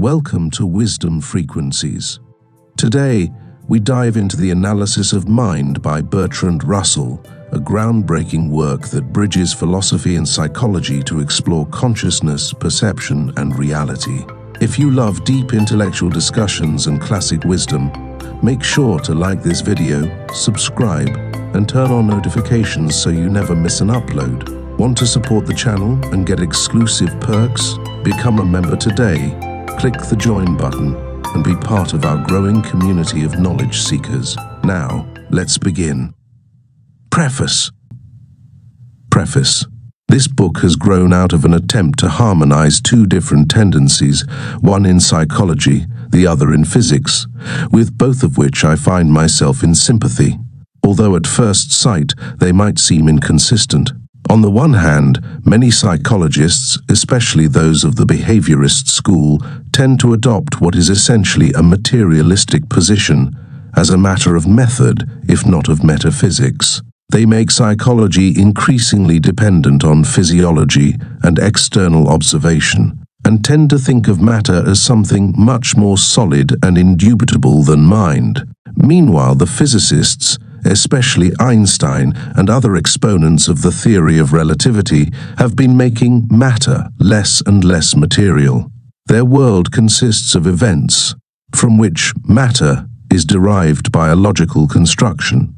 Welcome to Wisdom Frequencies. Today, we dive into the analysis of mind by Bertrand Russell, a groundbreaking work that bridges philosophy and psychology to explore consciousness, perception, and reality. If you love deep intellectual discussions and classic wisdom, make sure to like this video, subscribe, and turn on notifications so you never miss an upload. Want to support the channel and get exclusive perks? Become a member today. Click the join button and be part of our growing community of knowledge seekers. Now, let's begin. Preface. This book has grown out of an attempt to harmonize two different tendencies, one in psychology, the other in physics, with both of which I find myself in sympathy, although at first sight they might seem inconsistent. On the one hand, many psychologists, especially those of the behaviorist school, tend to adopt what is essentially a materialistic position as a matter of method, if not of metaphysics. They make psychology increasingly dependent on physiology and external observation, and tend to think of matter as something much more solid and indubitable than mind. Meanwhile, the physicists, especially Einstein and other exponents of the theory of relativity, have been making matter less and less material. Their world consists of events, from which matter is derived by a logical construction.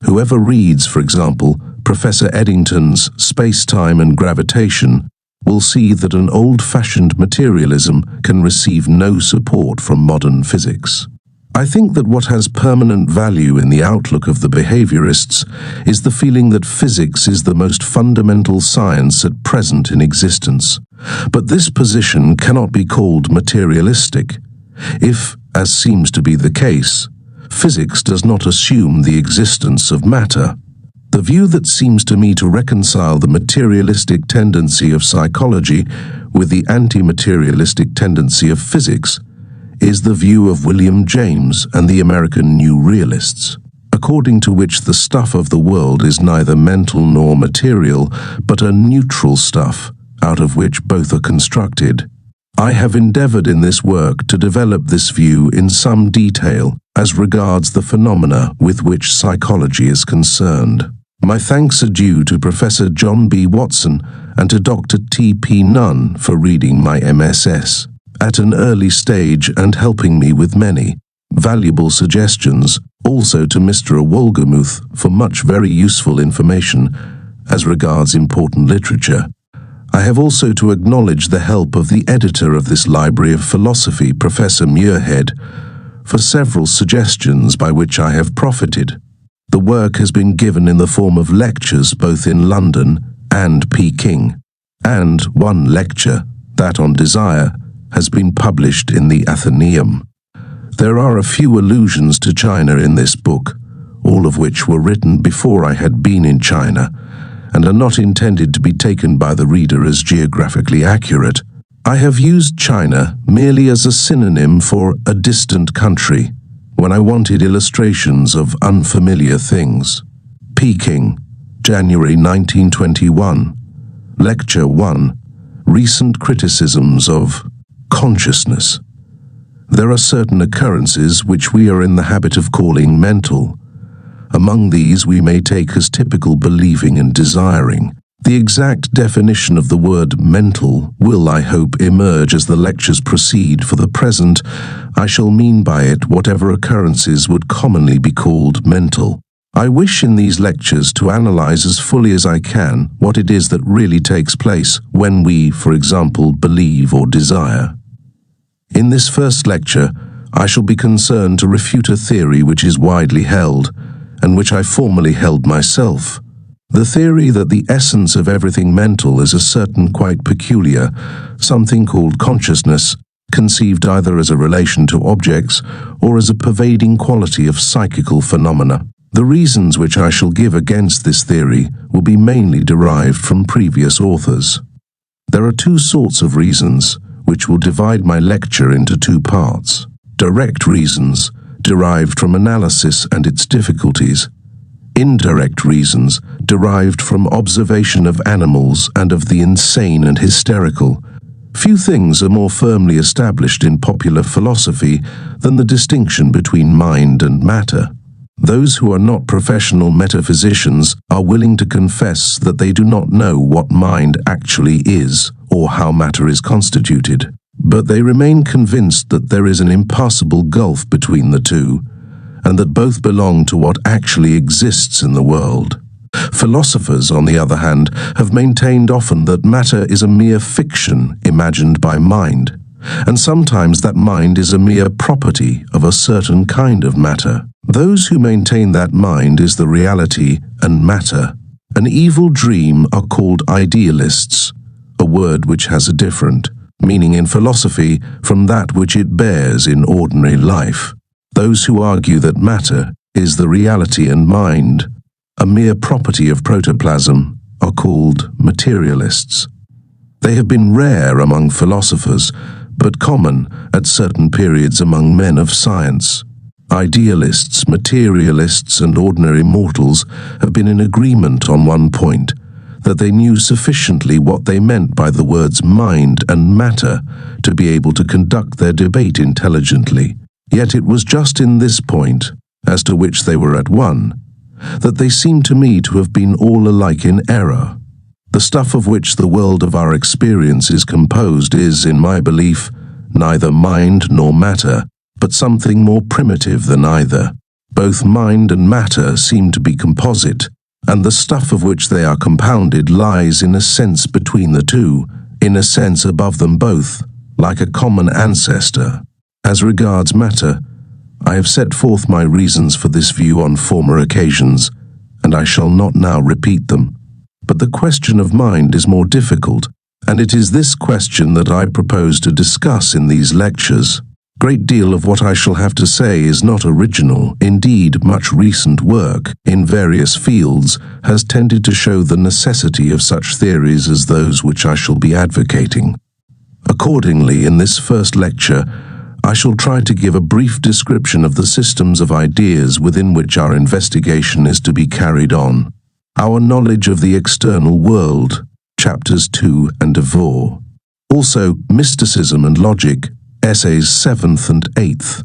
Whoever reads, for example, Professor Eddington's Space-Time and Gravitation will see that an old-fashioned materialism can receive no support from modern physics. I think that what has permanent value in the outlook of the behaviorists is the feeling that physics is the most fundamental science at present in existence. But this position cannot be called materialistic, if, as seems to be the case, physics does not assume the existence of matter. The view that seems to me to reconcile the materialistic tendency of psychology with the anti-materialistic tendency of physics is the view of William James and the American New Realists, according to which the stuff of the world is neither mental nor material, but a neutral stuff, out of which both are constructed. I have endeavored in this work to develop this view in some detail as regards the phenomena with which psychology is concerned. My thanks are due to Professor John B. Watson and to Dr. T. P. Nunn for reading my MSS at an early stage and helping me with many valuable suggestions, also to Mr. Awolgamuth for much very useful information as regards important literature. I have also to acknowledge the help of the editor of this library of philosophy, Professor Muirhead, for several suggestions by which I have profited. The work has been given in the form of lectures both in London and Peking, and one lecture, that on desire, has been published in the Athenaeum. There are a few allusions to China in this book, all of which were written before I had been in China, and are not intended to be taken by the reader as geographically accurate. I have used China merely as a synonym for a distant country, when I wanted illustrations of unfamiliar things. Peking, January 1921. Lecture 1. Recent Criticisms of Consciousness. There are certain occurrences which we are in the habit of calling mental. Among these we may take as typical believing and desiring. The exact definition of the word mental will, I hope, emerge as the lectures proceed. For the present, I shall mean by it whatever occurrences would commonly be called mental. I wish in these lectures to analyze as fully as I can what it is that really takes place when we, for example, believe or desire. In this first lecture, I shall be concerned to refute a theory which is widely held, and which I formerly held myself. The theory that the essence of everything mental is a certain quite peculiar, something called consciousness, conceived either as a relation to objects or as a pervading quality of psychical phenomena. The reasons which I shall give against this theory will be mainly derived from previous authors. There are two sorts of reasons, which will divide my lecture into two parts. Direct reasons, derived from analysis and its difficulties. Indirect reasons, derived from observation of animals and of the insane and hysterical, Few things are more firmly established in popular philosophy than the distinction between mind and matter. Those who are not professional metaphysicians are willing to confess that they do not know what mind actually is or how matter is constituted, but they remain convinced that there is an impassable gulf between the two, and that both belong to what actually exists in the world. Philosophers, on the other hand, have maintained often that matter is a mere fiction imagined by mind, and sometimes that mind is a mere property of a certain kind of matter. Those who maintain that mind is the reality and matter, an evil dream, are called idealists, a word which has a different meaning in philosophy from that which it bears in ordinary life. Those who argue that matter is the reality and mind, a mere property of protoplasm, are called materialists. They have been rare among philosophers, but common at certain periods among men of science. Idealists, materialists, and ordinary mortals have been in agreement on one point, that they knew sufficiently what they meant by the words mind and matter to be able to conduct their debate intelligently. Yet it was just in this point, as to which they were at one, that they seem to me to have been all alike in error. The stuff of which the world of our experience is composed is, in my belief, neither mind nor matter, but something more primitive than either. Both mind and matter seem to be composite, and the stuff of which they are compounded lies in a sense between the two, in a sense above them both, like a common ancestor. As regards matter, I have set forth my reasons for this view on former occasions, and I shall not now repeat them. But the question of mind is more difficult, and it is this question that I propose to discuss in these lectures. A great deal of what I shall have to say is not original. Indeed, much recent work in various fields has tended to show the necessity of such theories as those which I shall be advocating. Accordingly, in this first lecture, I shall try to give a brief description of the systems of ideas within which our investigation is to be carried on. Our knowledge of the external world, chapters 2 and 4. Also, mysticism and logic, essays 7th and 8th.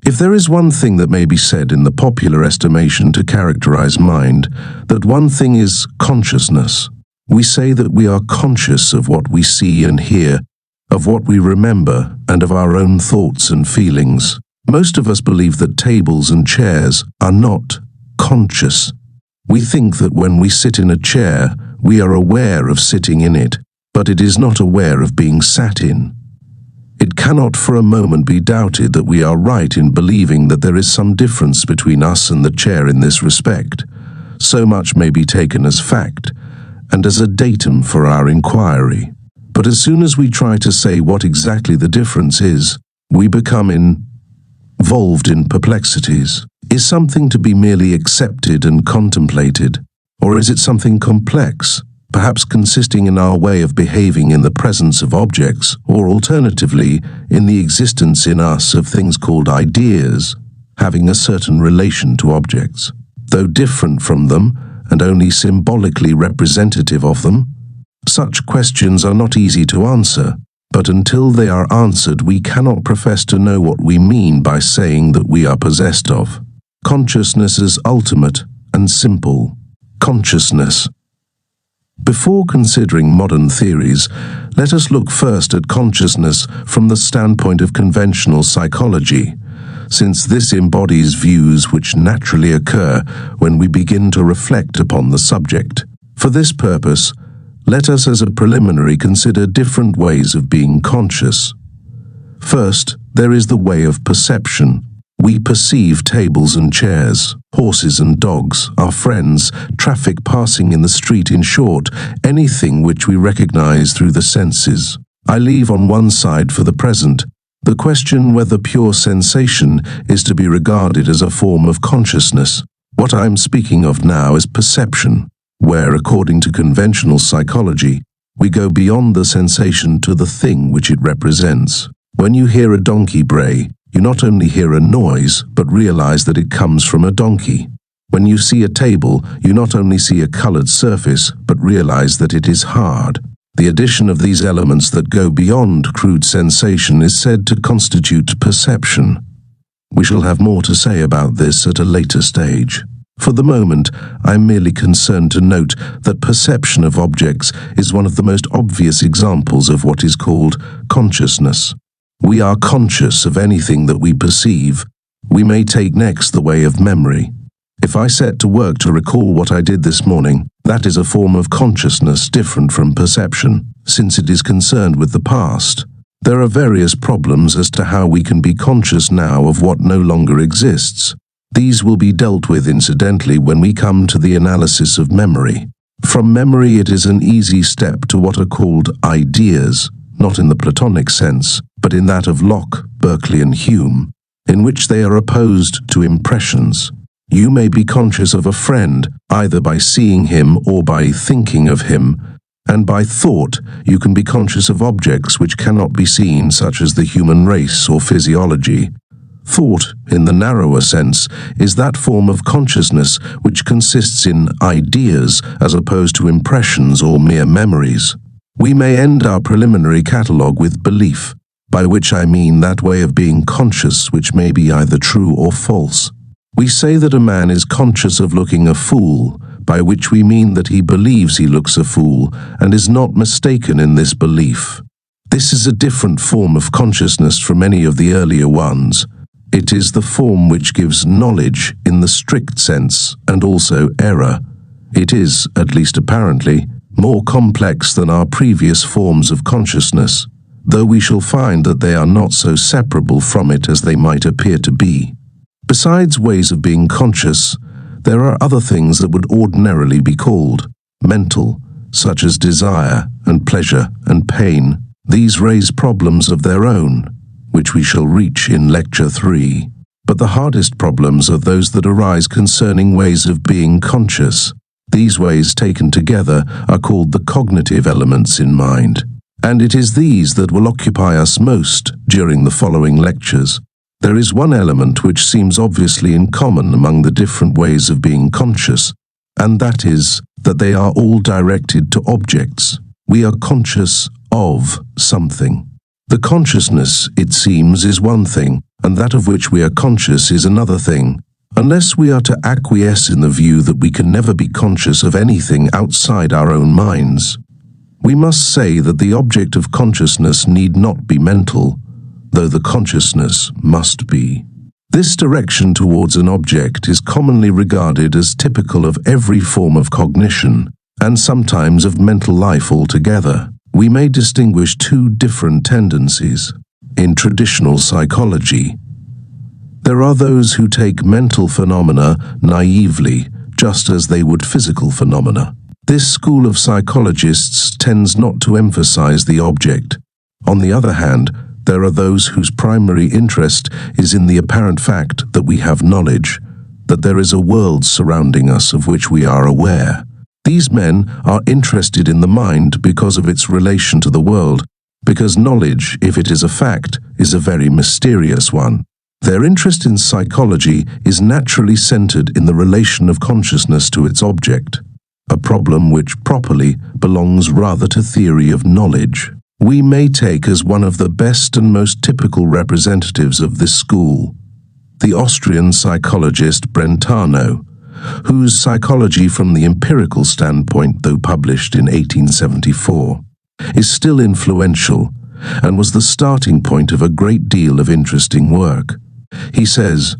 If there is one thing that may be said in the popular estimation to characterize mind, that one thing is consciousness. We say that we are conscious of what we see and hear, of what we remember, and of our own thoughts and feelings. Most of us believe that tables and chairs are not conscious. We think that when we sit in a chair, we are aware of sitting in it, but it is not aware of being sat in. It cannot for a moment be doubted that we are right in believing that there is some difference between us and the chair in this respect. So much may be taken as fact, and as a datum for our inquiry. But as soon as we try to say what exactly the difference is, we become involved in perplexities. Is something to be merely accepted and contemplated, or is it something complex, perhaps consisting in our way of behaving in the presence of objects, or alternatively, in the existence in us of things called ideas, having a certain relation to objects, though different from them and only symbolically representative of them? Such questions are not easy to answer, but until they are answered, we cannot profess to know what we mean by saying that we are possessed of. Consciousness is ultimate and simple. Consciousness. Before considering modern theories, let us look first at consciousness from the standpoint of conventional psychology, since this embodies views which naturally occur when we begin to reflect upon the subject. For this purpose, let us as a preliminary consider different ways of being conscious. First, there is the way of perception. We perceive tables and chairs, horses and dogs, our friends, traffic passing in the street, in short, anything which we recognize through the senses. I leave on one side for the present the question whether pure sensation is to be regarded as a form of consciousness. What I am speaking of now is perception, where, according to conventional psychology, we go beyond the sensation to the thing which it represents. When you hear a donkey bray, you not only hear a noise, but realize that it comes from a donkey. When you see a table, you not only see a colored surface, but realize that it is hard. The addition of these elements that go beyond crude sensation is said to constitute perception. We shall have more to say about this at a later stage. For the moment, I am merely concerned to note that perception of objects is one of the most obvious examples of what is called consciousness. We are conscious of anything that we perceive. We may take next the way of memory. If I set to work to recall what I did this morning, that is a form of consciousness different from perception, since it is concerned with the past. There are various problems as to how we can be conscious now of what no longer exists. These will be dealt with incidentally when we come to the analysis of memory. From memory it is an easy step to what are called ideas, not in the Platonic sense, but in that of Locke, Berkeley and Hume, in which they are opposed to impressions. You may be conscious of a friend either by seeing him or by thinking of him, and by thought you can be conscious of objects which cannot be seen, such as the human race or physiology. Thought, in the narrower sense, is that form of consciousness which consists in ideas as opposed to impressions or mere memories. We may end our preliminary catalogue with belief, by which I mean that way of being conscious which may be either true or false. We say that a man is conscious of looking a fool, by which we mean that he believes he looks a fool and is not mistaken in this belief. This is a different form of consciousness from any of the earlier ones. It is the form which gives knowledge in the strict sense and also error. It is, at least apparently, more complex than our previous forms of consciousness, though we shall find that they are not so separable from it as they might appear to be. Besides ways of being conscious, there are other things that would ordinarily be called mental, such as desire and pleasure and pain. These raise problems of their own, which we shall reach in Lecture 3. But the hardest problems are those that arise concerning ways of being conscious. These ways taken together are called the cognitive elements in mind, and it is these that will occupy us most during the following lectures. There is one element which seems obviously in common among the different ways of being conscious, and that is that they are all directed to objects. We are conscious of something. The consciousness, it seems, is one thing, and that of which we are conscious is another thing. Unless we are to acquiesce in the view that we can never be conscious of anything outside our own minds, we must say that the object of consciousness need not be mental, though the consciousness must be. This direction towards an object is commonly regarded as typical of every form of cognition, and sometimes of mental life altogether. We may distinguish two different tendencies. In traditional psychology, there are those who take mental phenomena naively, just as they would physical phenomena. This school of psychologists tends not to emphasize the object. On the other hand, there are those whose primary interest is in the apparent fact that we have knowledge, that there is a world surrounding us of which we are aware. These men are interested in the mind because of its relation to the world, because knowledge, if it is a fact, is a very mysterious one. Their interest in psychology is naturally centered in the relation of consciousness to its object, a problem which properly belongs rather to theory of knowledge. We may take as one of the best and most typical representatives of this school the Austrian psychologist Brentano, whose Psychology from the Empirical Standpoint, though published in 1874, is still influential and was the starting point of a great deal of interesting work. He says,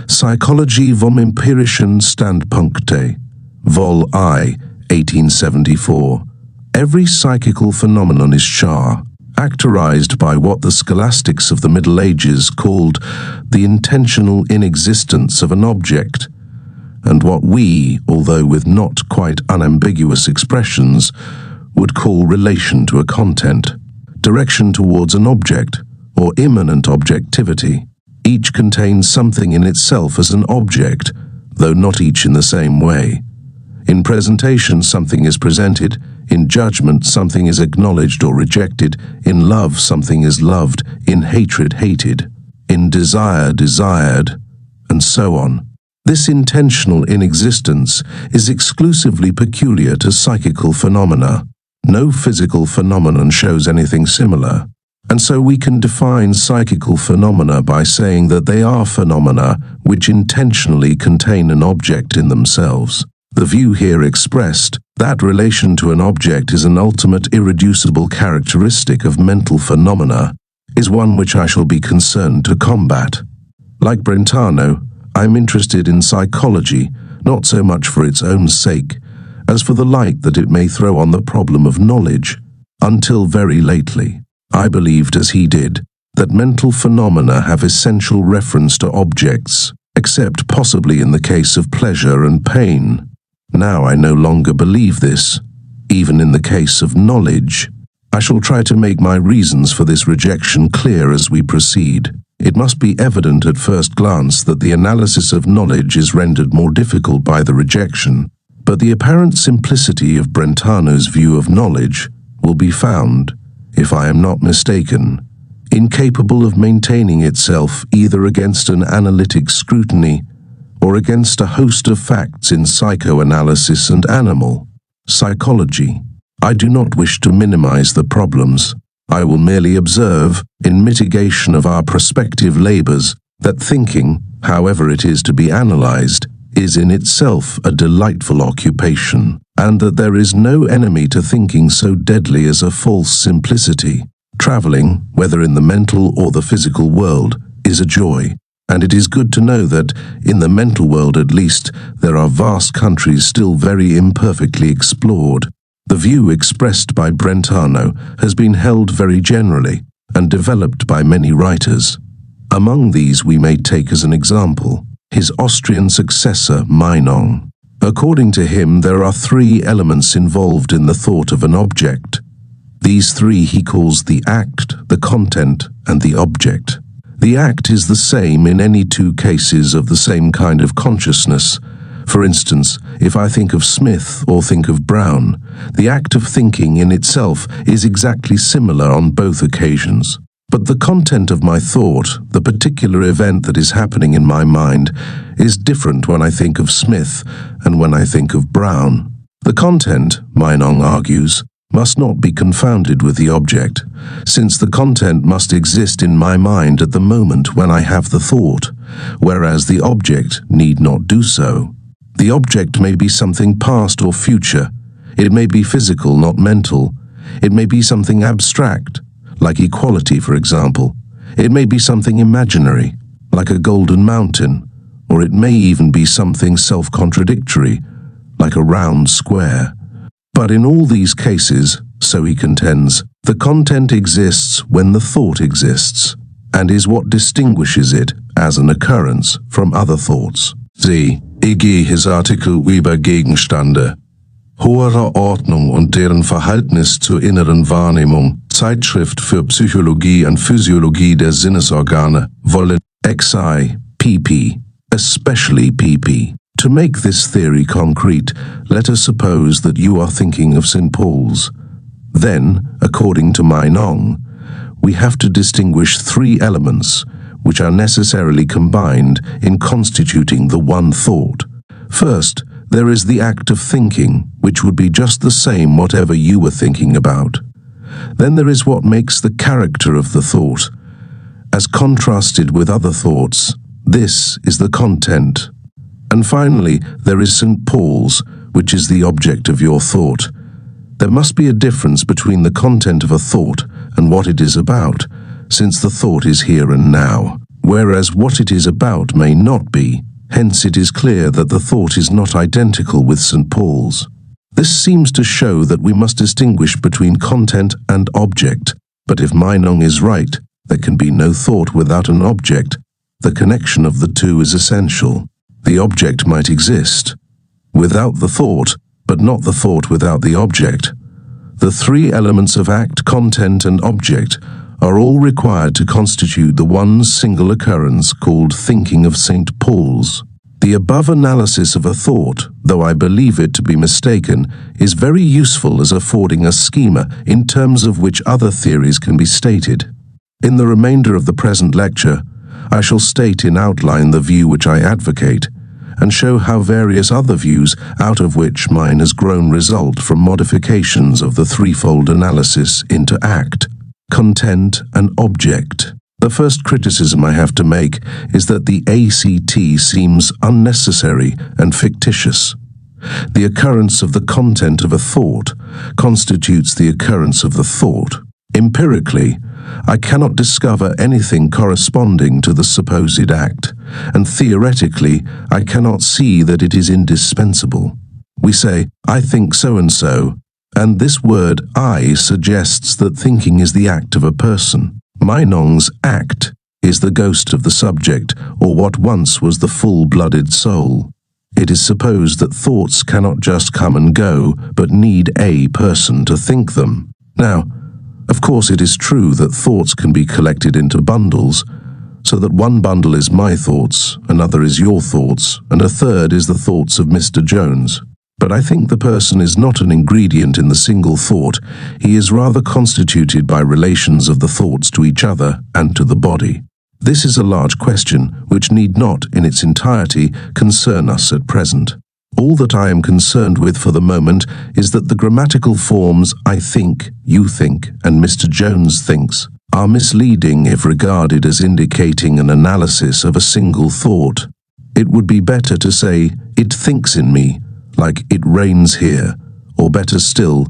Psychologie vom empirischen Standpunkte, Vol I, 1874. Every psychical phenomenon is characterized by what the scholastics of the Middle Ages called the intentional inexistence of an object, and what we, although with not quite unambiguous expressions, would call relation to a content, direction towards an object, or immanent objectivity. Each contains something in itself as an object, though not each in the same way. In presentation, something is presented. In judgment, something is acknowledged or rejected. In love, something is loved. In hatred, hated. In desire, desired, and so on. This intentional inexistence is exclusively peculiar to psychical phenomena. No physical phenomenon shows anything similar, and so we can define psychical phenomena by saying that they are phenomena which intentionally contain an object in themselves. The view here expressed, that relation to an object is an ultimate irreducible characteristic of mental phenomena, is one which I shall be concerned to combat. Like Brentano, I am interested in psychology, not so much for its own sake, as for the light that it may throw on the problem of knowledge. Until very lately, I believed, as he did, that mental phenomena have essential reference to objects, except possibly in the case of pleasure and pain. Now I no longer believe this, even in the case of knowledge. I shall try to make my reasons for this rejection clear as we proceed. It must be evident at first glance that the analysis of knowledge is rendered more difficult by the rejection, but the apparent simplicity of Brentano's view of knowledge will be found, if I am not mistaken, incapable of maintaining itself either against an analytic scrutiny or against a host of facts in psychoanalysis and animal psychology. I do not wish to minimize the problems. I will merely observe, in mitigation of our prospective labors, that thinking, however it is to be analyzed, is in itself a delightful occupation, and that there is no enemy to thinking so deadly as a false simplicity. Traveling, whether in the mental or the physical world, is a joy, and it is good to know that, in the mental world at least, there are vast countries still very imperfectly explored. The view expressed by Brentano has been held very generally and developed by many writers. Among these we may take as an example his Austrian successor Meinong. According to him, there are three elements involved in the thought of an object. These three he calls the act, the content, and the object. The act is the same in any two cases of the same kind of consciousness. For instance, if I think of Smith or think of Brown, the act of thinking in itself is exactly similar on both occasions. But the content of my thought, the particular event that is happening in my mind, is different when I think of Smith and when I think of Brown. The content, Meinong argues, must not be confounded with the object, since the content must exist in my mind at the moment when I have the thought, whereas the object need not do so. The object may be something past or future. It may be physical, not mental. It may be something abstract, like equality, for example. It may be something imaginary, like a golden mountain, or it may even be something self-contradictory, like a round square. But in all these cases, so he contends, the content exists when the thought exists, and is what distinguishes it as an occurrence from other thoughts. See, e.g. his Artikel über Gegenstände hoherer Ordnung und deren Verhältnis zur inneren Wahrnehmung, Zeitschrift für Psychologie und Physiologie der Sinnesorgane, Vol. XI, pp. Especially pp. To make this theory concrete, let us suppose that you are thinking of St. Paul's. Then, according to Meinong, we have to distinguish three elements, which are necessarily combined in constituting the one thought. First, there is the act of thinking, which would be just the same whatever you were thinking about. Then there is what makes the character of the thought. As contrasted with other thoughts, this is the content. And finally, there is St. Paul's, which is the object of your thought. There must be a difference between the content of a thought and what it is about, since the thought is here and now, whereas what it is about may not be. Hence it is clear that the thought is not identical with St. Paul's. This seems to show that we must distinguish between content and object, but if Meinong is right, there can be no thought without an object. The connection of the two is essential. The object might exist without the thought, but not the thought without the object. The three elements of act, content, and object are all required to constitute the one single occurrence called thinking of St. Paul's. The above analysis of a thought, though I believe it to be mistaken, is very useful as affording a schema in terms of which other theories can be stated. In the remainder of the present lecture, I shall state in outline the view which I advocate, and show how various other views, out of which mine has grown, result from modifications of the threefold analysis into act, content, and object. The first criticism I have to make is that the ACT seems unnecessary and fictitious. The occurrence of the content of a thought constitutes the occurrence of the thought. Empirically, I cannot discover anything corresponding to the supposed act, and theoretically, I cannot see that it is indispensable. We say, I think so-and-so, and this word I suggests that thinking is the act of a person. Meinong's act is the ghost of the subject, or what once was the full-blooded soul. It is supposed that thoughts cannot just come and go, but need a person to think them. Now, of course it is true that thoughts can be collected into bundles, so that one bundle is my thoughts, another is your thoughts, and a third is the thoughts of Mr. Jones. But I think the person is not an ingredient in the single thought. He is rather constituted by relations of the thoughts to each other and to the body. This is a large question which need not, in its entirety, concern us at present. All that I am concerned with for the moment is that the grammatical forms I think, you think, and Mr. Jones thinks are misleading if regarded as indicating an analysis of a single thought. It would be better to say, it thinks in me, like it rains here, or better still,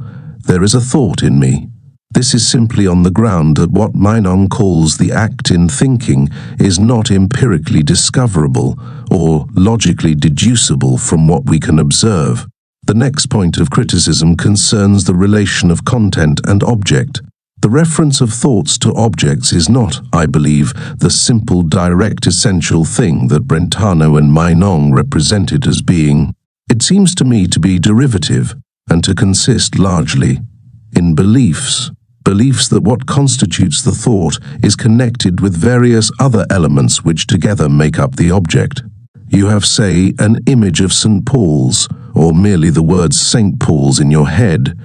there is a thought in me. This is simply on the ground that what Meinong calls the act in thinking is not empirically discoverable or logically deducible from what we can observe. The next point of criticism concerns the relation of content and object. The reference of thoughts to objects is not, I believe, the simple, direct, essential thing that Brentano and Meinong represented as being. It seems to me to be derivative and to consist largely in beliefs. Beliefs that what constitutes the thought is connected with various other elements which together make up the object. You have, say, an image of St. Paul's, or merely the words St. Paul's in your head.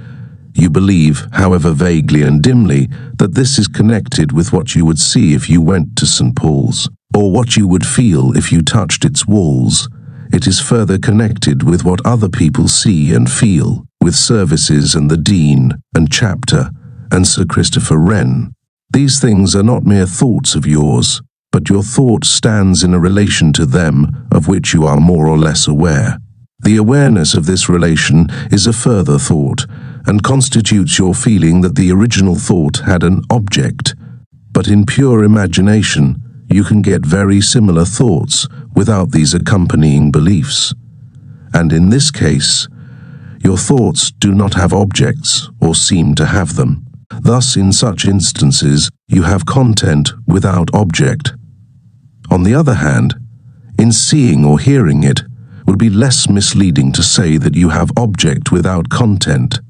You believe, however vaguely and dimly, that this is connected with what you would see if you went to St. Paul's, or what you would feel if you touched its walls. It is further connected with what other people see and feel, with services and the dean and chapter, and Sir Christopher Wren. These things are not mere thoughts of yours, but your thought stands in a relation to them of which you are more or less aware. The awareness of this relation is a further thought, and constitutes your feeling that the original thought had an object. But in pure imagination, you can get very similar thoughts without these accompanying beliefs. And in this case, your thoughts do not have objects or seem to have them. Thus, in such instances, you have content without object. On the other hand, in seeing or hearing it, would be less misleading to say that you have object without content,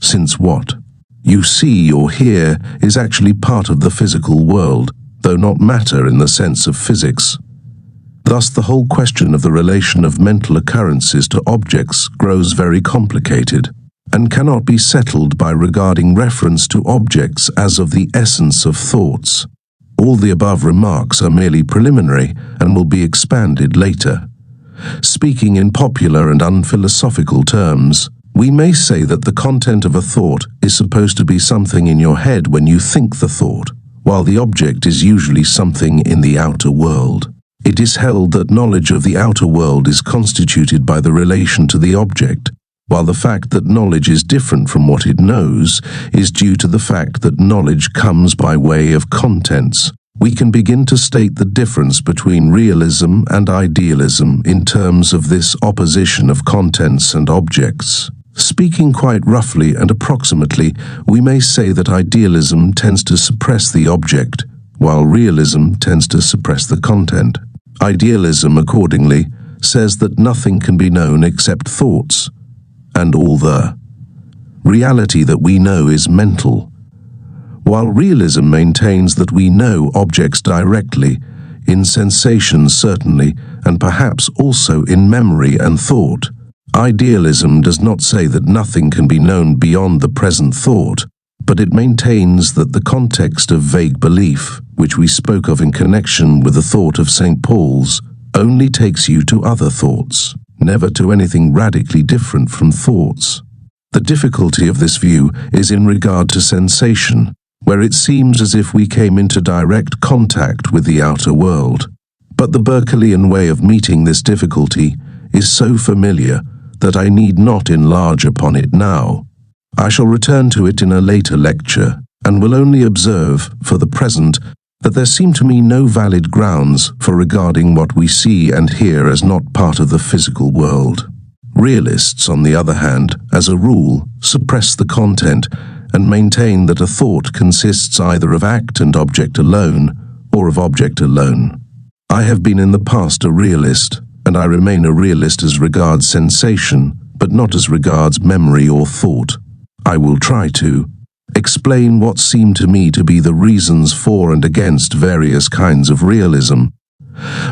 since what you see or hear is actually part of the physical world, though not matter in the sense of physics. Thus, the whole question of the relation of mental occurrences to objects grows very complicated, and cannot be settled by regarding reference to objects as of the essence of thoughts. All the above remarks are merely preliminary and will be expanded later. Speaking in popular and unphilosophical terms, we may say that the content of a thought is supposed to be something in your head when you think the thought, while the object is usually something in the outer world. It is held that knowledge of the outer world is constituted by the relation to the object, while the fact that knowledge is different from what it knows is due to the fact that knowledge comes by way of contents. We can begin to state the difference between realism and idealism in terms of this opposition of contents and objects. Speaking quite roughly and approximately, we may say that idealism tends to suppress the object, while realism tends to suppress the content. Idealism, accordingly, says that nothing can be known except thoughts, and all the reality that we know is mental, while realism maintains that we know objects directly, in sensations certainly, and perhaps also in memory and thought. Idealism does not say that nothing can be known beyond the present thought, but it maintains that the context of vague belief, which we spoke of in connection with the thought of St. Paul's, only takes you to other thoughts, never to anything radically different from thoughts. The difficulty of this view is in regard to sensation, where it seems as if we came into direct contact with the outer world. But the Berkeleyan way of meeting this difficulty is so familiar that I need not enlarge upon it now. I shall return to it in a later lecture, and will only observe, for the present, that there seem to me no valid grounds for regarding what we see and hear as not part of the physical world. Realists, on the other hand, as a rule, suppress the content and maintain that a thought consists either of act and object alone, or of object alone. I have been in the past a realist, and I remain a realist as regards sensation, but not as regards memory or thought. I will try to explain what seem to me to be the reasons for and against various kinds of realism.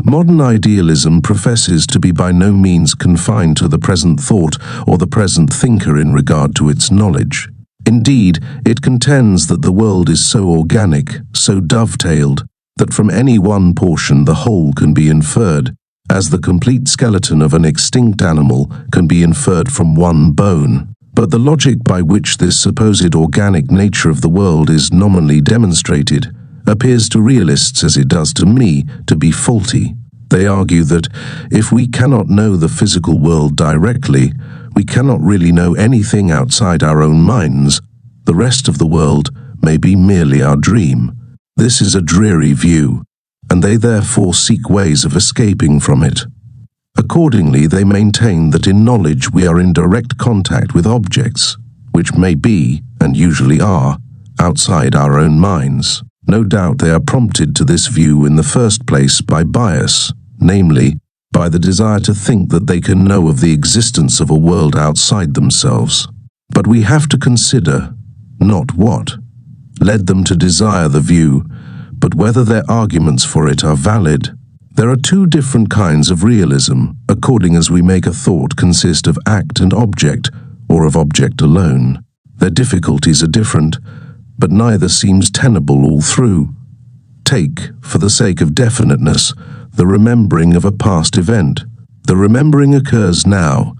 Modern idealism professes to be by no means confined to the present thought or the present thinker in regard to its knowledge. Indeed, it contends that the world is so organic, so dovetailed, that from any one portion the whole can be inferred, as the complete skeleton of an extinct animal can be inferred from one bone. But the logic by which this supposed organic nature of the world is nominally demonstrated appears to realists, as it does to me, to be faulty. They argue that if we cannot know the physical world directly, we cannot really know anything outside our own minds. The rest of the world may be merely our dream. This is a dreary view, and they therefore seek ways of escaping from it. Accordingly, they maintain that in knowledge we are in direct contact with objects, which may be, and usually are, outside our own minds. No doubt they are prompted to this view in the first place by bias, namely, by the desire to think that they can know of the existence of a world outside themselves. But we have to consider not what led them to desire the view, but whether their arguments for it are valid. There are two different kinds of realism, according as we make a thought consist of act and object, or of object alone. Their difficulties are different, but neither seems tenable all through. Take, for the sake of definiteness, the remembering of a past event. The remembering occurs now,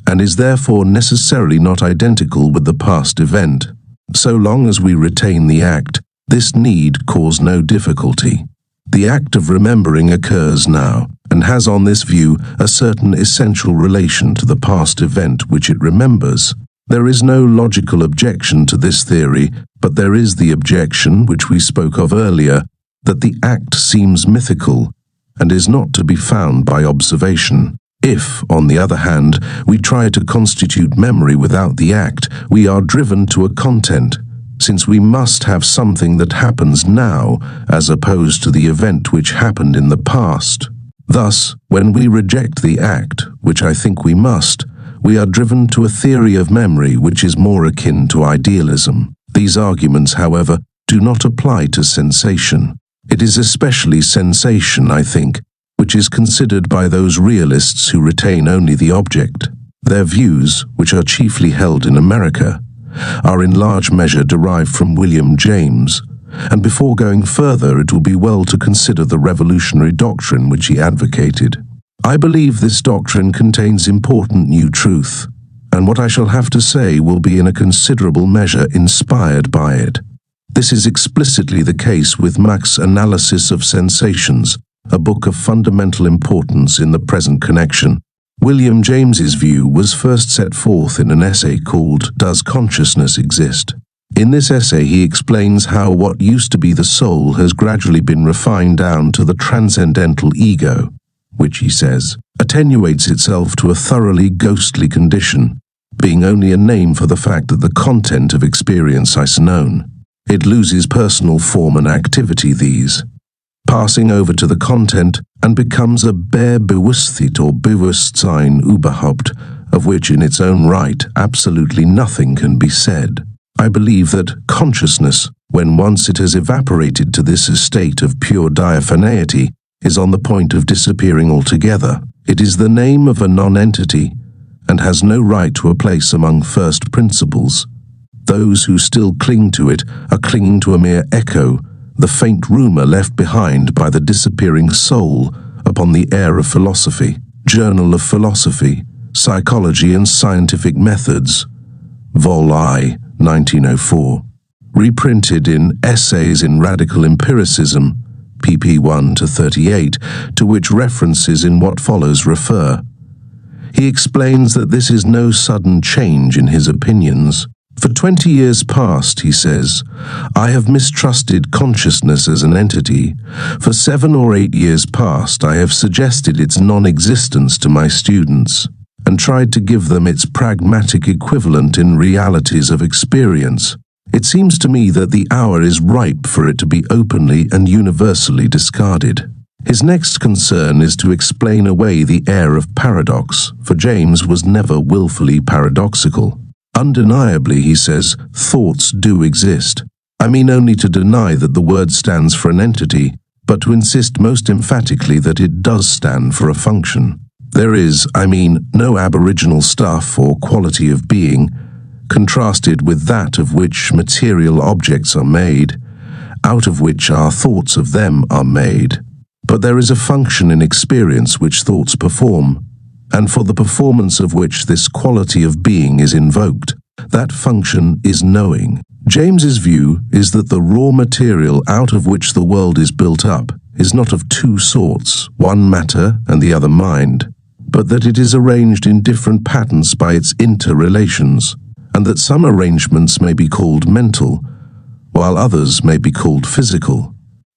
and is therefore necessarily not identical with the past event. So long as we retain the act, this need cause no difficulty. The act of remembering occurs now, and has on this view a certain essential relation to the past event which it remembers. There is no logical objection to this theory, but there is the objection, which we spoke of earlier, that the act seems mythical, and is not to be found by observation. If, on the other hand, we try to constitute memory without the act, we are driven to a content, since we must have something that happens now, as opposed to the event which happened in the past. Thus, when we reject the act, which I think we must, we are driven to a theory of memory which is more akin to idealism. These arguments, however, do not apply to sensation. It is especially sensation, I think, which is considered by those realists who retain only the object. Their views, which are chiefly held in America, are in large measure derived from William James, and before going further it will be well to consider the revolutionary doctrine which he advocated. I believe this doctrine contains important new truth, and what I shall have to say will be in a considerable measure inspired by it. This is explicitly the case with Mach's Analysis of Sensations, a book of fundamental importance in the present connection. William James's view was first set forth in an essay called Does Consciousness Exist? In this essay he explains how what used to be the soul has gradually been refined down to the transcendental ego, which, he says, attenuates itself to a thoroughly ghostly condition, being only a name for the fact that the content of experience is known. It loses personal form and activity, these, passing over to the content, and becomes a bare Bewusstheit or Bewusstsein überhaupt, of which in its own right absolutely nothing can be said. I believe that consciousness, when once it has evaporated to this estate of pure diaphaneity, is on the point of disappearing altogether. It is the name of a non-entity, and has no right to a place among first principles. Those who still cling to it are clinging to a mere echo, the faint rumor left behind by the disappearing soul upon the air of philosophy, Journal of Philosophy, Psychology and Scientific Methods, Vol I, 1904. Reprinted in Essays in Radical Empiricism, pp. 1-38, to which references in what follows refer. He explains that this is no sudden change in his opinions. For 20 years past, he says, I have mistrusted consciousness as an entity. For 7 or 8 years past, I have suggested its non-existence to my students and tried to give them its pragmatic equivalent in realities of experience. It seems to me that the hour is ripe for it to be openly and universally discarded. His next concern is to explain away the air of paradox, for James was never willfully paradoxical. Undeniably, he says, thoughts do exist. I mean only to deny that the word stands for an entity, but to insist most emphatically that it does stand for a function. There is, no aboriginal stuff or quality of being, contrasted with that of which material objects are made, out of which our thoughts of them are made. But there is a function in experience which thoughts perform, and for the performance of which this quality of being is invoked. That function is knowing. James's view is that the raw material out of which the world is built up is not of two sorts, one matter and the other mind, but that it is arranged in different patterns by its interrelations, and that some arrangements may be called mental, while others may be called physical.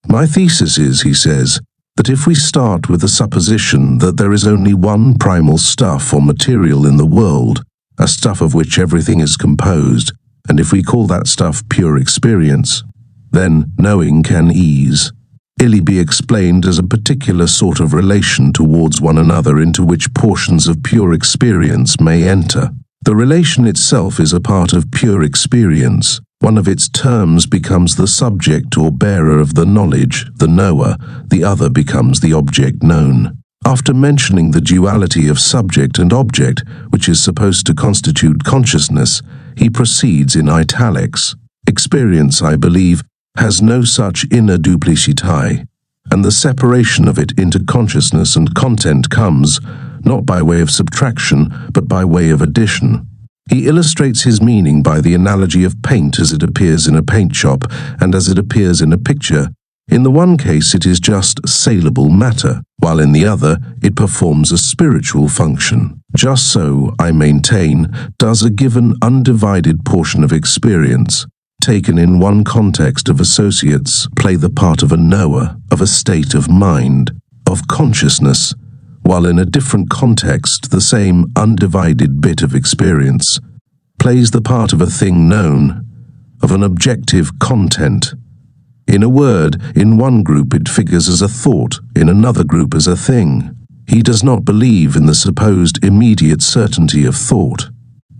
My thesis is, he says, that if we start with the supposition that there is only one primal stuff or material in the world, a stuff of which everything is composed, and if we call that stuff pure experience, then knowing can ease, illy be explained as a particular sort of relation towards one another into which portions of pure experience may enter. The relation itself is a part of pure experience. One of its terms becomes the subject or bearer of the knowledge, the knower, the other becomes the object known. After mentioning the duality of subject and object, which is supposed to constitute consciousness, he proceeds in italics. Experience, I believe, has no such inner duplicity, and the separation of it into consciousness and content comes, not by way of subtraction, but by way of addition. He illustrates his meaning by the analogy of paint as it appears in a paint shop and as it appears in a picture. In the one case it is just saleable matter, while in the other it performs a spiritual function. Just so, I maintain, does a given undivided portion of experience, taken in one context of associates, play the part of a knower, of a state of mind, of consciousness, while in a different context the same undivided bit of experience plays the part of a thing known, of an objective content. In a word, in one group it figures as a thought, in another group as a thing. He does not believe in the supposed immediate certainty of thought.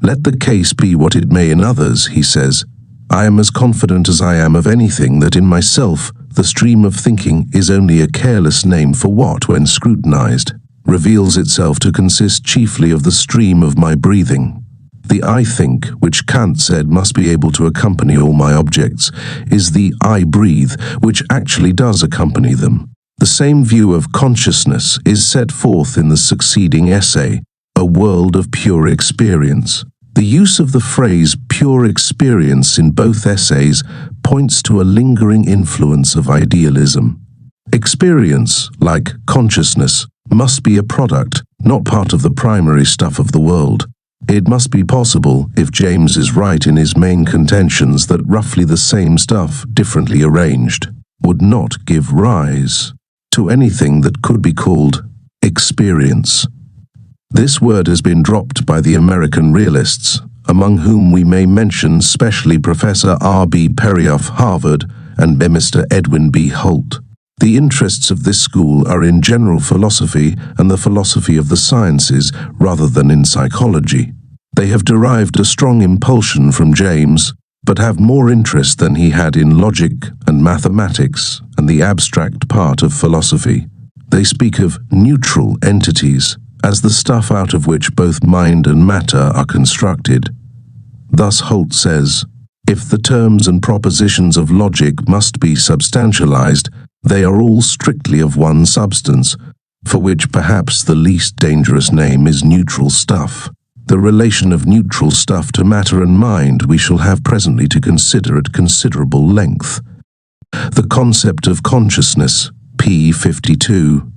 Let the case be what it may in others, he says, I am as confident as I am of anything that in myself the stream of thinking is only a careless name for what, when scrutinized, reveals itself to consist chiefly of the stream of my breathing. The I think, which Kant said must be able to accompany all my objects, is the I breathe, which actually does accompany them. The same view of consciousness is set forth in the succeeding essay, A World of Pure Experience. The use of the phrase pure experience in both essays points to a lingering influence of idealism. Experience, like consciousness, must be a product, not part of the primary stuff of the world. It must be possible, if James is right in his main contentions that roughly the same stuff, differently arranged, would not give rise to anything that could be called experience. This word has been dropped by the American realists, among whom we may mention specially Professor R.B. Perry of Harvard and Mr. Edwin B. Holt. The interests of this school are in general philosophy and the philosophy of the sciences rather than in psychology. They have derived a strong impulsion from James, but have more interest than he had in logic and mathematics and the abstract part of philosophy. They speak of neutral entities as the stuff out of which both mind and matter are constructed. Thus Holt says, if the terms and propositions of logic must be substantialized, they are all strictly of one substance, for which perhaps the least dangerous name is neutral stuff. The relation of neutral stuff to matter and mind we shall have presently to consider at considerable length. The concept of consciousness, p. 52.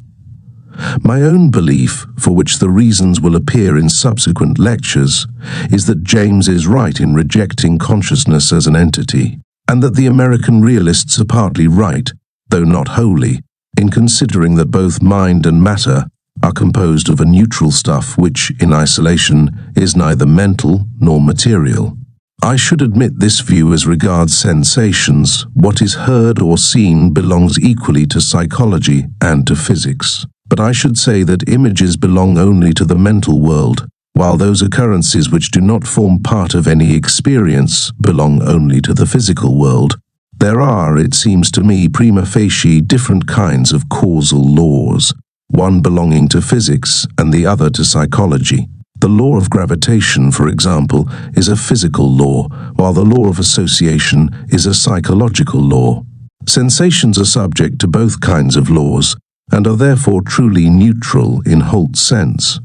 My own belief, for which the reasons will appear in subsequent lectures, is that James is right in rejecting consciousness as an entity, and that the American realists are partly right, though not wholly, in considering that both mind and matter are composed of a neutral stuff which, in isolation, is neither mental nor material. I should admit this view as regards sensations. What is heard or seen belongs equally to psychology and to physics. But I should say that images belong only to the mental world, while those occurrences which do not form part of any experience belong only to the physical world. There are, it seems to me, prima facie different kinds of causal laws, one belonging to physics and the other to psychology. The law of gravitation, for example, is a physical law, while the law of association is a psychological law. Sensations are subject to both kinds of laws, and are therefore truly neutral in Holt's sense.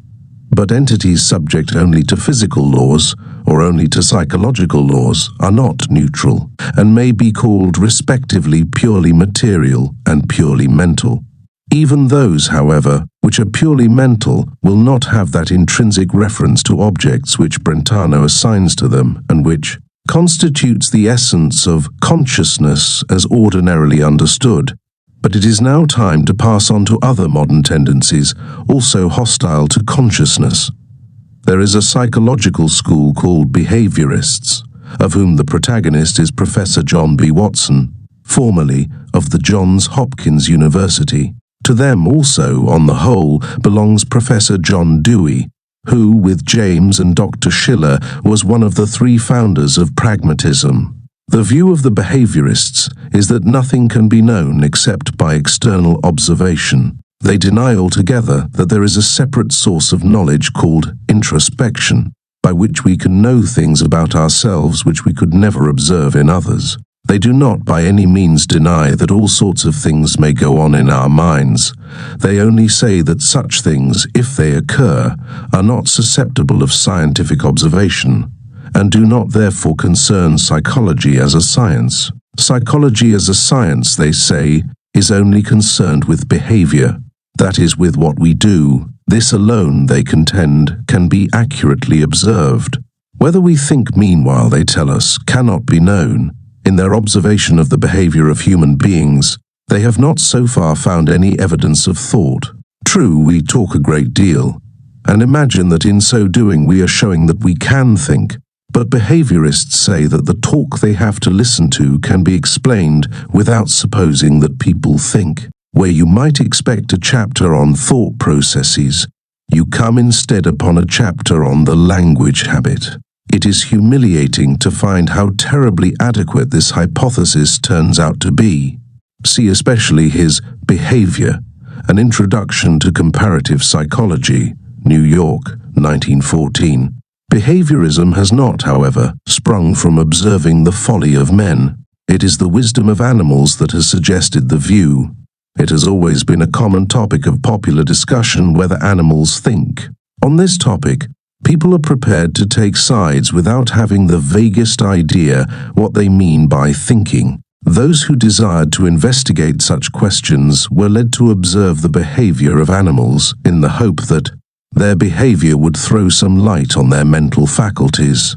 But entities subject only to physical laws, or only to psychological laws, are not neutral, and may be called respectively purely material and purely mental. Even those, however, which are purely mental will not have that intrinsic reference to objects which Brentano assigns to them, and which constitutes the essence of consciousness as ordinarily understood. But it is now time to pass on to other modern tendencies, also hostile to consciousness. There is a psychological school called behaviorists, of whom the protagonist is Professor John B. Watson, formerly of the Johns Hopkins University. To them also, on the whole, belongs Professor John Dewey, who, with James and Dr. Schiller, was one of the three founders of pragmatism. The view of the behaviorists is that nothing can be known except by external observation. They deny altogether that there is a separate source of knowledge called introspection, by which we can know things about ourselves which we could never observe in others. They do not by any means deny that all sorts of things may go on in our minds. They only say that such things, if they occur, are not susceptible of scientific observation, and do not therefore concern psychology as a science. Psychology as a science, they say, is only concerned with behavior, that is, with what we do. This alone, they contend, can be accurately observed. Whether we think, meanwhile, they tell us, cannot be known. In their observation of the behavior of human beings, they have not so far found any evidence of thought. True, we talk a great deal, and imagine that in so doing we are showing that we can think, but behaviorists say that the talk they have to listen to can be explained without supposing that people think. Where you might expect a chapter on thought processes, you come instead upon a chapter on the language habit. It is humiliating to find how terribly adequate this hypothesis turns out to be. See especially his Behavior, an Introduction to Comparative Psychology, New York, 1914. Behaviorism has not, however, sprung from observing the folly of men. It is the wisdom of animals that has suggested the view. It has always been a common topic of popular discussion whether animals think. On this topic, people are prepared to take sides without having the vaguest idea what they mean by thinking. Those who desired to investigate such questions were led to observe the behavior of animals in the hope that their behavior would throw some light on their mental faculties.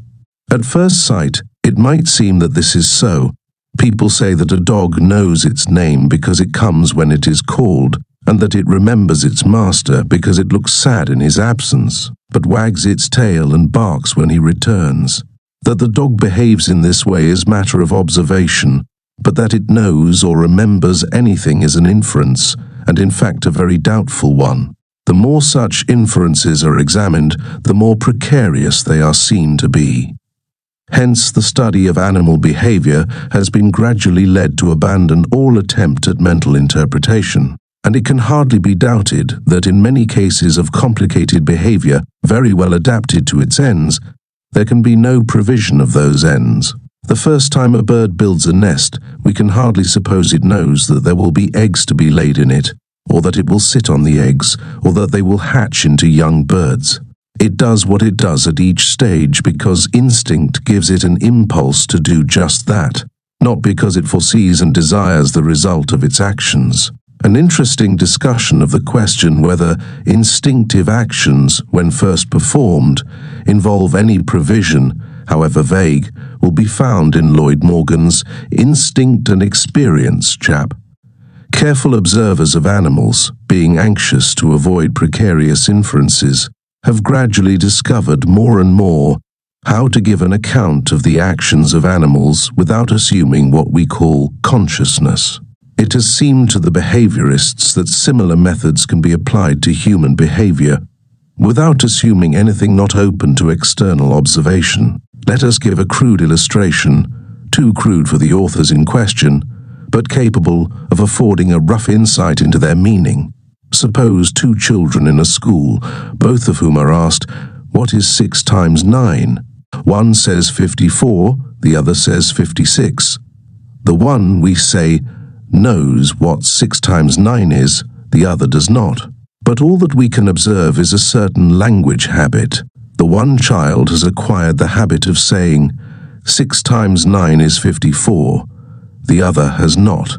At first sight, it might seem that this is so. People say that a dog knows its name because it comes when it is called, and that it remembers its master because it looks sad in his absence, but wags its tail and barks when he returns. That the dog behaves in this way is matter of observation, but that it knows or remembers anything is an inference, and in fact a very doubtful one. The more such inferences are examined, the more precarious they are seen to be. Hence, the study of animal behavior has been gradually led to abandon all attempt at mental interpretation, and it can hardly be doubted that in many cases of complicated behavior, very well adapted to its ends, there can be no provision of those ends. The first time a bird builds a nest, we can hardly suppose it knows that there will be eggs to be laid in it, or that it will sit on the eggs, or that they will hatch into young birds. It does what it does at each stage because instinct gives it an impulse to do just that, not because it foresees and desires the result of its actions. An interesting discussion of the question whether instinctive actions, when first performed, involve any provision, however vague, will be found in Lloyd Morgan's Instinct and Experience chap. Careful observers of animals, being anxious to avoid precarious inferences, have gradually discovered more and more how to give an account of the actions of animals without assuming what we call consciousness. It has seemed to the behaviorists that similar methods can be applied to human behavior without assuming anything not open to external observation. Let us give a crude illustration, too crude for the authors in question, but capable of affording a rough insight into their meaning. Suppose two children in a school, both of whom are asked, "What is 6 times 9? One says 54, the other says 56. The one, we say, knows what 6 times 9 is, the other does not. But all that we can observe is a certain language habit. The one child has acquired the habit of saying, 6 times 9 is 54. The other has not.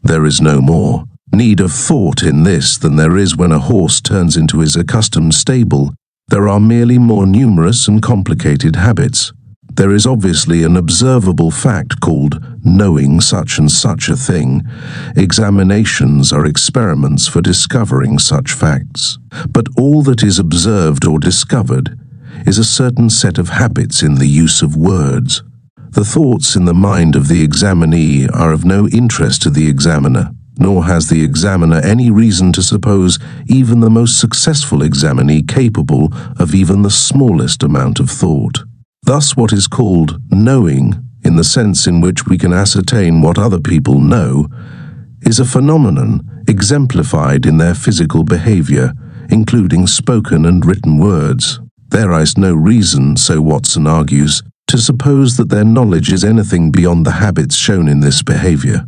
There is no more need of thought in this than there is when a horse turns into his accustomed stable. There are merely more numerous and complicated habits. There is obviously an observable fact called knowing such and such a thing. Examinations are experiments for discovering such facts. But all that is observed or discovered is a certain set of habits in the use of words. The thoughts in the mind of the examinee are of no interest to the examiner, nor has the examiner any reason to suppose even the most successful examinee capable of even the smallest amount of thought. Thus what is called knowing, in the sense in which we can ascertain what other people know, is a phenomenon exemplified in their physical behavior, including spoken and written words. There is no reason, so Watson argues, to suppose that their knowledge is anything beyond the habits shown in this behavior.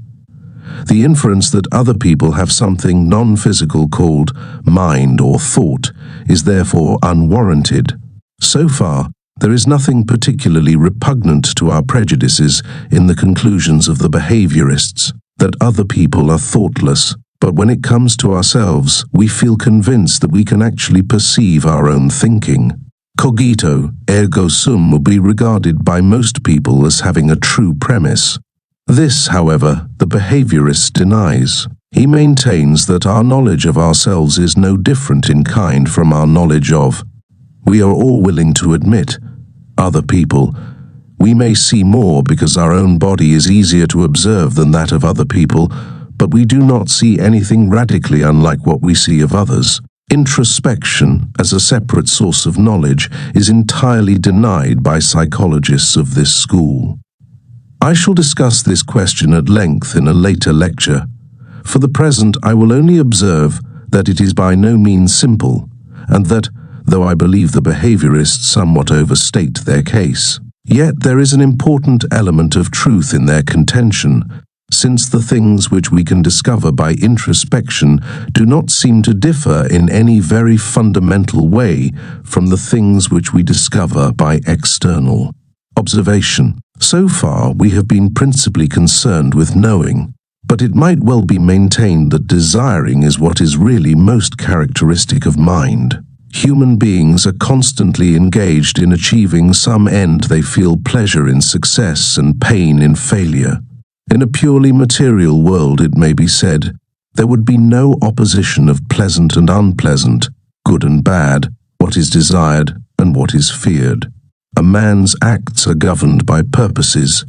The inference that other people have something non-physical called mind or thought is therefore unwarranted. So far, there is nothing particularly repugnant to our prejudices in the conclusions of the behaviorists, that other people are thoughtless, but when it comes to ourselves, we feel convinced that we can actually perceive our own thinking. Cogito ergo sum will be regarded by most people as having a true premise. This, however, the behaviorist denies. He maintains that our knowledge of ourselves is no different in kind from our knowledge of, we are all willing to admit, other people. We may see more because our own body is easier to observe than that of other people, but we do not see anything radically unlike what we see of others. Introspection, as a separate source of knowledge, is entirely denied by psychologists of this school. I shall discuss this question at length in a later lecture. For the present, I will only observe that it is by no means simple, and that, though I believe the behaviorists somewhat overstate their case, yet there is an important element of truth in their contention, since the things which we can discover by introspection do not seem to differ in any very fundamental way from the things which we discover by external observation. So far, we have been principally concerned with knowing, but it might well be maintained that desiring is what is really most characteristic of mind. Human beings are constantly engaged in achieving some end. They feel pleasure in success and pain in failure. In a purely material world, it may be said, there would be no opposition of pleasant and unpleasant, good and bad, what is desired and what is feared. A man's acts are governed by purposes.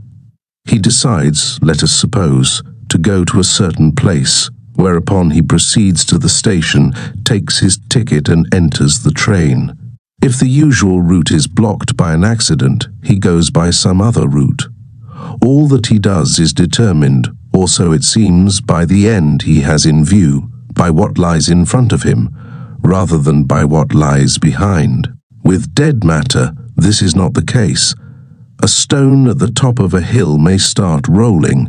He decides, let us suppose, to go to a certain place, whereupon he proceeds to the station, takes his ticket and enters the train. If the usual route is blocked by an accident, he goes by some other route. All that he does is determined, or so it seems, by the end he has in view, by what lies in front of him, rather than by what lies behind. With dead matter, this is not the case. A stone at the top of a hill may start rolling,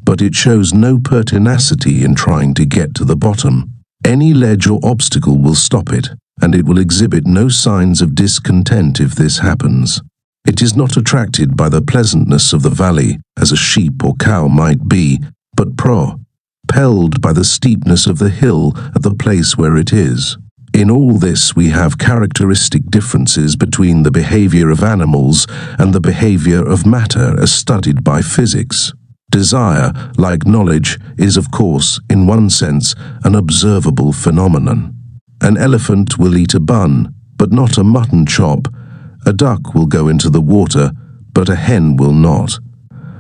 but it shows no pertinacity in trying to get to the bottom. Any ledge or obstacle will stop it, and it will exhibit no signs of discontent if this happens. It is not attracted by the pleasantness of the valley, as a sheep or cow might be, but propelled by the steepness of the hill at the place where it is. In all this we have characteristic differences between the behavior of animals and the behavior of matter as studied by physics. Desire, like knowledge, is of course, in one sense, an observable phenomenon. An elephant will eat a bun, but not a mutton chop. A duck will go into the water, but a hen will not.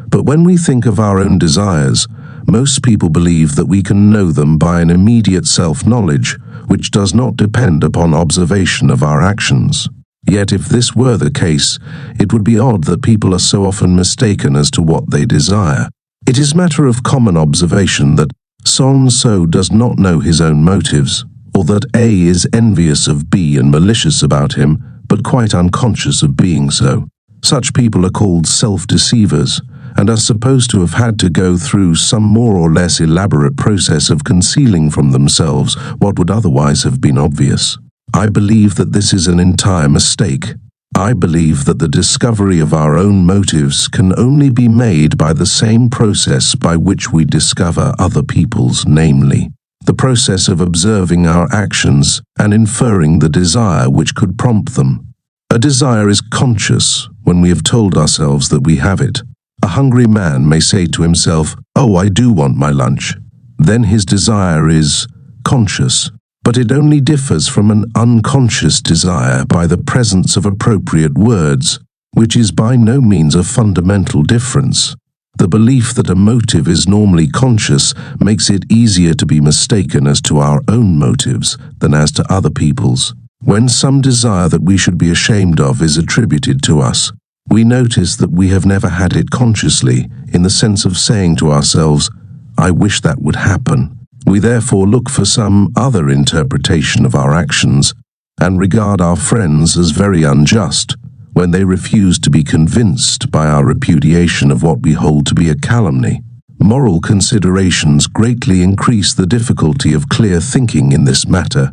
But when we think of our own desires, most people believe that we can know them by an immediate self-knowledge, which does not depend upon observation of our actions. Yet if this were the case, it would be odd that people are so often mistaken as to what they desire. It is matter of common observation that so-and-so does not know his own motives, or that A is envious of B and malicious about him, but quite unconscious of being so. Such people are called self-deceivers, and are supposed to have had to go through some more or less elaborate process of concealing from themselves what would otherwise have been obvious. I believe that this is an entire mistake. I believe that the discovery of our own motives can only be made by the same process by which we discover other people's, namely, the process of observing our actions and inferring the desire which could prompt them. A desire is conscious when we have told ourselves that we have it. A hungry man may say to himself, "Oh, I do want my lunch." Then his desire is conscious. But it only differs from an unconscious desire by the presence of appropriate words, which is by no means a fundamental difference. The belief that a motive is normally conscious makes it easier to be mistaken as to our own motives than as to other people's. When some desire that we should be ashamed of is attributed to us, we notice that we have never had it consciously, in the sense of saying to ourselves, "I wish that would happen." We therefore look for some other interpretation of our actions and regard our friends as very unjust when they refuse to be convinced by our repudiation of what we hold to be a calumny. Moral considerations greatly increase the difficulty of clear thinking in this matter.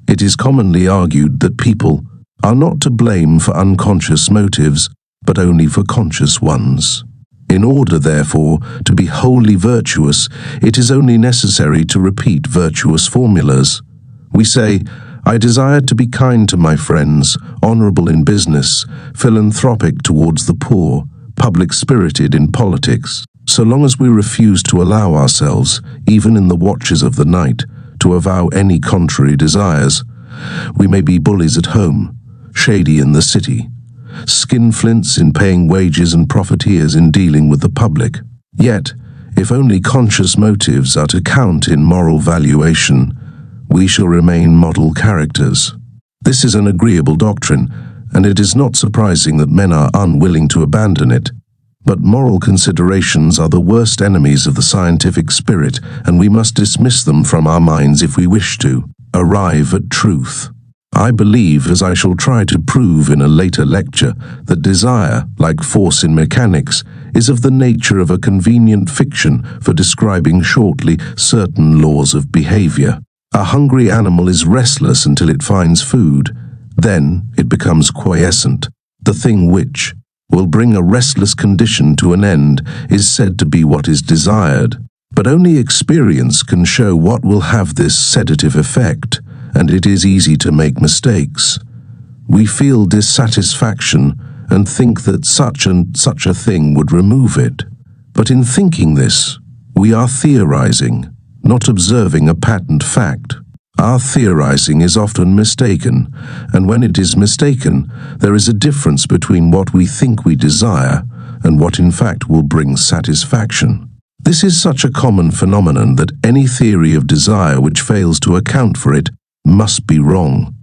It is commonly argued that people are not to blame for unconscious motives, but only for conscious ones. In order, therefore, to be wholly virtuous, it is only necessary to repeat virtuous formulas. We say, "I desire to be kind to my friends, honorable in business, philanthropic towards the poor, public-spirited in politics." So long as we refuse to allow ourselves, even in the watches of the night, to avow any contrary desires, we may be bullies at home, shady in the city, skinflints in paying wages and profiteers in dealing with the public. Yet, if only conscious motives are to count in moral valuation, we shall remain model characters. This is an agreeable doctrine, and it is not surprising that men are unwilling to abandon it. But moral considerations are the worst enemies of the scientific spirit, and we must dismiss them from our minds if we wish to arrive at truth. I believe, as I shall try to prove in a later lecture, that desire, like force in mechanics, is of the nature of a convenient fiction for describing shortly certain laws of behavior. A hungry animal is restless until it finds food. Then it becomes quiescent. The thing which will bring a restless condition to an end is said to be what is desired. But only experience can show what will have this sedative effect, and it is easy to make mistakes. We feel dissatisfaction and think that such and such a thing would remove it. But in thinking this, we are theorizing, not observing a patent fact. Our theorizing is often mistaken, and when it is mistaken, there is a difference between what we think we desire and what in fact will bring satisfaction. This is such a common phenomenon that any theory of desire which fails to account for it must be wrong.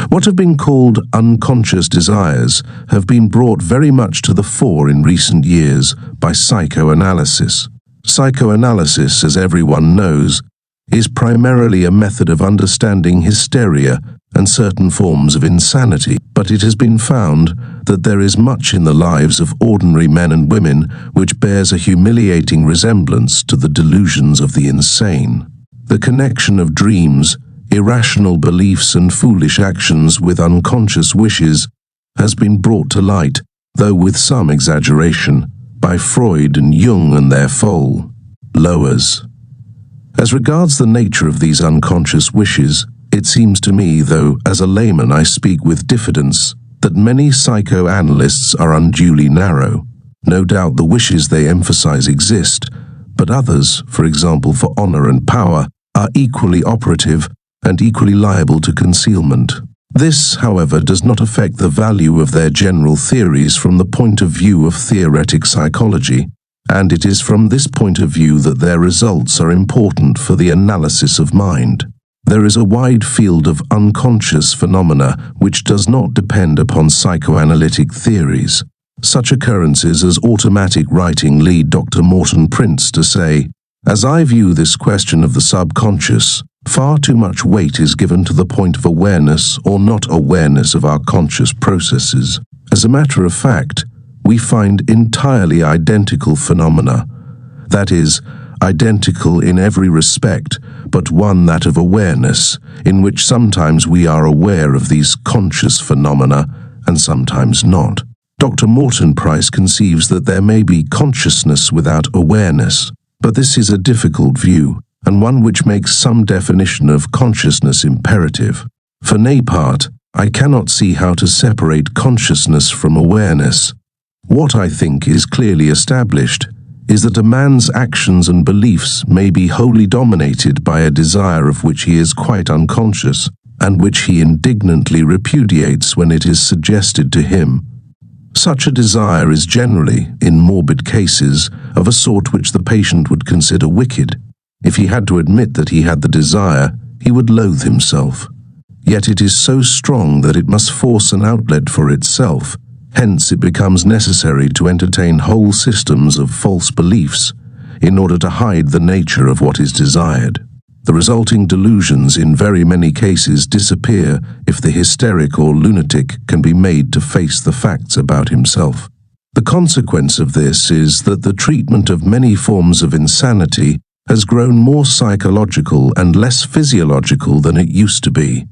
What have been called unconscious desires have been brought very much to the fore in recent years by psychoanalysis. Psychoanalysis, as everyone knows, is primarily a method of understanding hysteria and certain forms of insanity. but it has been found that there is much in the lives of ordinary men and women which bears a humiliating resemblance to the delusions of the insane. The connection of dreams, irrational beliefs and foolish actions with unconscious wishes has been brought to light, though with some exaggeration, by Freud and Jung and their followers. As regards the nature of these unconscious wishes, it seems to me, though as a layman I speak with diffidence, that many psychoanalysts are unduly narrow. No doubt the wishes they emphasize exist, but others, for example for honor and power, are equally operative and equally liable to concealment. This, however, does not affect the value of their general theories from the point of view of theoretic psychology, and it is from this point of view that their results are important for the analysis of mind. There is a wide field of unconscious phenomena which does not depend upon psychoanalytic theories. Such occurrences as automatic writing lead Dr. Morton Prince to say, "As I view this question of the subconscious, far too much weight is given to the point of awareness or not awareness of our conscious processes. As a matter of fact, we find entirely identical phenomena, that is, identical in every respect, but one that of awareness, in which sometimes we are aware of these conscious phenomena and sometimes not." Dr. Morton Price conceives that there may be consciousness without awareness, but this is a difficult view, and one which makes some definition of consciousness imperative. For my part, I cannot see how to separate consciousness from awareness. What I think is clearly established is that a man's actions and beliefs may be wholly dominated by a desire of which he is quite unconscious, and which he indignantly repudiates when it is suggested to him. Such a desire is generally, in morbid cases, of a sort which the patient would consider wicked. If he had to admit that he had the desire, he would loathe himself. Yet it is so strong that it must force an outlet for itself. Hence it becomes necessary to entertain whole systems of false beliefs in order to hide the nature of what is desired. The resulting delusions in very many cases disappear if the hysteric or lunatic can be made to face the facts about himself. The consequence of this is that the treatment of many forms of insanity has grown more psychological and less physiological than it used to be.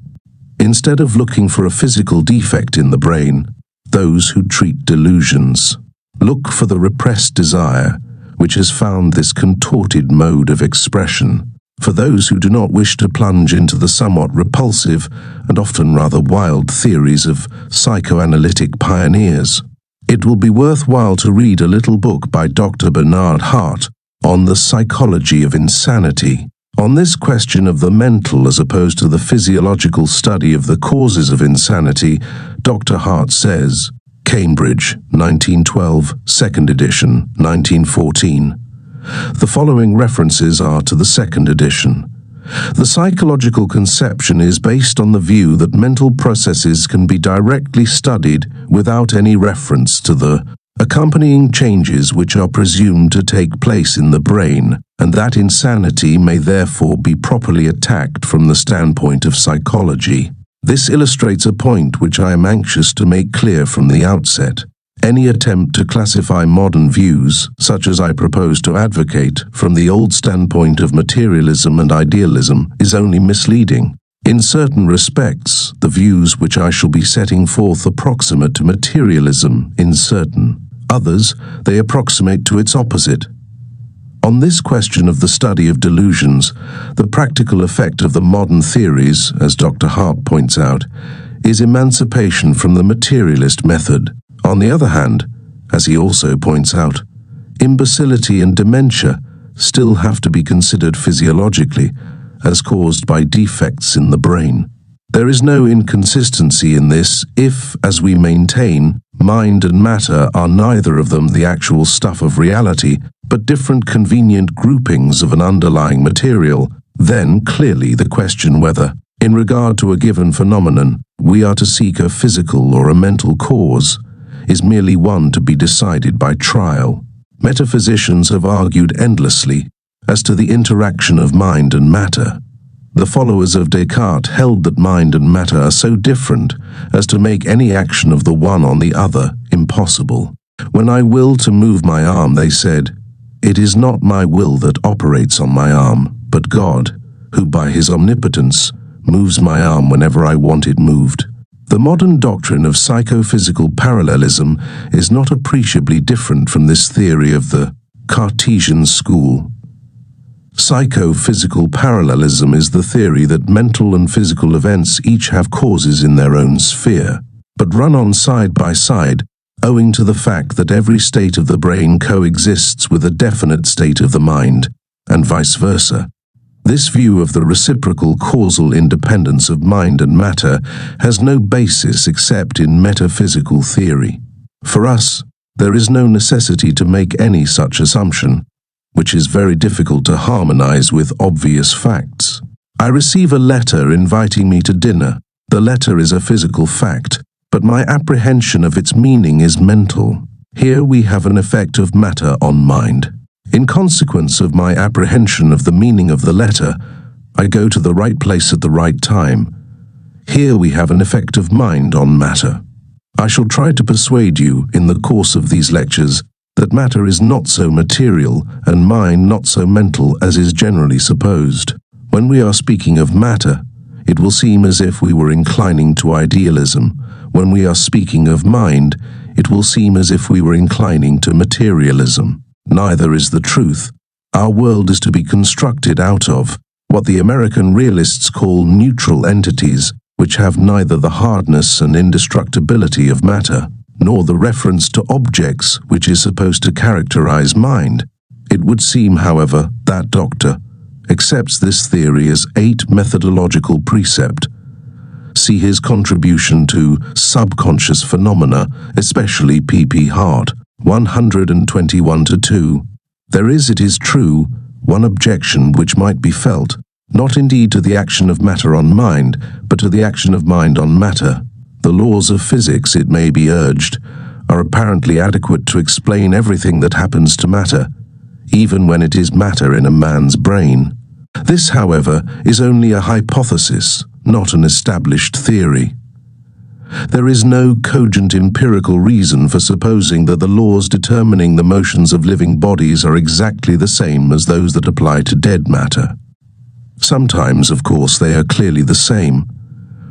Instead of looking for a physical defect in the brain, those who treat delusions look for the repressed desire, which has found this contorted mode of expression. For those who do not wish to plunge into the somewhat repulsive and often rather wild theories of psychoanalytic pioneers, it will be worthwhile to read a little book by Dr. Bernard Hart on the psychology of insanity. On this question of the mental as opposed to the physiological study of the causes of insanity, Dr. Hart says, Cambridge, 1912, 2nd edition, 1914. The following references are to the 2nd edition. The psychological conception is based on the view that mental processes can be directly studied without any reference to the accompanying changes which are presumed to take place in the brain, and that insanity may therefore be properly attacked from the standpoint of psychology. This illustrates a point which I am anxious to make clear from the outset. Any attempt to classify modern views, such as I propose to advocate, from the old standpoint of materialism and idealism, is only misleading. In certain respects, the views which I shall be setting forth approximate to materialism in certain. Others, they approximate to its opposite. On this question of the study of delusions, the practical effect of the modern theories, as Dr. Hart points out, is emancipation from the materialist method. On the other hand, as he also points out, imbecility and dementia still have to be considered physiologically as caused by defects in the brain. There is no inconsistency in this if, as we maintain, mind and matter are neither of them the actual stuff of reality, but different convenient groupings of an underlying material. Then clearly the question whether, in regard to a given phenomenon, we are to seek a physical or a mental cause, is merely one to be decided by trial. Metaphysicians have argued endlessly as to the interaction of mind and matter. The followers of Descartes held that mind and matter are so different as to make any action of the one on the other impossible. When I will to move my arm, they said, it is not my will that operates on my arm, but God, who by his omnipotence moves my arm whenever I want it moved. The modern doctrine of psychophysical parallelism is not appreciably different from this theory of the Cartesian school. Psychophysical parallelism is the theory that mental and physical events each have causes in their own sphere, but run on side by side, owing to the fact that every state of the brain coexists with a definite state of the mind, and vice versa. This view of the reciprocal causal independence of mind and matter has no basis except in metaphysical theory. For us, there is no necessity to make any such assumption, which is very difficult to harmonize with obvious facts. I receive a letter inviting me to dinner. The letter is a physical fact, but my apprehension of its meaning is mental. Here we have an effect of matter on mind. In consequence of my apprehension of the meaning of the letter, I go to the right place at the right time. Here we have an effect of mind on matter. I shall try to persuade you, in the course of these lectures, that matter is not so material and mind not so mental as is generally supposed. When we are speaking of matter, it will seem as if we were inclining to idealism. When we are speaking of mind, it will seem as if we were inclining to materialism. Neither is the truth. Our world is to be constructed out of what the American realists call neutral entities, which have neither the hardness and indestructibility of matter, nor the reference to objects which is supposed to characterize mind. It would seem, however, that Dr. accepts this theory as 8 methodological precept. See his contribution to subconscious phenomena, especially P.P. Hart, 121-2. There is, it is true, one objection which might be felt, not indeed to the action of matter on mind, but to the action of mind on matter. The laws of physics, it may be urged, are apparently adequate to explain everything that happens to matter, even when it is matter in a man's brain. This, however, is only a hypothesis, not an established theory. There is no cogent empirical reason for supposing that the laws determining the motions of living bodies are exactly the same as those that apply to dead matter. Sometimes, of course, they are clearly the same.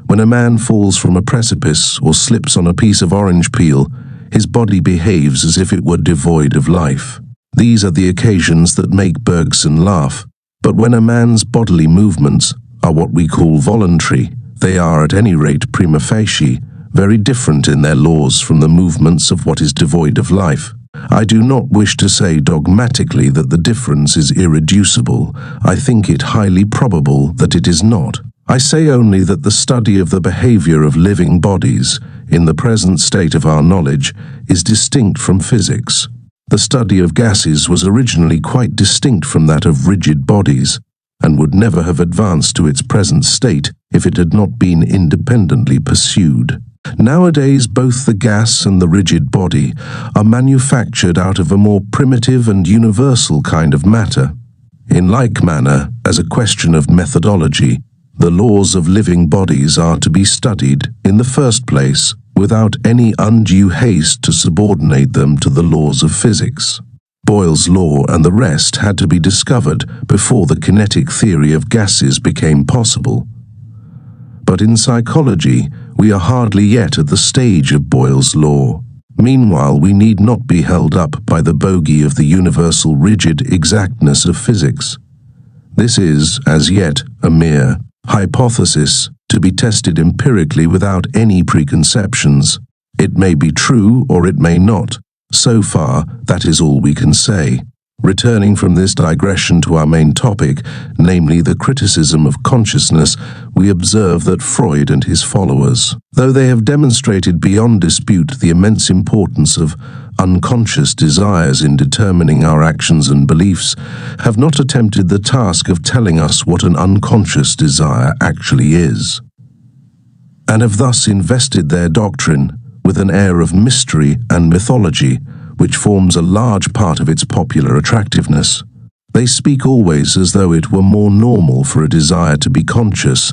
When a man falls from a precipice or slips on a piece of orange peel, his body behaves as if it were devoid of life. These are the occasions that make Bergson laugh. But when a man's bodily movements are what we call voluntary, they are, at any rate prima facie, very different in their laws from the movements of what is devoid of life. I do not wish to say dogmatically that the difference is irreducible. I think it highly probable that it is not. I say only that the study of the behavior of living bodies, in the present state of our knowledge, is distinct from physics. The study of gases was originally quite distinct from that of rigid bodies, and would never have advanced to its present state if it had not been independently pursued. Nowadays, both the gas and the rigid body are manufactured out of a more primitive and universal kind of matter. In like manner, as a question of methodology, the laws of living bodies are to be studied, in the first place, without any undue haste to subordinate them to the laws of physics. Boyle's law and the rest had to be discovered before the kinetic theory of gases became possible. But in psychology, we are hardly yet at the stage of Boyle's law. Meanwhile, we need not be held up by the bogey of the universal rigid exactness of physics. This is, as yet, a mere hypothesis to be tested empirically without any preconceptions. It may be true or it may not. So far, that is all we can say. Returning from this digression to our main topic, namely the criticism of consciousness, we observe that Freud and his followers, though they have demonstrated beyond dispute the immense importance of unconscious desires in determining our actions and beliefs, have not attempted the task of telling us what an unconscious desire actually is, and have thus invested their doctrine with an air of mystery and mythology, which forms a large part of its popular attractiveness. They speak always as though it were more normal for a desire to be conscious,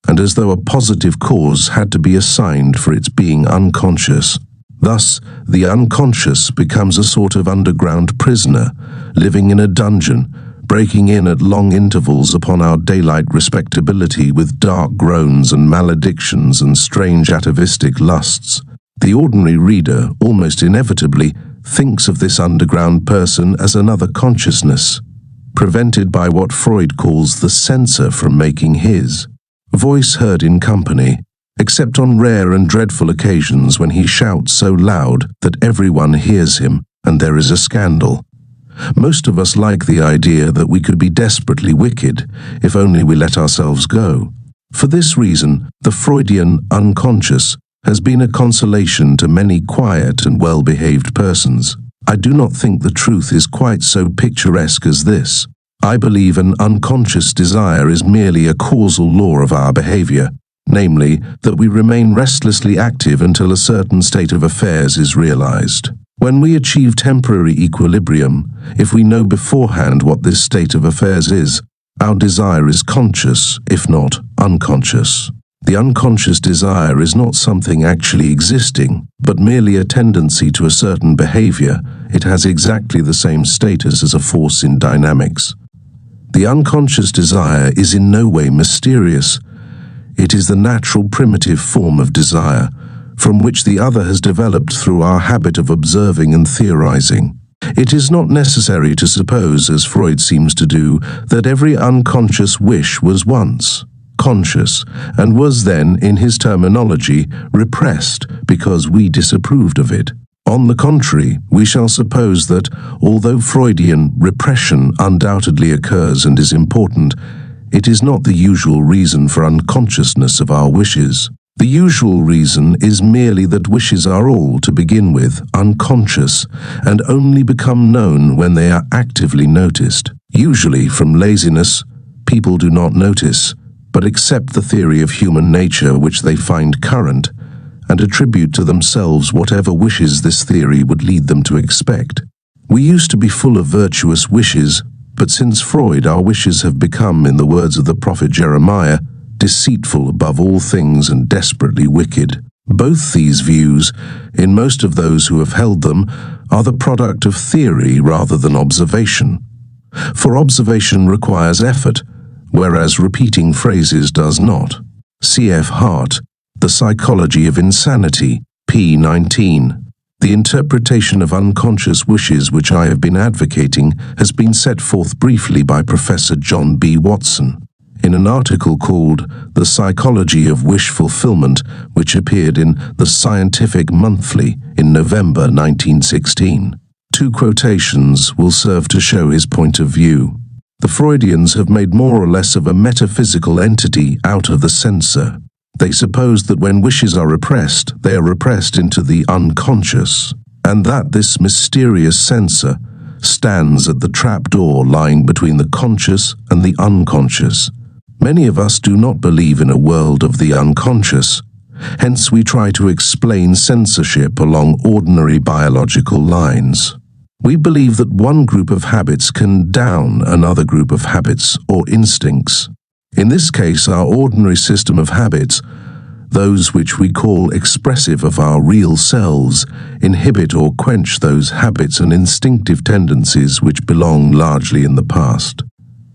and as though a positive cause had to be assigned for its being unconscious. Thus, the unconscious becomes a sort of underground prisoner, living in a dungeon, breaking in at long intervals upon our daylight respectability with dark groans and maledictions and strange atavistic lusts. The ordinary reader, almost inevitably, thinks of this underground person as another consciousness, prevented by what Freud calls the censor from making his. Voice heard in company, except on rare and dreadful occasions when he shouts so loud that everyone hears him and there is a scandal. Most of us like the idea that we could be desperately wicked if only we let ourselves go. For this reason, the Freudian unconscious has been a consolation to many quiet and well-behaved persons. I do not think the truth is quite so picturesque as this. I believe an unconscious desire is merely a causal law of our behavior, namely, that we remain restlessly active until a certain state of affairs is realized. When we achieve temporary equilibrium, if we know beforehand what this state of affairs is, our desire is conscious, if not unconscious. The unconscious desire is not something actually existing, but merely a tendency to a certain behavior. It has exactly the same status as a force in dynamics. The unconscious desire is in no way mysterious. It is the natural primitive form of desire, from which the other has developed through our habit of observing and theorizing. It is not necessary to suppose, as Freud seems to do, that every unconscious wish was once conscious and was then, in his terminology, repressed because we disapproved of it. On the contrary, we shall suppose that, although Freudian repression undoubtedly occurs and is important, it is not the usual reason for unconsciousness of our wishes. The usual reason is merely that wishes are all, to begin with, unconscious, and only become known when they are actively noticed. Usually, from laziness, people do not notice, but accept the theory of human nature which they find current, and attribute to themselves whatever wishes this theory would lead them to expect. We used to be full of virtuous wishes, but since Freud our wishes have become, in the words of the prophet Jeremiah, deceitful above all things and desperately wicked. Both these views, in most of those who have held them, are the product of theory rather than observation. For observation requires effort, whereas repeating phrases does not. C.F. Hart, The Psychology of Insanity, p. 19. The interpretation of unconscious wishes which I have been advocating has been set forth briefly by Professor John B. Watson in an article called The Psychology of Wish Fulfillment, which appeared in The Scientific Monthly in November 1916. Two quotations will serve to show his point of view. The Freudians have made more or less of a metaphysical entity out of the censor. They suppose that when wishes are repressed, they are repressed into the unconscious, and that this mysterious censor stands at the trapdoor lying between the conscious and the unconscious. Many of us do not believe in a world of the unconscious, hence we try to explain censorship along ordinary biological lines. We believe that one group of habits can down another group of habits or instincts. In this case, our ordinary system of habits, those which we call expressive of our real selves, inhibit or quench those habits and instinctive tendencies which belong largely in the past.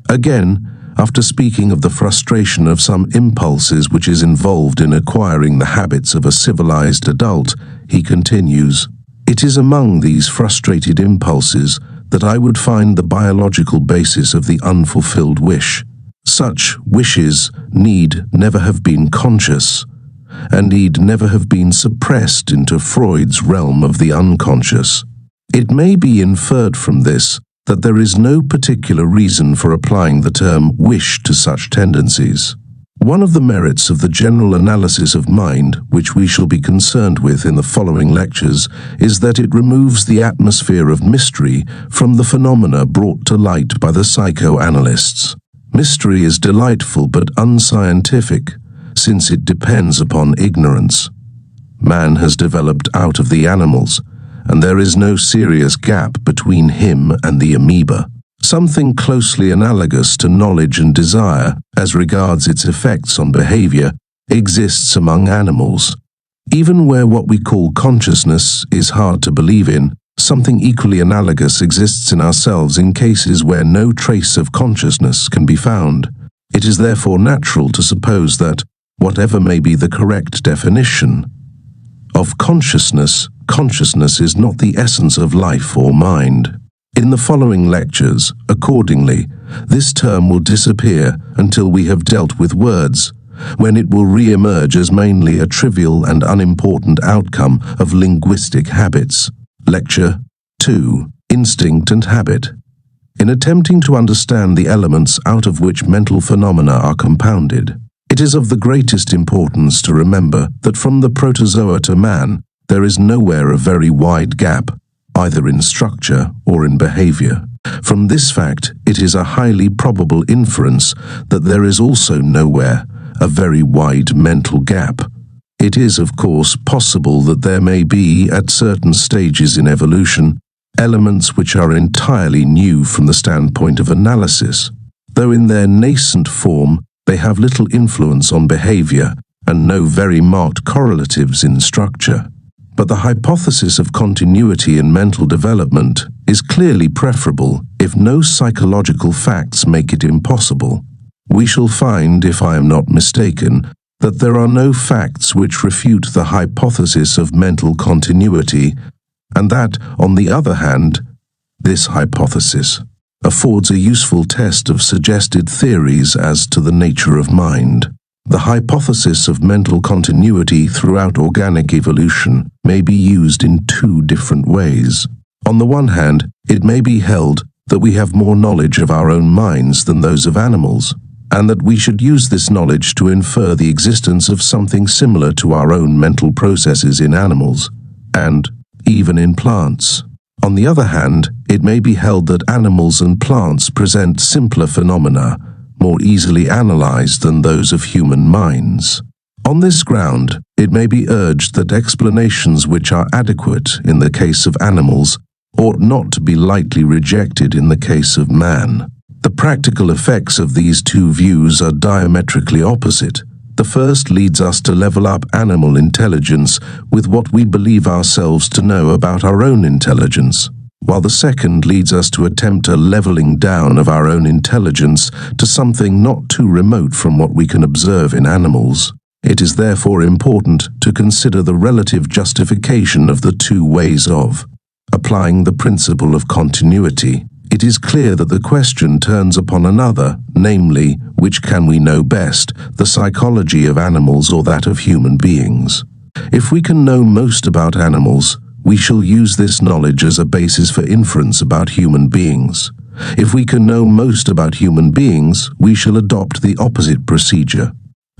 Again, after speaking of the frustration of some impulses which is involved in acquiring the habits of a civilized adult, he continues, "It is among these frustrated impulses that I would find the biological basis of the unfulfilled wish. Such wishes need never have been conscious, and need never have been suppressed into Freud's realm of the unconscious. It may be inferred from this that there is no particular reason for applying the term wish to such tendencies. One of the merits of the general analysis of mind, which we shall be concerned with in the following lectures, is that it removes the atmosphere of mystery from the phenomena brought to light by the psychoanalysts. Mystery is delightful but unscientific, since it depends upon ignorance. Man has developed out of the animals, and there is no serious gap between him and the amoeba. Something closely analogous to knowledge and desire, as regards its effects on behavior, exists among animals. Even where what we call consciousness is hard to believe in, something equally analogous exists in ourselves in cases where no trace of consciousness can be found. It is therefore natural to suppose that, whatever may be the correct definition of consciousness, consciousness is not the essence of life or mind. In the following lectures, accordingly, this term will disappear until we have dealt with words, when it will re-emerge as mainly a trivial and unimportant outcome of linguistic habits. Lecture 2. Instinct and Habit. In attempting to understand the elements out of which mental phenomena are compounded, it is of the greatest importance to remember that from the protozoa to man, there is nowhere a very wide gap, either in structure or in behavior. From this fact, it is a highly probable inference that there is also nowhere a very wide mental gap. It is, of course, possible that there may be, at certain stages in evolution, elements which are entirely new from the standpoint of analysis, though in their nascent form they have little influence on behavior and no very marked correlatives in structure. But the hypothesis of continuity in mental development is clearly preferable if no psychological facts make it impossible. We shall find, if I am not mistaken, that there are no facts which refute the hypothesis of mental continuity, and that, on the other hand, this hypothesis affords a useful test of suggested theories as to the nature of mind. The hypothesis of mental continuity throughout organic evolution may be used in two different ways. On the one hand, it may be held that we have more knowledge of our own minds than those of animals, and that we should use this knowledge to infer the existence of something similar to our own mental processes in animals, and even in plants. On the other hand, it may be held that animals and plants present simpler phenomena, more easily analyzed than those of human minds. On this ground, it may be urged that explanations which are adequate in the case of animals ought not to be lightly rejected in the case of man. The practical effects of these two views are diametrically opposite. The first leads us to level up animal intelligence with what we believe ourselves to know about our own intelligence, while the second leads us to attempt a leveling down of our own intelligence to something not too remote from what we can observe in animals. It is therefore important to consider the relative justification of the two ways of applying the principle of continuity. It is clear that the question turns upon another, namely, which can we know best, the psychology of animals or that of human beings? If we can know most about animals, we shall use this knowledge as a basis for inference about human beings. If we can know most about human beings, we shall adopt the opposite procedure.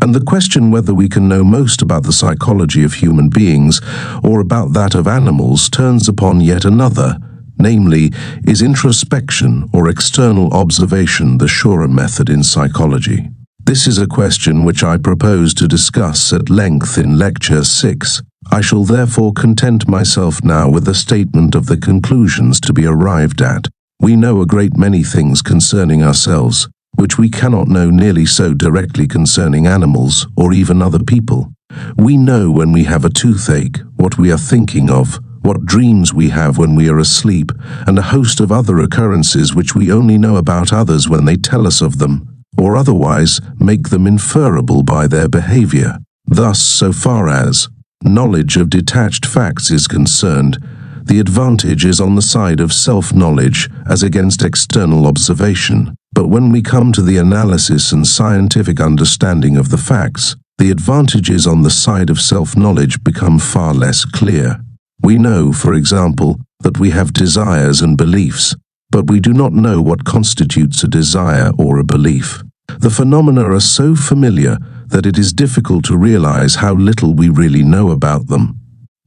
And the question whether we can know most about the psychology of human beings or about that of animals turns upon yet another, namely, is introspection or external observation the surer method in psychology? This is a question which I propose to discuss at length in Lecture 6. I shall therefore content myself now with a statement of the conclusions to be arrived at. We know a great many things concerning ourselves, which we cannot know nearly so directly concerning animals or even other people. We know when we have a toothache, what we are thinking of, what dreams we have when we are asleep, and a host of other occurrences which we only know about others when they tell us of them, or otherwise make them inferable by their behavior. Thus, so far as knowledge of detached facts is concerned, the advantage is on the side of self-knowledge as against external observation. But when we come to the analysis and scientific understanding of the facts, the advantages on the side of self-knowledge become far less clear. We know, for example, that we have desires and beliefs, but we do not know what constitutes a desire or a belief. The phenomena are so familiar that it is difficult to realize how little we really know about them.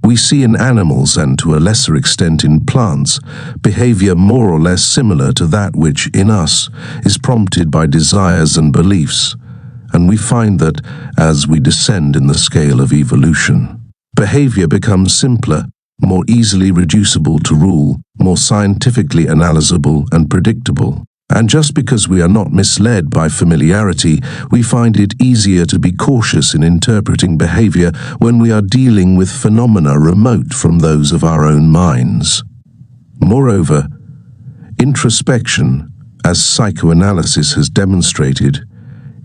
We see in animals, and to a lesser extent in plants, behavior more or less similar to that which, in us, is prompted by desires and beliefs, and we find that, as we descend in the scale of evolution, behavior becomes simpler, more easily reducible to rule, more scientifically analyzable and predictable. And just because we are not misled by familiarity, we find it easier to be cautious in interpreting behavior when we are dealing with phenomena remote from those of our own minds. Moreover, introspection, as psychoanalysis has demonstrated,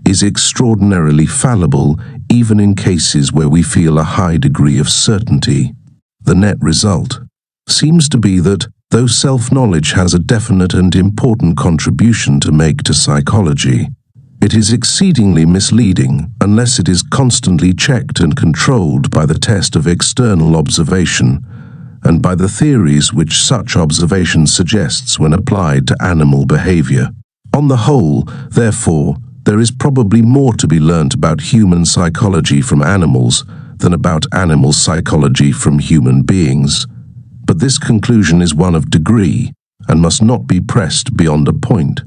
is extraordinarily fallible even in cases where we feel a high degree of certainty. The net result seems to be that, though self-knowledge has a definite and important contribution to make to psychology, it is exceedingly misleading unless it is constantly checked and controlled by the test of external observation and by the theories which such observation suggests when applied to animal behavior. On the whole, therefore, there is probably more to be learnt about human psychology from animals than about animal psychology from human beings. But this conclusion is one of degree and must not be pressed beyond a point.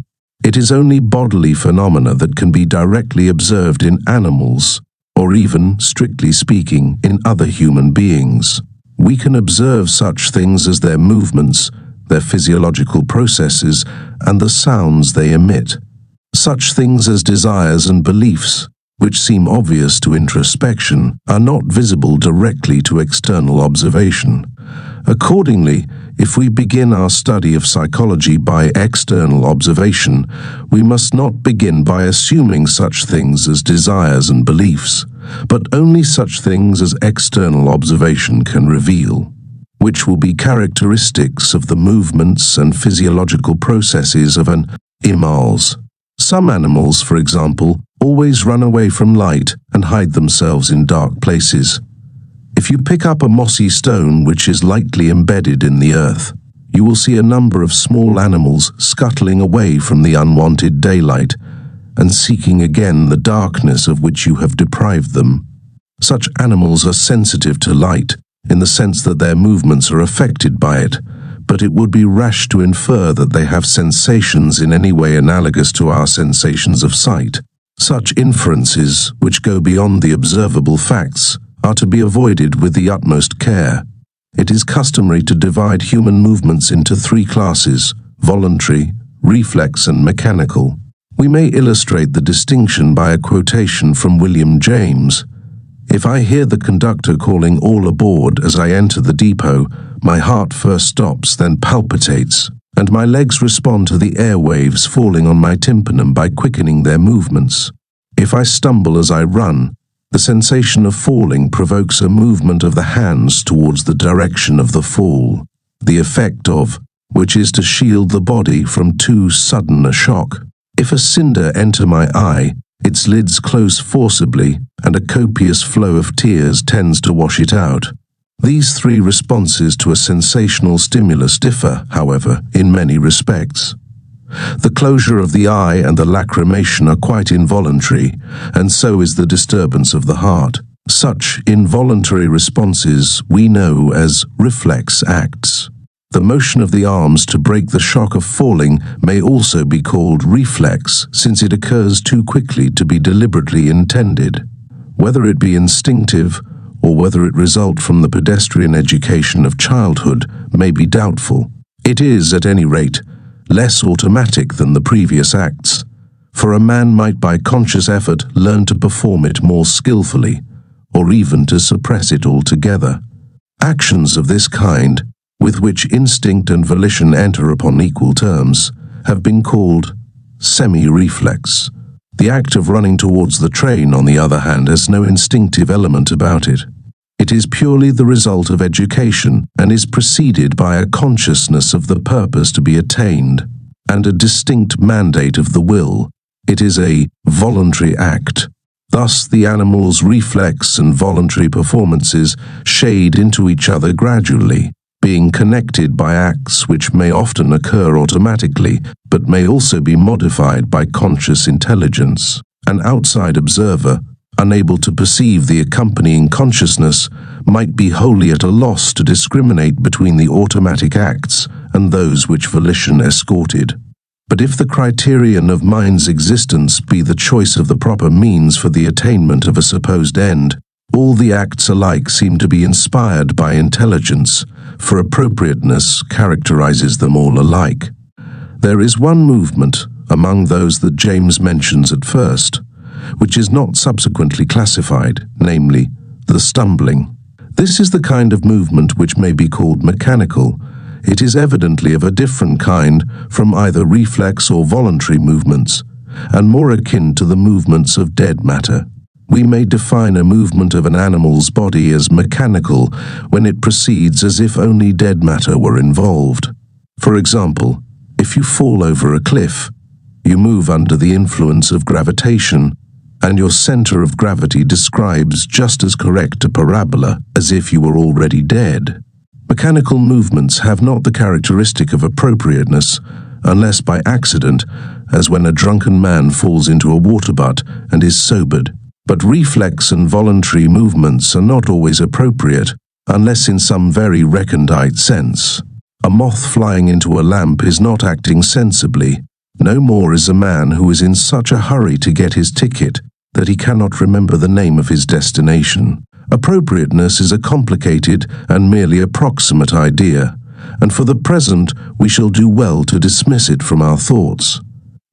It is only bodily phenomena that can be directly observed in animals, or even, strictly speaking, in other human beings. We can observe such things as their movements, their physiological processes, and the sounds they emit. Such things as desires and beliefs, which seem obvious to introspection, are not visible directly to external observation. Accordingly, if we begin our study of psychology by external observation, we must not begin by assuming such things as desires and beliefs, but only such things as external observation can reveal, which will be characteristics of the movements and physiological processes of an imals. Some animals, for example, always run away from light and hide themselves in dark places. If you pick up a mossy stone which is lightly embedded in the earth, you will see a number of small animals scuttling away from the unwanted daylight and seeking again the darkness of which you have deprived them. Such animals are sensitive to light in the sense that their movements are affected by it, but it would be rash to infer that they have sensations in any way analogous to our sensations of sight. Such inferences, which go beyond the observable facts, are to be avoided with the utmost care. It is customary to divide human movements into three classes: voluntary, reflex, and mechanical. We may illustrate the distinction by a quotation from William James. If I hear the conductor calling all aboard as I enter the depot, my heart first stops, then palpitates, and my legs respond to the airwaves falling on my tympanum by quickening their movements. If I stumble as I run, the sensation of falling provokes a movement of the hands towards the direction of the fall, the effect of which is to shield the body from too sudden a shock. If a cinder enter my eye, its lids close forcibly, and a copious flow of tears tends to wash it out. These three responses to a sensational stimulus differ, however, in many respects. The closure of the eye and the lacrimation are quite involuntary, and so is the disturbance of the heart. Such involuntary responses we know as reflex acts. The motion of the arms to break the shock of falling may also be called reflex, since it occurs too quickly to be deliberately intended. Whether it be instinctive, or whether it result from the pedestrian education of childhood, may be doubtful. It is, at any rate, less automatic than the previous acts, for a man might by conscious effort learn to perform it more skillfully, or even to suppress it altogether. Actions of this kind, with which instinct and volition enter upon equal terms, have been called semi-reflex. The act of running towards the train, on the other hand, has no instinctive element about it. It is purely the result of education and is preceded by a consciousness of the purpose to be attained and a distinct mandate of the will. It is a voluntary act. Thus, the animal's reflex and voluntary performances shade into each other gradually, being connected by acts which may often occur automatically, but may also be modified by conscious intelligence. An outside observer, unable to perceive the accompanying consciousness, might be wholly at a loss to discriminate between the automatic acts and those which volition escorted. But if the criterion of mind's existence be the choice of the proper means for the attainment of a supposed end, all the acts alike seem to be inspired by intelligence, for appropriateness characterizes them all alike. There is one movement among those that James mentions at first, which is not subsequently classified, namely, the stumbling. This is the kind of movement which may be called mechanical. It is evidently of a different kind from either reflex or voluntary movements, and more akin to the movements of dead matter. We may define a movement of an animal's body as mechanical when it proceeds as if only dead matter were involved. For example, if you fall over a cliff, you move under the influence of gravitation, and your center of gravity describes just as correct a parabola as if you were already dead. Mechanical movements have not the characteristic of appropriateness, unless by accident, as when a drunken man falls into a water butt and is sobered. But reflex and voluntary movements are not always appropriate, unless in some very recondite sense. A moth flying into a lamp is not acting sensibly. No more is a man who is in such a hurry to get his ticket that he cannot remember the name of his destination. Appropriateness is a complicated and merely approximate idea, and for the present we shall do well to dismiss it from our thoughts.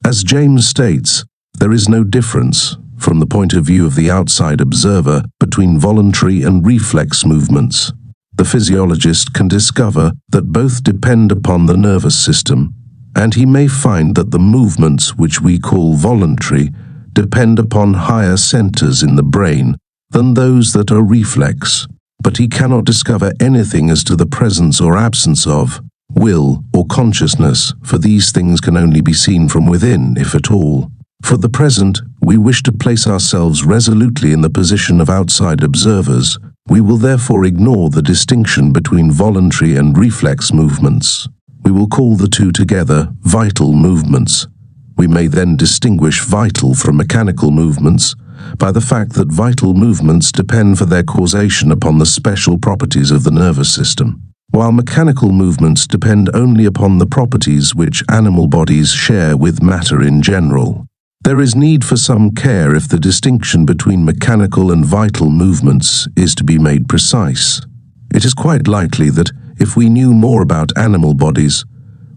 As James states, there is no difference, from the point of view of the outside observer, between voluntary and reflex movements. The physiologist can discover that both depend upon the nervous system, and he may find that the movements which we call voluntary depend upon higher centers in the brain than those that are reflex. But he cannot discover anything as to the presence or absence of will or consciousness, for these things can only be seen from within, if at all. For the present, we wish to place ourselves resolutely in the position of outside observers. We will therefore ignore the distinction between voluntary and reflex movements. We will call the two together vital movements. We may then distinguish vital from mechanical movements by the fact that vital movements depend for their causation upon the special properties of the nervous system, while mechanical movements depend only upon the properties which animal bodies share with matter in general. There is need for some care if the distinction between mechanical and vital movements is to be made precise. It is quite likely that if we knew more about animal bodies,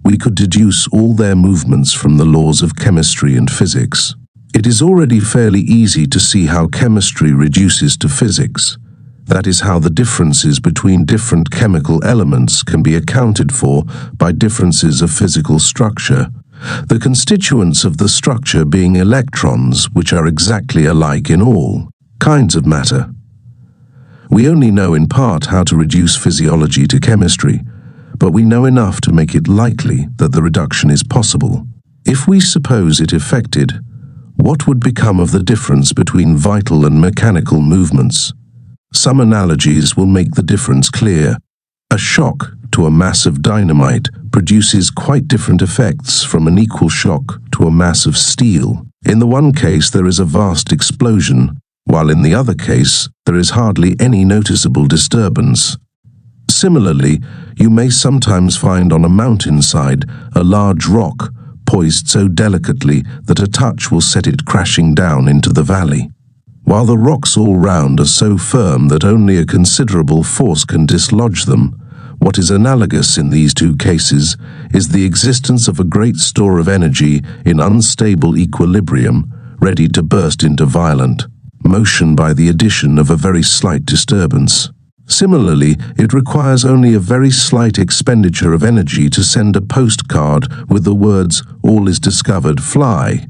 we could deduce all their movements from the laws of chemistry and physics. It is already fairly easy to see how chemistry reduces to physics. That is how the differences between different chemical elements can be accounted for by differences of physical structure, the constituents of the structure being electrons, which are exactly alike in all kinds of matter. We only know in part how to reduce physiology to chemistry, but we know enough to make it likely that the reduction is possible. If we suppose it effected, what would become of the difference between vital and mechanical movements? Some analogies will make the difference clear. A shock to a mass of dynamite produces quite different effects from an equal shock to a mass of steel. In the one case there is a vast explosion, while in the other case there is hardly any noticeable disturbance. Similarly, you may sometimes find on a mountainside a large rock poised so delicately that a touch will set it crashing down into the valley, while the rocks all round are so firm that only a considerable force can dislodge them. What is analogous in these two cases is the existence of a great store of energy in unstable equilibrium, ready to burst into violent motion by the addition of a very slight disturbance. Similarly, it requires only a very slight expenditure of energy to send a postcard with the words, "All is discovered, fly."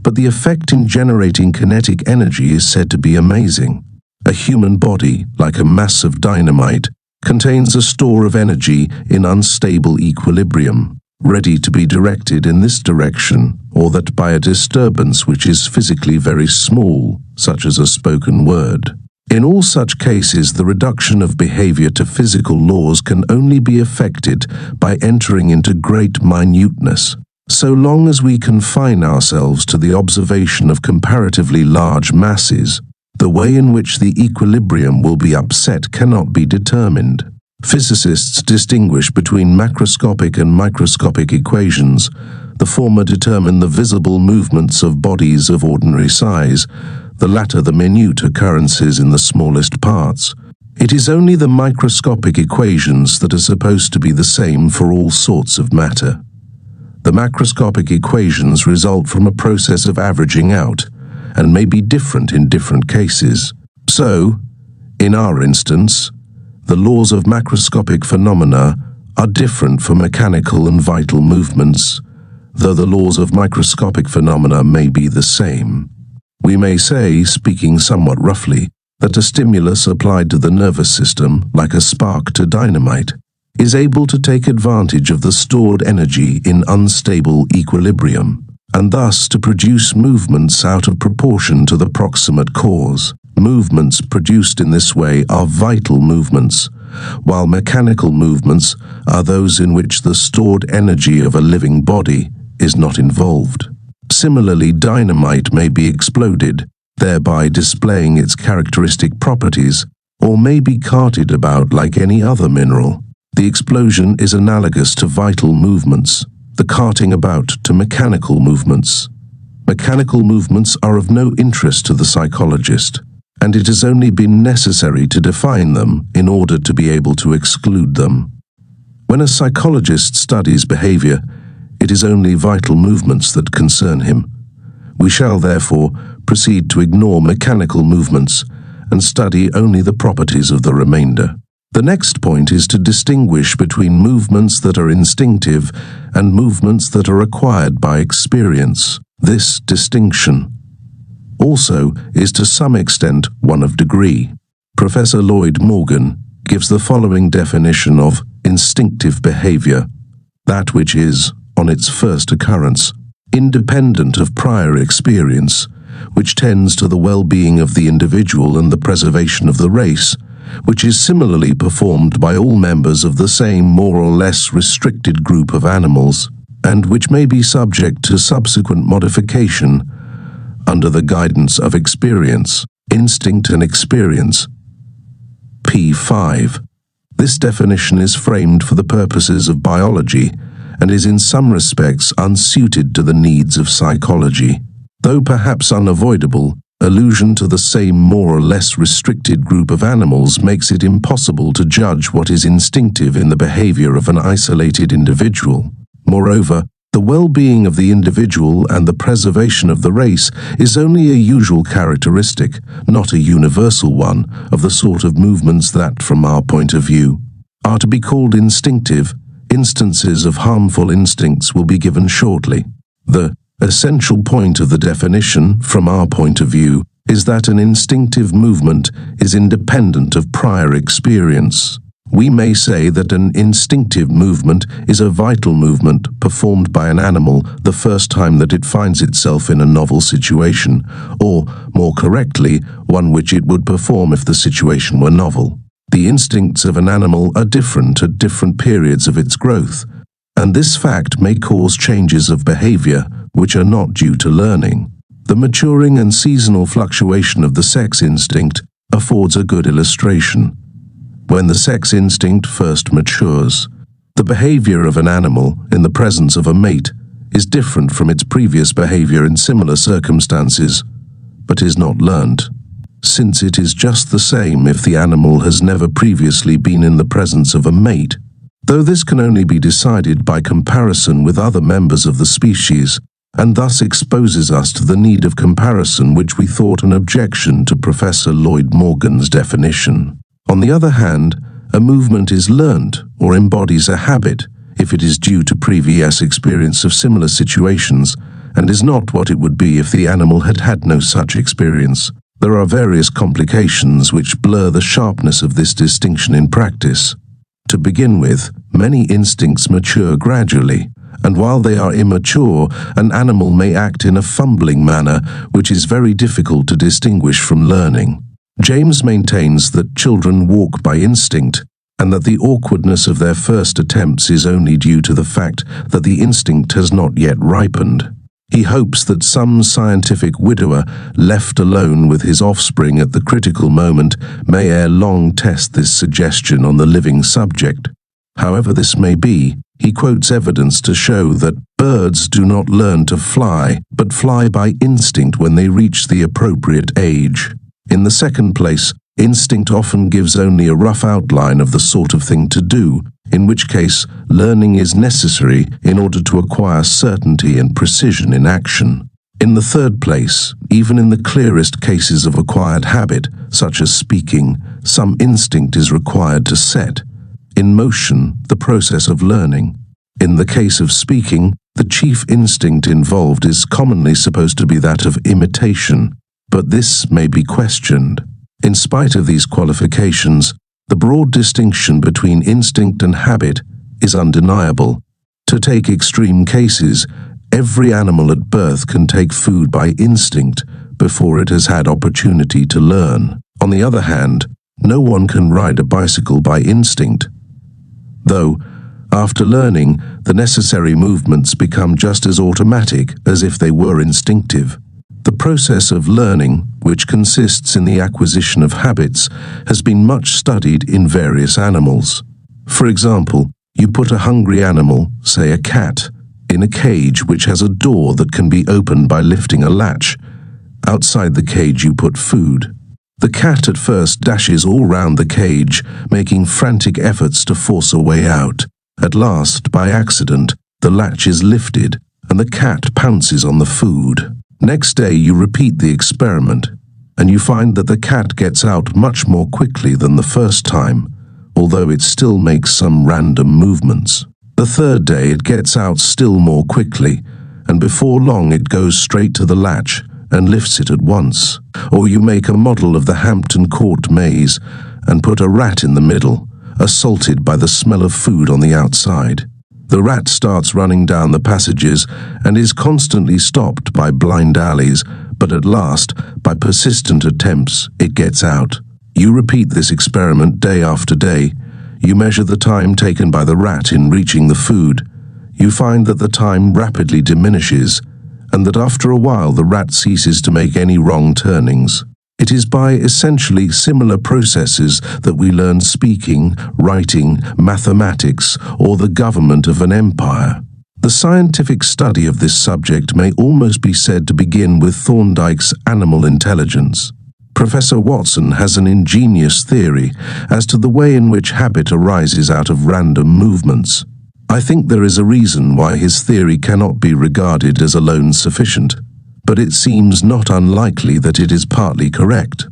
But the effect in generating kinetic energy is said to be amazing. A human body, like a mass of dynamite, contains a store of energy in unstable equilibrium, ready to be directed in this direction, or that by a disturbance which is physically very small, such as a spoken word. In all such cases, the reduction of behavior to physical laws can only be effected by entering into great minuteness. So long as we confine ourselves to the observation of comparatively large masses, the way in which the equilibrium will be upset cannot be determined. Physicists distinguish between macroscopic and microscopic equations. The former determine the visible movements of bodies of ordinary size, the latter the minute occurrences in the smallest parts. It is only the microscopic equations that are supposed to be the same for all sorts of matter. The macroscopic equations result from a process of averaging out, and may be different in different cases. So, in our instance, the laws of macroscopic phenomena are different for mechanical and vital movements, though the laws of microscopic phenomena may be the same. We may say, speaking somewhat roughly, that a stimulus applied to the nervous system, like a spark to dynamite, is able to take advantage of the stored energy in unstable equilibrium, and thus to produce movements out of proportion to the proximate cause. Movements produced in this way are vital movements, while mechanical movements are those in which the stored energy of a living body is not involved. Similarly, dynamite may be exploded, thereby displaying its characteristic properties, or may be carted about like any other mineral. The explosion is analogous to vital movements, the carting about to mechanical movements. Mechanical movements are of no interest to the psychologist, and it has only been necessary to define them in order to be able to exclude them. When a psychologist studies behavior, it is only vital movements that concern him. We shall, therefore, proceed to ignore mechanical movements and study only the properties of the remainder. The next point is to distinguish between movements that are instinctive and movements that are acquired by experience. This distinction also is to some extent one of degree. Professor Lloyd Morgan gives the following definition of instinctive behavior: that which is, on its first occurrence, independent of prior experience, which tends to the well-being of the individual and the preservation of the race, which is similarly performed by all members of the same more or less restricted group of animals, and which may be subject to subsequent modification under the guidance of experience, instinct and experience. P5. This definition is framed for the purposes of biology and is in some respects unsuited to the needs of psychology. Though perhaps unavoidable, allusion to the same more or less restricted group of animals makes it impossible to judge what is instinctive in the behavior of an isolated individual. Moreover, the well-being of the individual and the preservation of the race is only a usual characteristic, not a universal one, of the sort of movements that, from our point of view, are to be called instinctive. Instances of harmful instincts will be given shortly. The essential point of the definition, from our point of view, is that an instinctive movement is independent of prior experience. We may say that an instinctive movement is a vital movement performed by an animal the first time that it finds itself in a novel situation, or, more correctly, one which it would perform if the situation were novel. The instincts of an animal are different at different periods of its growth, and this fact may cause changes of behavior which are not due to learning. The maturing and seasonal fluctuation of the sex instinct affords a good illustration. When the sex instinct first matures, the behavior of an animal in the presence of a mate is different from its previous behavior in similar circumstances, but is not learned, since it is just the same if the animal has never previously been in the presence of a mate. Though this can only be decided by comparison with other members of the species, and thus exposes us to the need of comparison which we thought an objection to Professor Lloyd Morgan's definition. On the other hand, a movement is learnt or embodies a habit if it is due to previous experience of similar situations, and is not what it would be if the animal had had no such experience. There are various complications which blur the sharpness of this distinction in practice. To begin with, many instincts mature gradually, and while they are immature, an animal may act in a fumbling manner which is very difficult to distinguish from learning. James maintains that children walk by instinct, and that the awkwardness of their first attempts is only due to the fact that the instinct has not yet ripened. He hopes that some scientific widower, left alone with his offspring at the critical moment, may ere long test this suggestion on the living subject. However this may be, he quotes evidence to show that birds do not learn to fly, but fly by instinct when they reach the appropriate age. In the second place, instinct often gives only a rough outline of the sort of thing to do. in which case learning is necessary in order to acquire certainty and precision in action. In the third place, even in the clearest cases of acquired habit, such as speaking, some instinct is required to set in motion the process of learning. In the case of speaking, the chief instinct involved is commonly supposed to be that of imitation, but this may be questioned. In spite of these qualifications, the broad distinction between instinct and habit is undeniable. To take extreme cases, every animal at birth can take food by instinct before it has had opportunity to learn. On the other hand, no one can ride a bicycle by instinct, though, after learning, the necessary movements become just as automatic as if they were instinctive. The process of learning, which consists in the acquisition of habits, has been much studied in various animals. For example, you put a hungry animal, say a cat, in a cage which has a door that can be opened by lifting a latch. Outside the cage you put food. The cat at first dashes all round the cage, making frantic efforts to force a way out. At last, by accident, the latch is lifted, and the cat pounces on the food. Next day you repeat the experiment, and you find that the cat gets out much more quickly than the first time, although it still makes some random movements. The third day it gets out still more quickly, and before long it goes straight to the latch and lifts it at once. Or you make a model of the Hampton Court maze and put a rat in the middle, assaulted by the smell of food on the outside. The rat starts running down the passages and is constantly stopped by blind alleys, but at last, by persistent attempts, it gets out. You repeat this experiment day after day. You measure the time taken by the rat in reaching the food. You find that the time rapidly diminishes, and that after a while the rat ceases to make any wrong turnings. It is by essentially similar processes that we learn speaking, writing, mathematics, or the government of an empire. The scientific study of this subject may almost be said to begin with Thorndike's animal intelligence. Professor Watson has an ingenious theory as to the way in which habit arises out of random movements. I think there is a reason why his theory cannot be regarded as alone sufficient, but it seems not unlikely that it is partly correct.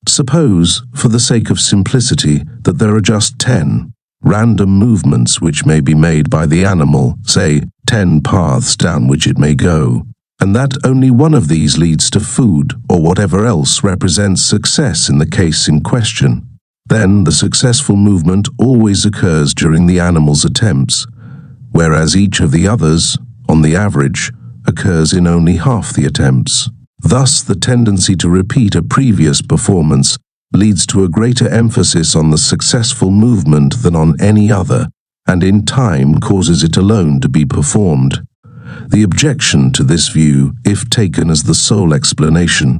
Suppose, for the sake of simplicity, that there are just 10 random movements which may be made by the animal, say 10 paths down which it may go, and that only one of these leads to food or whatever else represents success in the case in question. Then the successful movement always occurs during the animal's attempts, whereas each of the others, on the average, occurs in only half the attempts. Thus, the tendency to repeat a previous performance leads to a greater emphasis on the successful movement than on any other, and in time causes it alone to be performed. The objection to this view, if taken as the sole explanation,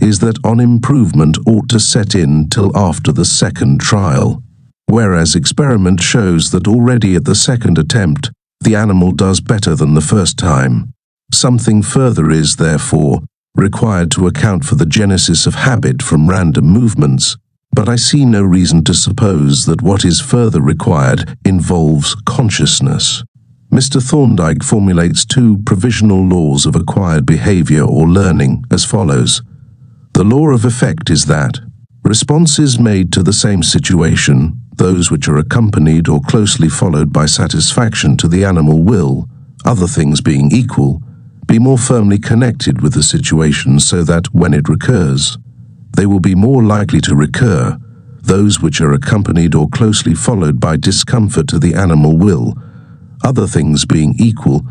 is that on improvement ought to set in till after the second trial, whereas experiment shows that already at the second attempt the animal does better than the first time. Something further is, therefore, required to account for the genesis of habit from random movements, but I see no reason to suppose that what is further required involves consciousness. Mr. Thorndike formulates 2 provisional laws of acquired behavior or learning as follows. The law of effect is that responses made to the same situation, those which are accompanied or closely followed by satisfaction to the animal will, other things being equal, be more firmly connected with the situation so that, when it recurs, they will be more likely to recur. Those which are accompanied or closely followed by discomfort to the animal will, other things being equal,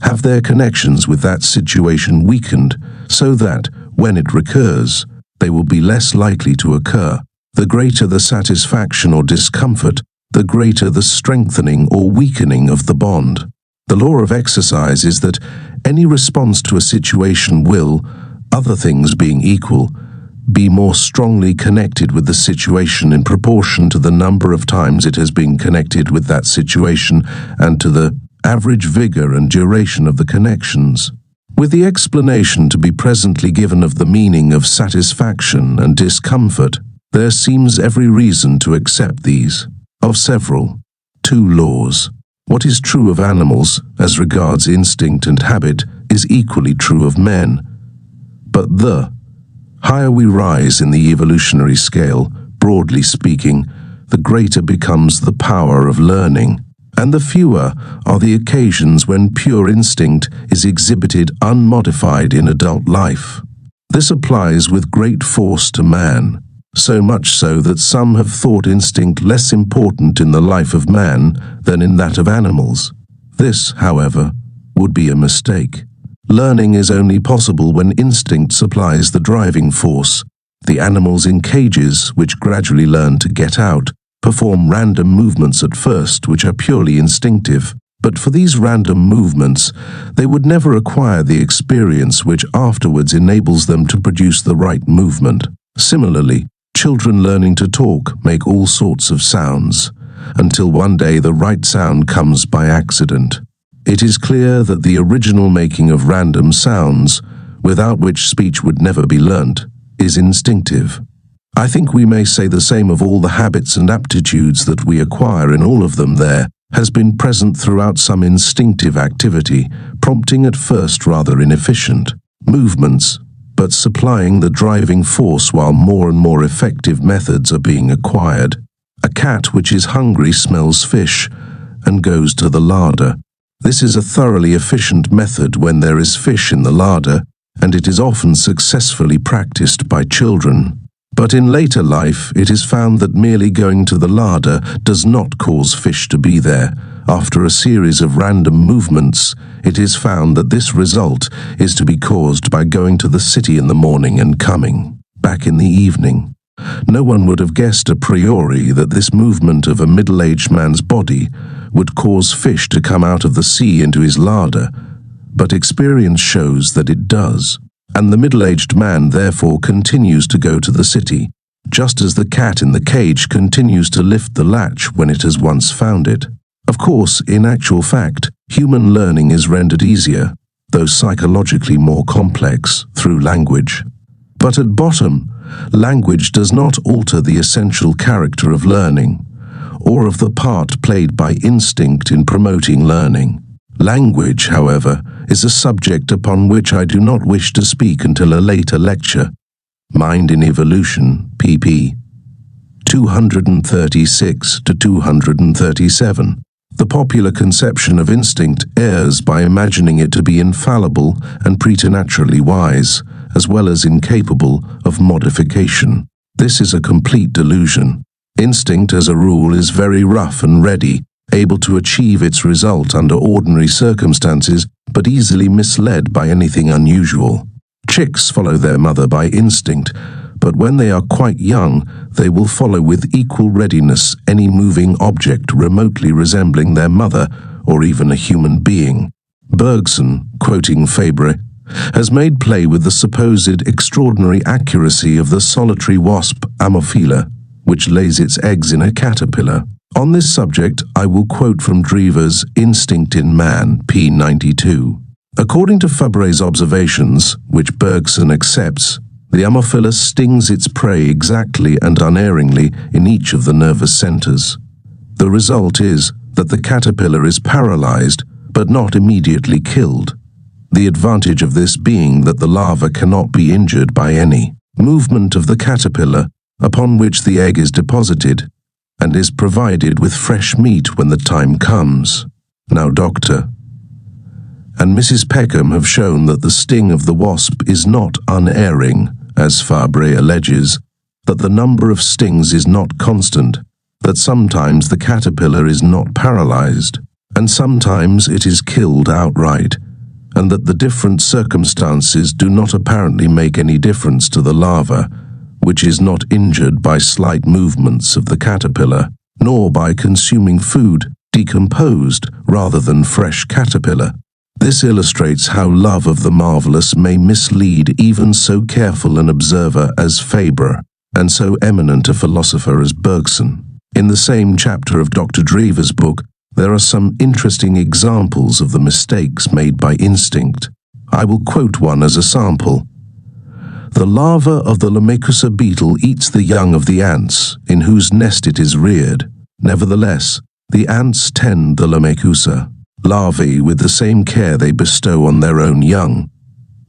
have their connections with that situation weakened so that, when it recurs, they will be less likely to occur. The greater the satisfaction or discomfort, the greater the strengthening or weakening of the bond. The law of exercise is that any response to a situation will, other things being equal, be more strongly connected with the situation in proportion to the number of times it has been connected with that situation and to the average vigor and duration of the connections. With the explanation to be presently given of the meaning of satisfaction and discomfort, there seems every reason to accept these. Of several, Two laws. What is true of animals, as regards instinct and habit, is equally true of men. But the higher we rise in the evolutionary scale, broadly speaking, the greater becomes the power of learning, and the fewer are the occasions when pure instinct is exhibited unmodified in adult life. This applies with great force to man, so much so that some have thought instinct less important in the life of man than in that of animals. This, however, would be a mistake. Learning is only possible when instinct supplies the driving force. The animals in cages, which gradually learn to get out, perform random movements at first which are purely instinctive, but for these random movements, they would never acquire the experience which afterwards enables them to produce the right movement. Similarly, children learning to talk make all sorts of sounds, until one day the right sound comes by accident. It is clear that the original making of random sounds, without which speech would never be learnt, is instinctive. I think we may say the same of all the habits and aptitudes that we acquire. In all of them there has been present throughout some instinctive activity, prompting at first rather inefficient movements, but supplying the driving force while more and more effective methods are being acquired. A cat which is hungry smells fish and goes to the larder. This is a thoroughly efficient method when there is fish in the larder, and it is often successfully practiced by children. But in later life, it is found that merely going to the larder does not cause fish to be there. After a series of random movements, it is found that this result is to be caused by going to the city in the morning and coming back in the evening. No one would have guessed a priori that this movement of a middle-aged man's body would cause fish to come out of the sea into his larder, but experience shows that it does. And the middle-aged man therefore continues to go to the city, just as the cat in the cage continues to lift the latch when it has once found it. Of course, in actual fact, human learning is rendered easier, though psychologically more complex, through language. But at bottom, language does not alter the essential character of learning, or of the part played by instinct in promoting learning. Language, however, is a subject upon which I do not wish to speak until a later lecture. Mind in Evolution, pp. 236 to 237. The popular conception of instinct errs by imagining it to be infallible and preternaturally wise, as well as incapable of modification. This is a complete delusion. Instinct, as a rule, is very rough and ready, able to achieve its result under ordinary circumstances, but easily misled by anything unusual. Chicks follow their mother by instinct, but when they are quite young, they will follow with equal readiness any moving object remotely resembling their mother or even a human being. Bergson, quoting Fabre, has made play with the supposed extraordinary accuracy of the solitary wasp Ammophila, which lays its eggs in a caterpillar. On this subject, I will quote from Drever's Instinct in Man, p. 92. According to Fabre's observations, which Bergson accepts, the Ammophila stings its prey exactly and unerringly in each of the nervous centers. The result is that the caterpillar is paralyzed, but not immediately killed. The advantage of this being that the larva cannot be injured by any movement of the caterpillar, upon which the egg is deposited, and is provided with fresh meat when the time comes. Now Dr. and Mrs. Peckham have shown that the sting of the wasp is not unerring, as Fabre alleges, that the number of stings is not constant, that sometimes the caterpillar is not paralyzed, and sometimes it is killed outright, and that the different circumstances do not apparently make any difference to the larva, which is not injured by slight movements of the caterpillar, nor by consuming food decomposed rather than fresh caterpillar. This illustrates how love of the marvelous may mislead even so careful an observer as Fabre, and so eminent a philosopher as Bergson. In the same chapter of Dr. Drever's book, there are some interesting examples of the mistakes made by instinct. I will quote one as a sample. The larva of the Lomechusa beetle eats the young of the ants, in whose nest it is reared. Nevertheless, The ants tend the Lomecusa, larvae with the same care they bestow on their own young.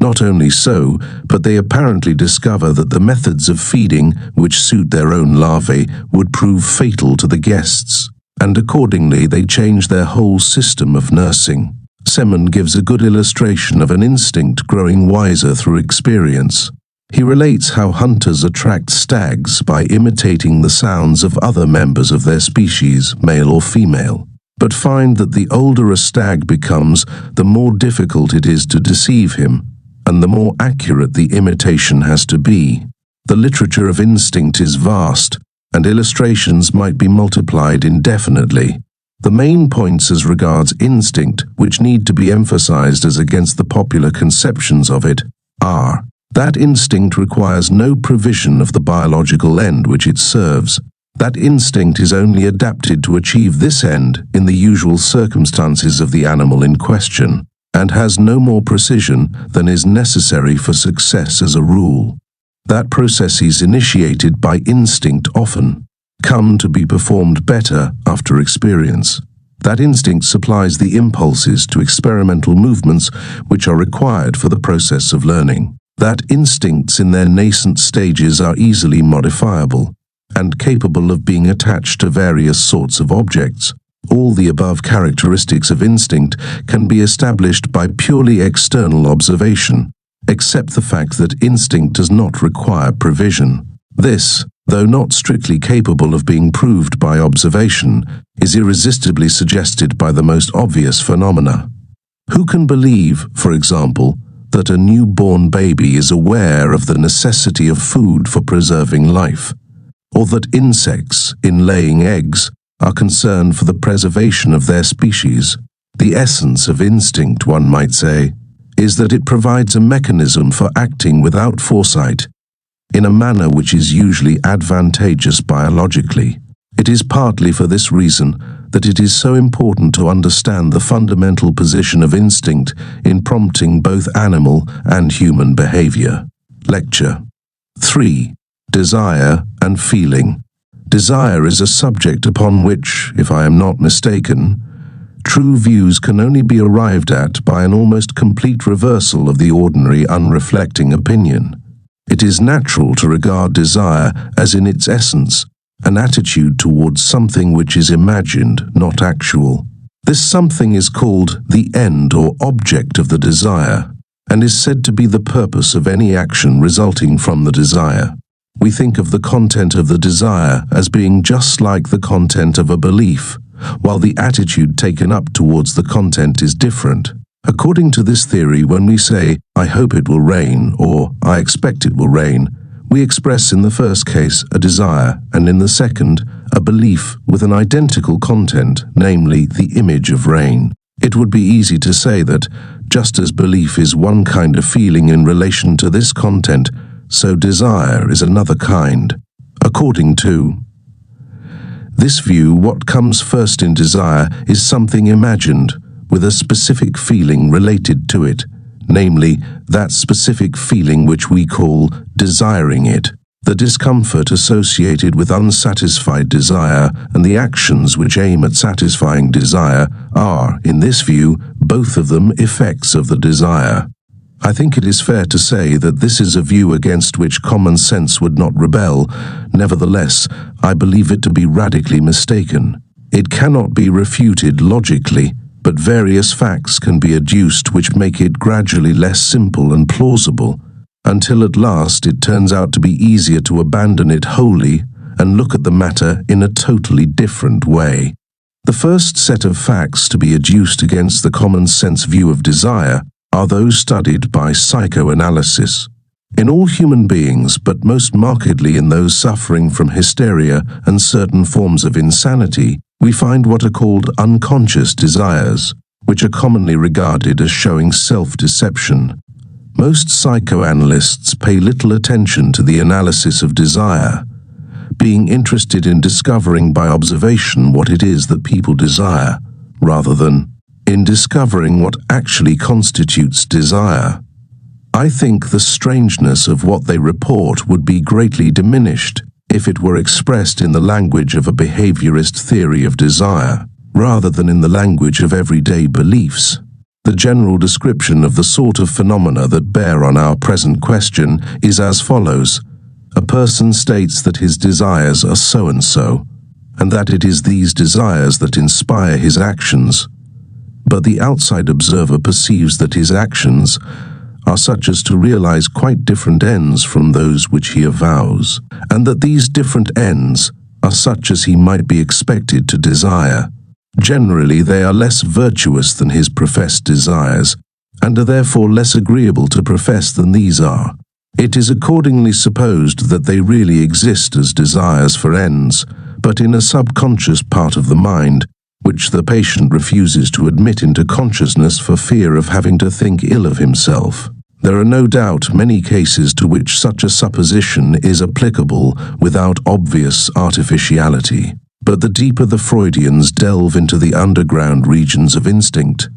Not only so, but they apparently discover that the methods of feeding which suit their own larvae would prove fatal to the guests, and accordingly they change their whole system of nursing. Semen gives a good illustration of an instinct growing wiser through experience. He relates how hunters attract stags by imitating the sounds of other members of their species, male or female, but find that the older a stag becomes, the more difficult it is to deceive him, and the more accurate the imitation has to be. The literature of instinct is vast, and illustrations might be multiplied indefinitely. The main points as regards instinct, which need to be emphasized as against the popular conceptions of it, are that instinct requires no provision of the biological end which it serves. That instinct is only adapted to achieve this end in the usual circumstances of the animal in question, and has no more precision than is necessary for success as a rule. That processes initiated by instinct often come to be performed better after experience. That instinct supplies the impulses to experimental movements which are required for the process of learning. That instincts in their nascent stages are easily modifiable and capable of being attached to various sorts of objects. All the above characteristics of instinct can be established by purely external observation, except the fact that instinct does not require provision. This, though not strictly capable of being proved by observation, is irresistibly suggested by the most obvious phenomena. Who can believe, for example, that a newborn baby is aware of the necessity of food for preserving life, or that insects, in laying eggs, are concerned for the preservation of their species? The essence of instinct, one might say, is that it provides a mechanism for acting without foresight, in a manner which is usually advantageous biologically. It is partly for this reason that it is so important to understand the fundamental position of instinct in prompting both animal and human behavior. Lecture 3. Desire and feeling. Desire is a subject upon which, if I am not mistaken, true views can only be arrived at by an almost complete reversal of the ordinary unreflecting opinion. It is natural to regard desire as in its essence an attitude towards something which is imagined, not actual. This something is called the end or object of the desire, and is said to be the purpose of any action resulting from the desire. We think of the content of the desire as being just like the content of a belief, while the attitude taken up towards the content is different. According to this theory, when we say, "I hope it will rain," or "I expect it will rain," we express in the first case a desire, and in the second, a belief with an identical content, namely the image of rain. It would be easy to say that, just as belief is one kind of feeling in relation to this content, so desire is another kind. According to this view, what comes first in desire is something imagined, with a specific feeling related to it, namely, that specific feeling which we call desiring it. The discomfort associated with unsatisfied desire and the actions which aim at satisfying desire are, in this view, both of them effects of the desire. I think it is fair to say that this is a view against which common sense would not rebel. Nevertheless, I believe it to be radically mistaken. It cannot be refuted logically, but various facts can be adduced which make it gradually less simple and plausible, until at last it turns out to be easier to abandon it wholly and look at the matter in a totally different way. The first set of facts to be adduced against the common sense view of desire are those studied by psychoanalysis. In all human beings, but most markedly in those suffering from hysteria and certain forms of insanity, we find what are called unconscious desires, which are commonly regarded as showing self-deception. Most psychoanalysts pay little attention to the analysis of desire, being interested in discovering by observation what it is that people desire, rather than in discovering what actually constitutes desire. I think the strangeness of what they report would be greatly diminished if it were expressed in the language of a behaviorist theory of desire, rather than in the language of everyday beliefs. The general description of the sort of phenomena that bear on our present question is as follows. A person states that his desires are so-and-so, and that it is these desires that inspire his actions. But the outside observer perceives that his actions are such as to realize quite different ends from those which he avows, and that these different ends are such as he might be expected to desire. Generally, they are less virtuous than his professed desires, and are therefore less agreeable to profess than these are. It is accordingly supposed that they really exist as desires for ends, but in a subconscious part of the mind, which the patient refuses to admit into consciousness for fear of having to think ill of himself. There are no doubt many cases to which such a supposition is applicable without obvious artificiality. But the deeper the Freudians delve into the underground regions of instinct,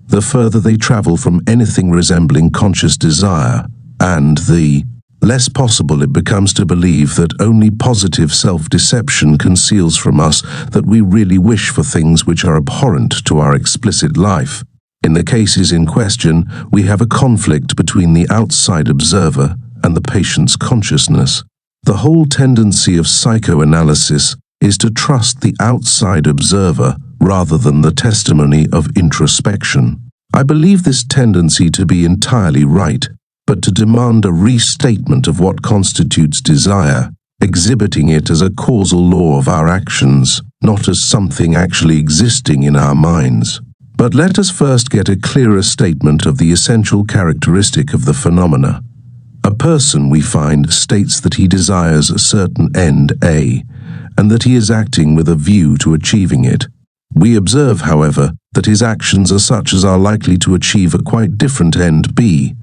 the further they travel from anything resembling conscious desire, and the less possible it becomes to believe that only positive self-deception conceals from us that we really wish for things which are abhorrent to our explicit life. In the cases in question, we have a conflict between the outside observer and the patient's consciousness. The whole tendency of psychoanalysis is to trust the outside observer rather than the testimony of introspection. I believe this tendency to be entirely right, but to demand a restatement of what constitutes desire, exhibiting it as a causal law of our actions, not as something actually existing in our minds. But let us first get a clearer statement of the essential characteristic of the phenomena. A person, we find, states that he desires a certain end A, and that he is acting with a view to achieving it. We observe, however, that his actions are such as are likely to achieve a quite different end B,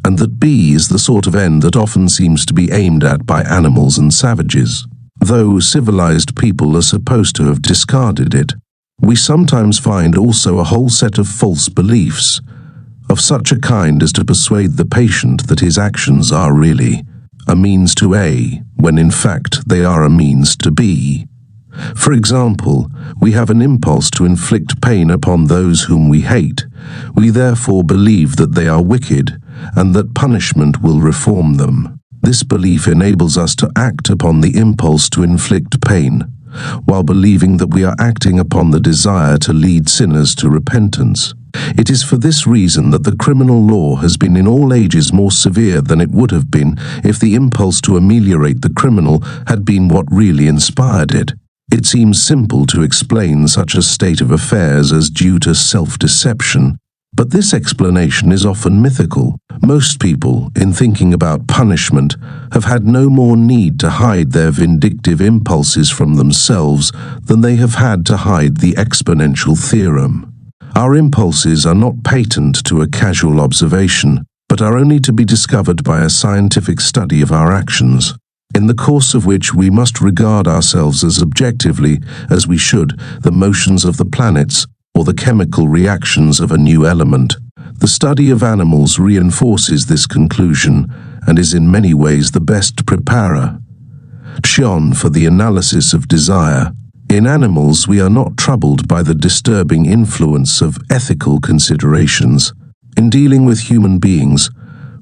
and that B is the sort of end that often seems to be aimed at by animals and savages. Though civilized people are supposed to have discarded it, we sometimes find also a whole set of false beliefs, of such a kind as to persuade the patient that his actions are really a means to A, when in fact they are a means to B. For example, we have an impulse to inflict pain upon those whom we hate. We therefore believe that they are wicked, and that punishment will reform them. This belief enables us to act upon the impulse to inflict pain, while believing that we are acting upon the desire to lead sinners to repentance. It is for this reason that the criminal law has been in all ages more severe than it would have been if the impulse to ameliorate the criminal had been what really inspired it. It seems simple to explain such a state of affairs as due to self-deception, but this explanation is often mythical. Most people, in thinking about punishment, have had no more need to hide their vindictive impulses from themselves than they have had to hide the exponential theorem. Our impulses are not patent to a casual observation, but are only to be discovered by a scientific study of our actions, in the course of which we must regard ourselves as objectively as we should the motions of the planets or the chemical reactions of a new element. The study of animals reinforces this conclusion and is in many ways the best preparer for the analysis of desire. In animals, we are not troubled by the disturbing influence of ethical considerations. In dealing with human beings,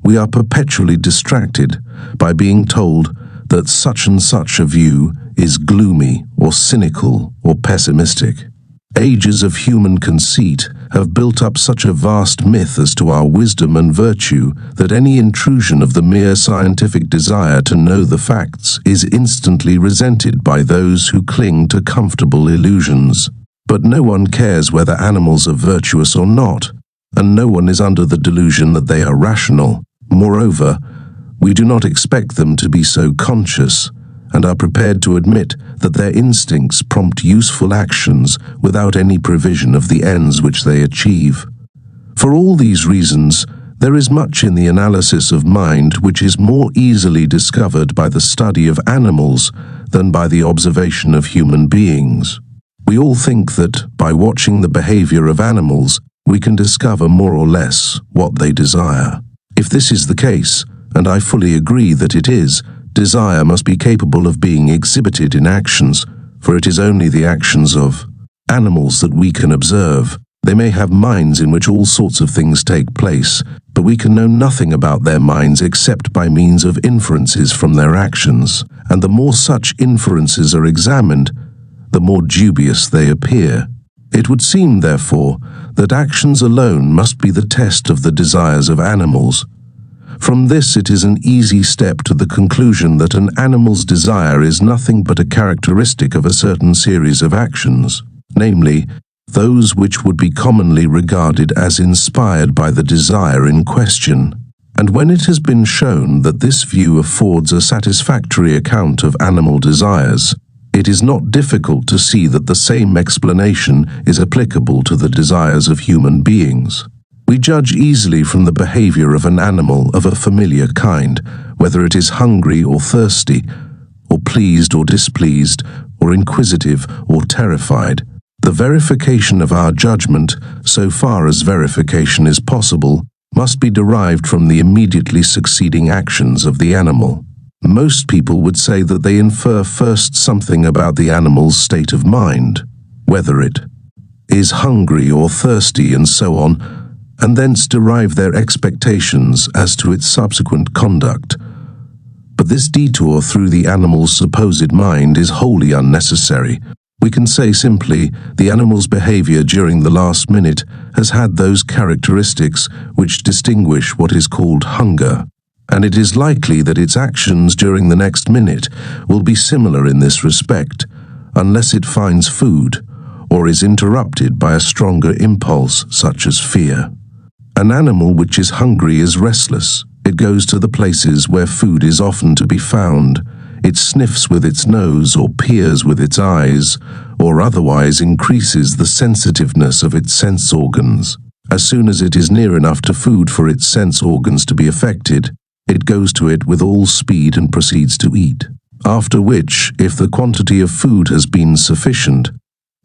we are perpetually distracted by being told that such and such a view is gloomy or cynical or pessimistic. Ages of human conceit have built up such a vast myth as to our wisdom and virtue that any intrusion of the mere scientific desire to know the facts is instantly resented by those who cling to comfortable illusions. But no one cares whether animals are virtuous or not, and no one is under the delusion that they are rational. Moreover, we do not expect them to be so conscious, and are prepared to admit that their instincts prompt useful actions without any provision of the ends which they achieve. For all these reasons, there is much in the analysis of mind which is more easily discovered by the study of animals than by the observation of human beings. We all think that, by watching the behavior of animals, we can discover more or less what they desire. If this is the case, and I fully agree that it is, Desire must be capable of being exhibited in actions, for it is only the actions of animals that we can observe. They may have minds in which all sorts of things take place, but we can know nothing about their minds except by means of inferences from their actions, and the more such inferences are examined, the more dubious they appear. It would seem, therefore, that actions alone must be the test of the desires of animals. From this it is an easy step to the conclusion that an animal's desire is nothing but a characteristic of a certain series of actions, namely, those which would be commonly regarded as inspired by the desire in question. And when it has been shown that this view affords a satisfactory account of animal desires, it is not difficult to see that the same explanation is applicable to the desires of human beings. We judge easily from the behavior of an animal of a familiar kind, whether it is hungry or thirsty, or pleased or displeased, or inquisitive or terrified. The verification of our judgment, so far as verification is possible, must be derived from the immediately succeeding actions of the animal. Most people would say that they infer first something about the animal's state of mind, whether it is hungry or thirsty and so on, and thence derive their expectations as to its subsequent conduct. But this detour through the animal's supposed mind is wholly unnecessary. We can say simply, the animal's behavior during the last minute has had those characteristics which distinguish what is called hunger, and it is likely that its actions during the next minute will be similar in this respect, unless it finds food, or is interrupted by a stronger impulse such as fear. An animal which is hungry is restless. It goes to the places where food is often to be found. It sniffs with its nose or peers with its eyes, or otherwise increases the sensitiveness of its sense organs. As soon as it is near enough to food for its sense organs to be affected, it goes to it with all speed and proceeds to eat. After which, if the quantity of food has been sufficient,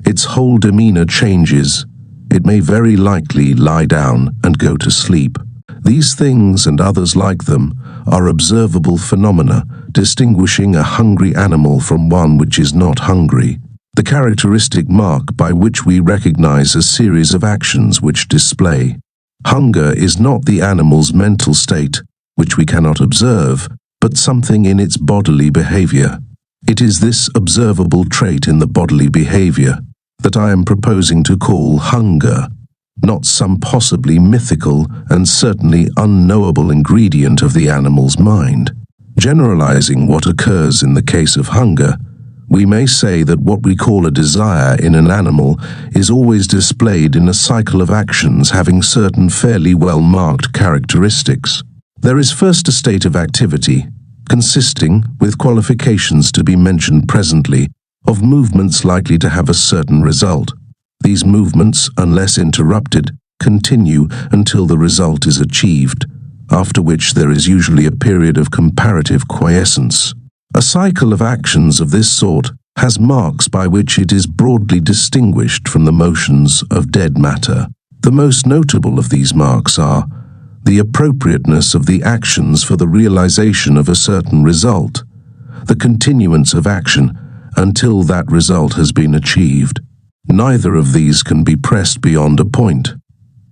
its whole demeanor changes. It may very likely lie down and go to sleep. These things and others like them are observable phenomena distinguishing a hungry animal from one which is not hungry. The characteristic mark by which we recognize a series of actions which display hunger is not the animal's mental state, which we cannot observe, but something in its bodily behavior. It is this observable trait in the bodily behavior that I am proposing to call hunger, not some possibly mythical and certainly unknowable ingredient of the animal's mind. Generalizing what occurs in the case of hunger, we may say that what we call a desire in an animal is always displayed in a cycle of actions having certain fairly well-marked characteristics. There is first a state of activity, consisting, with qualifications to be mentioned presently, of movements likely to have a certain result. These movements, unless interrupted, continue until the result is achieved, after which there is usually a period of comparative quiescence. A cycle of actions of this sort has marks by which it is broadly distinguished from the motions of dead matter. The most notable of these marks are the appropriateness of the actions for the realization of a certain result, the continuance of action until that result has been achieved. Neither of these can be pressed beyond a point.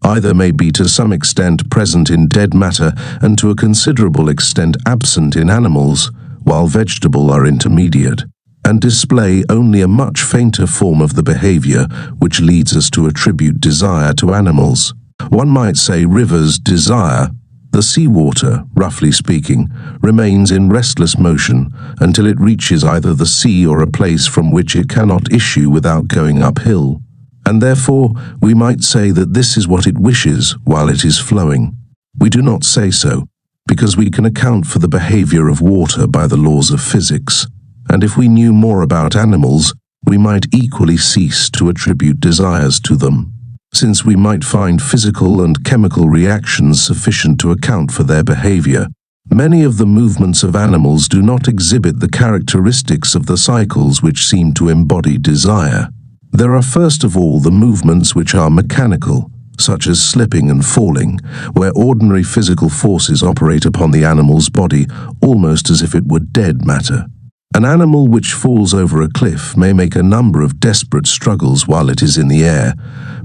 Either may be to some extent present in dead matter and to a considerable extent absent in animals, while vegetable are intermediate, and display only a much fainter form of the behavior which leads us to attribute desire to animals. One might say rivers desire. The seawater, roughly speaking, remains in restless motion until it reaches either the sea or a place from which it cannot issue without going uphill, and therefore we might say that this is what it wishes while it is flowing. We do not say so, because we can account for the behavior of water by the laws of physics, and if we knew more about animals, we might equally cease to attribute desires to them, since we might find physical and chemical reactions sufficient to account for their behavior. Many of the movements of animals do not exhibit the characteristics of the cycles which seem to embody desire. There are first of all the movements which are mechanical, such as slipping and falling, where ordinary physical forces operate upon the animal's body almost as if it were dead matter. An animal which falls over a cliff may make a number of desperate struggles while it is in the air,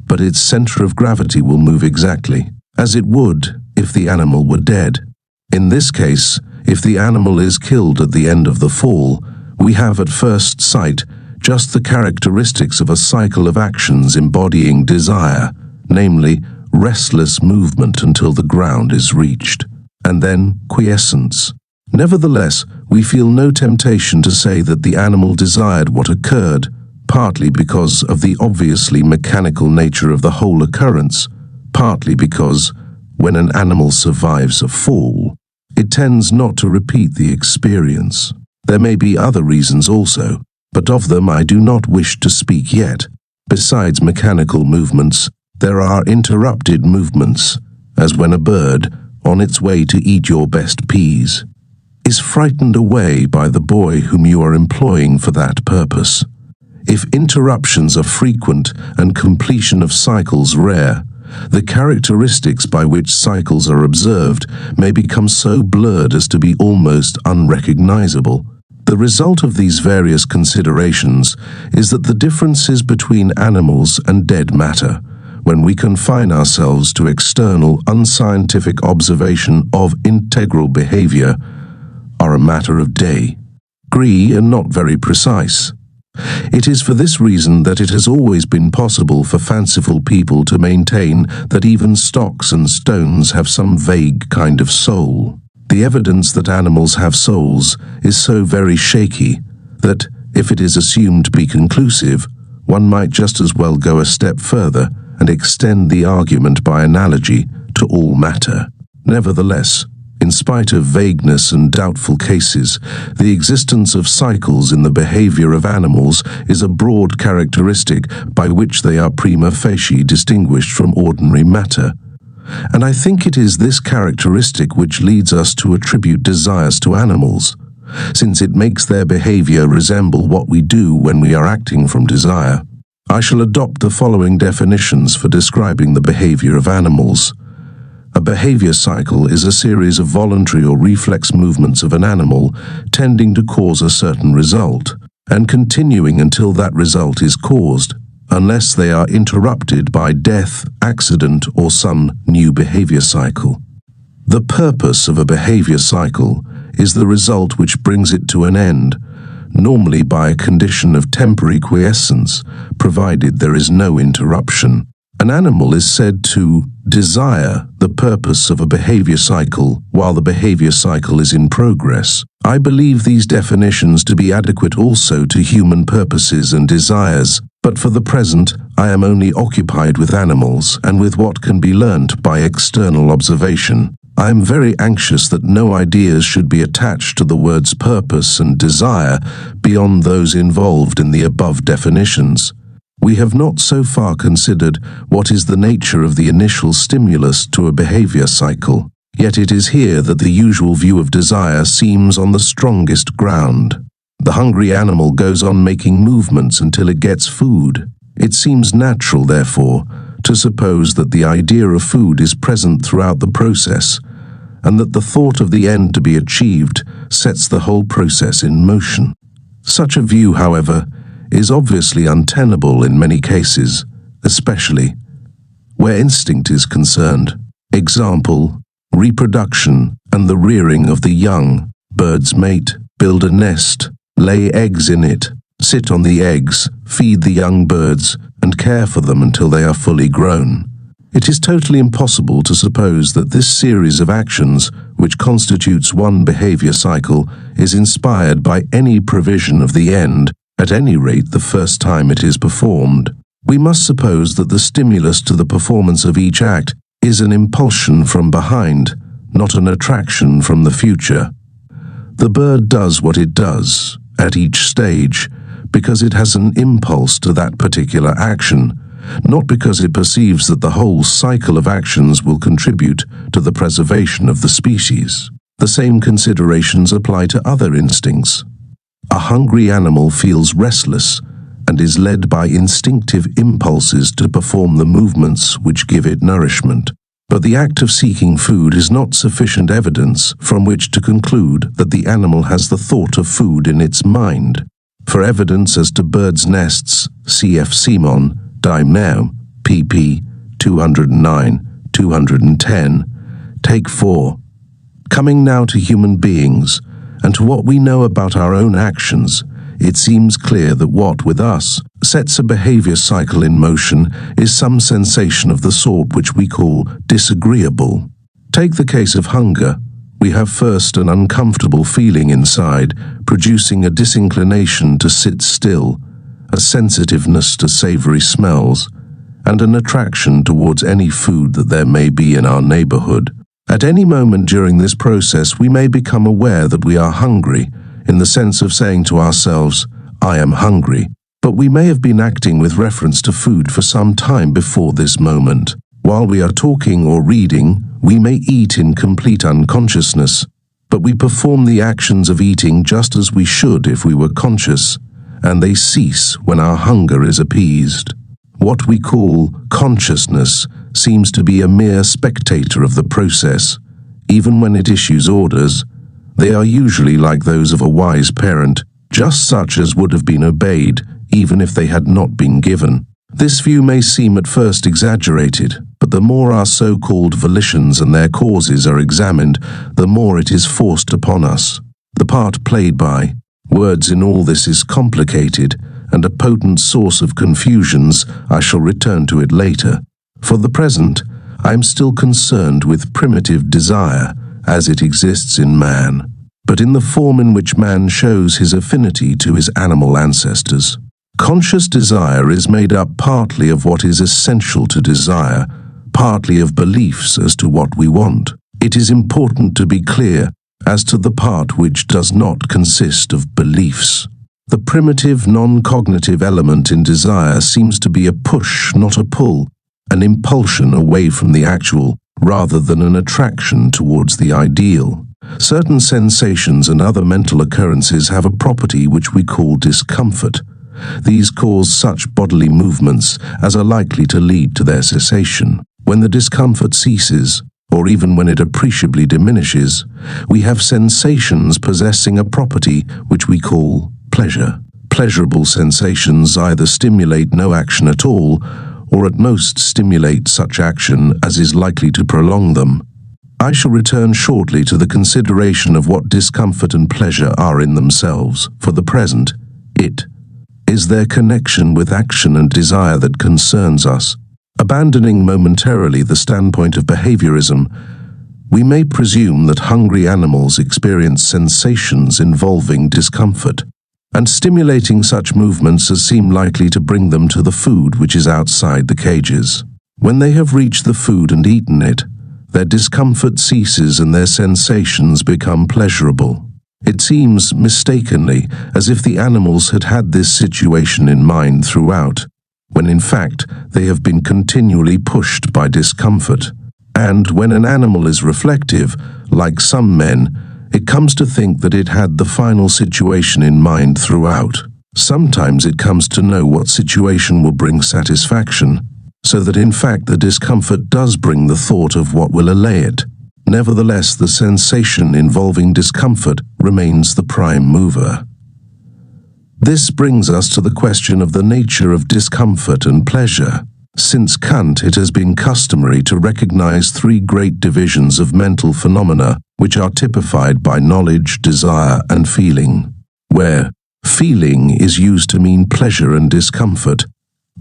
but its center of gravity will move exactly as it would if the animal were dead. In this case, if the animal is killed at the end of the fall, we have at first sight just the characteristics of a cycle of actions embodying desire, namely restless movement until the ground is reached, and then quiescence. Nevertheless, we feel no temptation to say that the animal desired what occurred, partly because of the obviously mechanical nature of the whole occurrence, partly because, when an animal survives a fall, it tends not to repeat the experience. There may be other reasons also, but of them I do not wish to speak yet. Besides mechanical movements, there are interrupted movements, as when a bird, on its way to eat your best peas, is frightened away by the boy whom you are employing for that purpose. If interruptions are frequent and completion of cycles rare, the characteristics by which cycles are observed may become so blurred as to be almost unrecognizable. The result of these various considerations is that the differences between animals and dead matter, when we confine ourselves to external, unscientific observation of integral behavior, are a matter of degree and not very precise. It is for this reason that it has always been possible for fanciful people to maintain that even stocks and stones have some vague kind of soul. The evidence that animals have souls is so very shaky that, if it is assumed to be conclusive, one might just as well go a step further and extend the argument by analogy to all matter. Nevertheless, in spite of vagueness and doubtful cases, the existence of cycles in the behavior of animals is a broad characteristic by which they are prima facie distinguished from ordinary matter. And I think it is this characteristic which leads us to attribute desires to animals, since it makes their behavior resemble what we do when we are acting from desire. I shall adopt the following definitions for describing the behavior of animals. A behavior cycle is a series of voluntary or reflex movements of an animal tending to cause a certain result, and continuing until that result is caused, unless they are interrupted by death, accident, or some new behavior cycle. The purpose of a behavior cycle is the result which brings it to an end, normally by a condition of temporary quiescence, provided there is no interruption. An animal is said to desire the purpose of a behavior cycle while the behavior cycle is in progress. I believe these definitions to be adequate also to human purposes and desires, but for the present I am only occupied with animals and with what can be learnt by external observation. I am very anxious that no ideas should be attached to the words purpose and desire beyond those involved in the above definitions. We have not so far considered what is the nature of the initial stimulus to a behavior cycle, yet it is here that the usual view of desire seems on the strongest ground. The hungry animal goes on making movements until it gets food. It seems natural, therefore, to suppose that the idea of food is present throughout the process, and that the thought of the end to be achieved sets the whole process in motion. Such a view, however, is obviously untenable in many cases, especially where instinct is concerned. Example, reproduction and the rearing of the young. Birds mate, build a nest, lay eggs in it, sit on the eggs, feed the young birds, and care for them until they are fully grown. It is totally impossible to suppose that this series of actions, which constitutes one behavior cycle, is inspired by any provision of the end, at any rate the first time it is performed. We must suppose that the stimulus to the performance of each act is an impulsion from behind, not an attraction from the future. The bird does what it does, at each stage, because it has an impulse to that particular action, not because it perceives that the whole cycle of actions will contribute to the preservation of the species. The same considerations apply to other instincts. A hungry animal feels restless and is led by instinctive impulses to perform the movements which give it nourishment. But the act of seeking food is not sufficient evidence from which to conclude that the animal has the thought of food in its mind. For evidence as to birds' nests, cf. Simon, Daimler, pp. 209-210, Take 4. Coming now to human beings, and to what we know about our own actions, it seems clear that what, with us, sets a behavior cycle in motion is some sensation of the sort which we call disagreeable. Take the case of hunger. We have first an uncomfortable feeling inside, producing a disinclination to sit still, a sensitiveness to savory smells, and an attraction towards any food that there may be in our neighborhood. At any moment during this process, we may become aware that we are hungry, in the sense of saying to ourselves, "I am hungry," but we may have been acting with reference to food for some time before this moment. While we are talking or reading, we may eat in complete unconsciousness, but we perform the actions of eating just as we should if we were conscious, and they cease when our hunger is appeased. What we call consciousness seems to be a mere spectator of the process. Even when it issues orders, they are usually like those of a wise parent, just such as would have been obeyed, even if they had not been given. This view may seem at first exaggerated, but the more our so-called volitions and their causes are examined, the more it is forced upon us. The part played by words in all this is complicated, and a potent source of confusions. I shall return to it later. For the present, I am still concerned with primitive desire, as it exists in man, but in the form in which man shows his affinity to his animal ancestors. Conscious desire is made up partly of what is essential to desire, partly of beliefs as to what we want. It is important to be clear as to the part which does not consist of beliefs. The primitive, non-cognitive element in desire seems to be a push, not a pull, an impulsion away from the actual, rather than an attraction towards the ideal. Certain sensations and other mental occurrences have a property which we call discomfort. These cause such bodily movements as are likely to lead to their cessation. When the discomfort ceases, or even when it appreciably diminishes, we have sensations possessing a property which we call pleasure. Pleasurable sensations either stimulate no action at all, or at most stimulate such action as is likely to prolong them. I shall return shortly to the consideration of what discomfort and pleasure are in themselves. For the present, it is their connection with action and desire that concerns us. Abandoning momentarily the standpoint of behaviorism, we may presume that hungry animals experience sensations involving discomfort, and stimulating such movements as seem likely to bring them to the food which is outside the cages. When they have reached the food and eaten it, their discomfort ceases and their sensations become pleasurable. It seems, mistakenly, as if the animals had had this situation in mind throughout, when in fact they have been continually pushed by discomfort. And when an animal is reflective, like some men, it comes to think that it had the final situation in mind throughout. Sometimes it comes to know what situation will bring satisfaction, so that in fact the discomfort does bring the thought of what will allay it. Nevertheless, the sensation involving discomfort remains the prime mover. This brings us to the question of the nature of discomfort and pleasure. Since Kant, it has been customary to recognize three great divisions of mental phenomena, which are typified by knowledge, desire, and feeling, where feeling is used to mean pleasure and discomfort.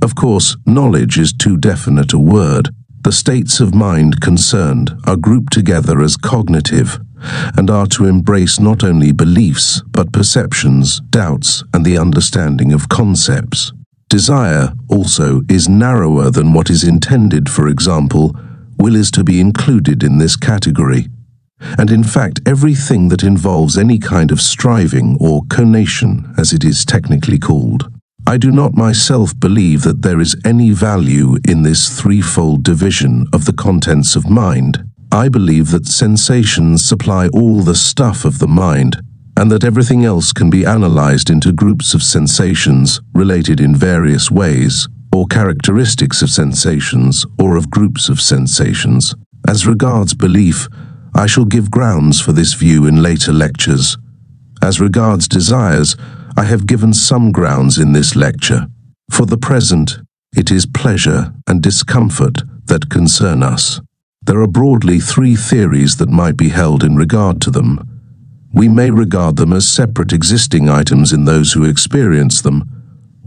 Of course, knowledge is too definite a word. The states of mind concerned are grouped together as cognitive, and are to embrace not only beliefs, but perceptions, doubts, and the understanding of concepts. Desire, also, is narrower than what is intended. For example, will is to be included in this category. And in fact, everything that involves any kind of striving or conation, as it is technically called. I do not myself believe that there is any value in this threefold division of the contents of mind. I believe that sensations supply all the stuff of the mind, and that everything else can be analyzed into groups of sensations related in various ways, or characteristics of sensations or of groups of sensations. As regards belief, I shall give grounds for this view in later lectures. As regards desires, I have given some grounds in this lecture. For the present, it is pleasure and discomfort that concern us. There are broadly three theories that might be held in regard to them. We may regard them as separate existing items in those who experience them,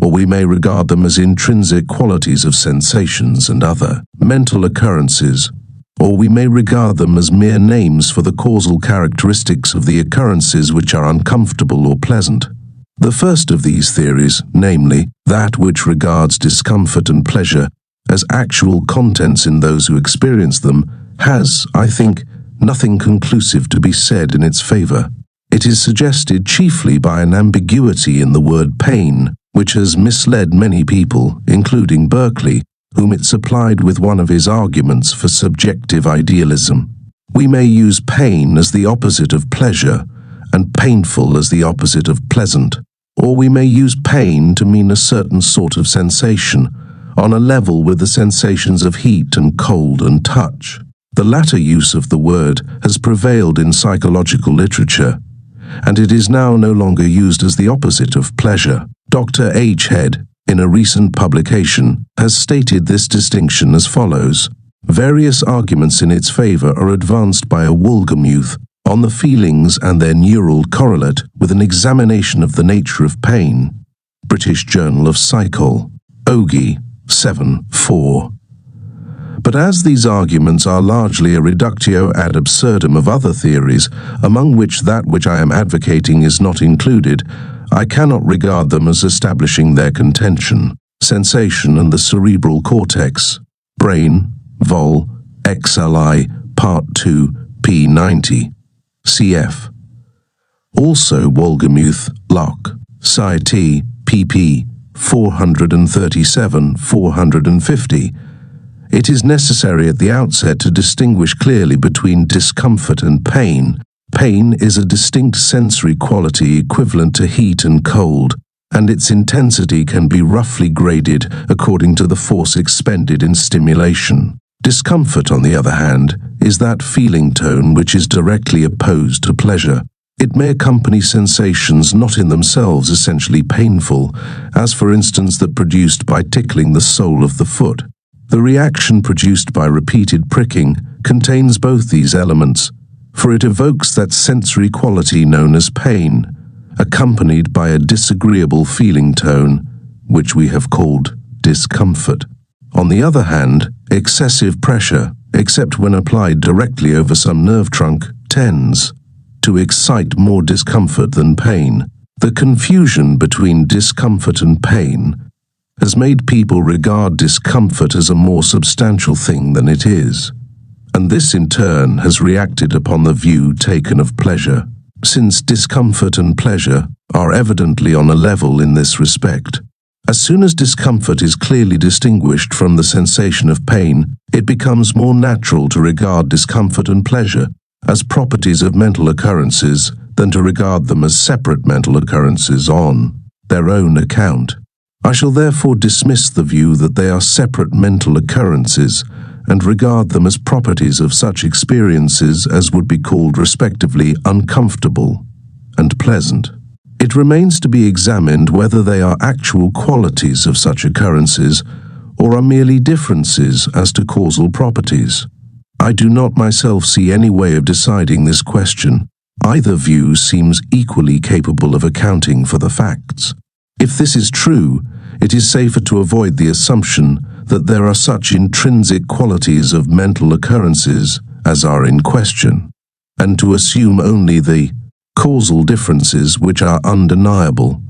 or we may regard them as intrinsic qualities of sensations and other mental occurrences, or we may regard them as mere names for the causal characteristics of the occurrences which are uncomfortable or pleasant. The first of these theories, namely, that which regards discomfort and pleasure as actual contents in those who experience them, has, I think, nothing conclusive to be said in its favor. It is suggested chiefly by an ambiguity in the word pain, which has misled many people, including Berkeley, whom it supplied with one of his arguments for subjective idealism. We may use pain as the opposite of pleasure, and painful as the opposite of pleasant, or we may use pain to mean a certain sort of sensation, on a level with the sensations of heat and cold and touch. The latter use of the word has prevailed in psychological literature, and it is now no longer used as the opposite of pleasure. Dr. H. Head, in a recent publication, has stated this distinction as follows. Various arguments in its favor are advanced by a Wohlgemuth on the feelings and their neural correlate with an examination of the nature of pain. British Journal of Psychol, Ogie, 7-4. But as these arguments are largely a reductio ad absurdum of other theories, among which that which I am advocating is not included, I cannot regard them as establishing their contention. Sensation and the cerebral cortex. Brain, Vol. XLI, Part 2, p. 90. Cf. Also Wohlgemuth, Locke, Sci. pp. 437-450. It is necessary at the outset to distinguish clearly between discomfort and pain. Pain is a distinct sensory quality equivalent to heat and cold, and its intensity can be roughly graded according to the force expended in stimulation. Discomfort, on the other hand, is that feeling tone which is directly opposed to pleasure. It may accompany sensations not in themselves essentially painful, as for instance that produced by tickling the sole of the foot. The reaction produced by repeated pricking contains both these elements, for it evokes that sensory quality known as pain, accompanied by a disagreeable feeling tone, which we have called discomfort. On the other hand, excessive pressure, except when applied directly over some nerve trunk, tends to excite more discomfort than pain. The confusion between discomfort and pain has made people regard discomfort as a more substantial thing than it is, and this in turn has reacted upon the view taken of pleasure. Since discomfort and pleasure are evidently on a level in this respect, as soon as discomfort is clearly distinguished from the sensation of pain, it becomes more natural to regard discomfort and pleasure as properties of mental occurrences than to regard them as separate mental occurrences on their own account. I shall therefore dismiss the view that they are separate mental occurrences and regard them as properties of such experiences as would be called respectively uncomfortable and pleasant. It remains to be examined whether they are actual qualities of such occurrences or are merely differences as to causal properties. I do not myself see any way of deciding this question. Either view seems equally capable of accounting for the facts. If this is true, it is safer to avoid the assumption that there are such intrinsic qualities of mental occurrences as are in question, and to assume only the causal differences which are undeniable.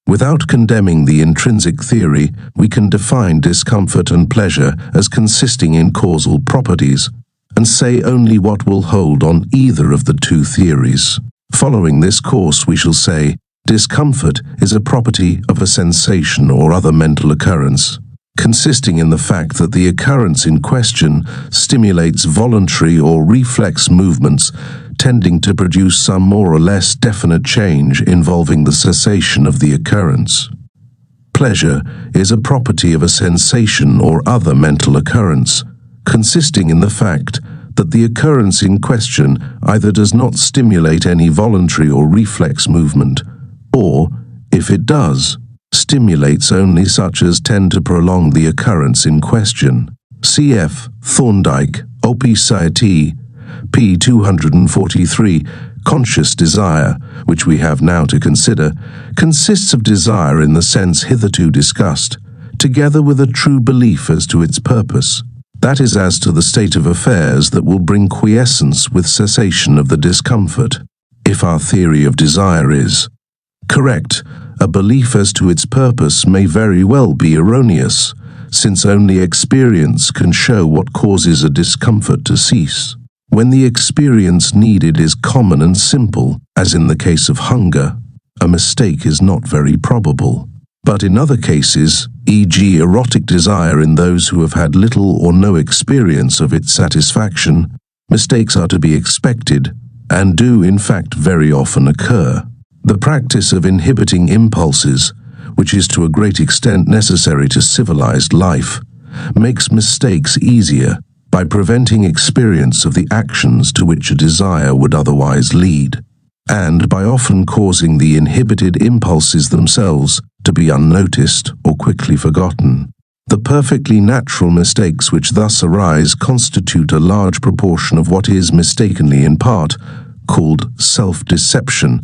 Without condemning the intrinsic theory, we can define discomfort and pleasure as consisting in causal properties, and say only what will hold on either of the two theories. Following this course, we shall say, discomfort is a property of a sensation or other mental occurrence, consisting in the fact that the occurrence in question stimulates voluntary or reflex movements tending to produce some more or less definite change involving the cessation of the occurrence. Pleasure is a property of a sensation or other mental occurrence, consisting in the fact that the occurrence in question either does not stimulate any voluntary or reflex movement, or, if it does, stimulates only such as tend to prolong the occurrence in question. Cf. Thorndike, Op. p. 243. Conscious desire, which we have now to consider, consists of desire in the sense hitherto discussed, together with a true belief as to its purpose. That is, as to the state of affairs that will bring quiescence with cessation of the discomfort. If our theory of desire is correct, a belief as to its purpose may very well be erroneous, since only experience can show what causes a discomfort to cease. When the experience needed is common and simple, as in the case of hunger, a mistake is not very probable. But in other cases, e.g. erotic desire in those who have had little or no experience of its satisfaction, mistakes are to be expected, and do in fact very often occur. The practice of inhibiting impulses, which is to a great extent necessary to civilized life, makes mistakes easier by preventing experience of the actions to which a desire would otherwise lead, and by often causing the inhibited impulses themselves to be unnoticed or quickly forgotten. The perfectly natural mistakes which thus arise constitute a large proportion of what is mistakenly in part called self-deception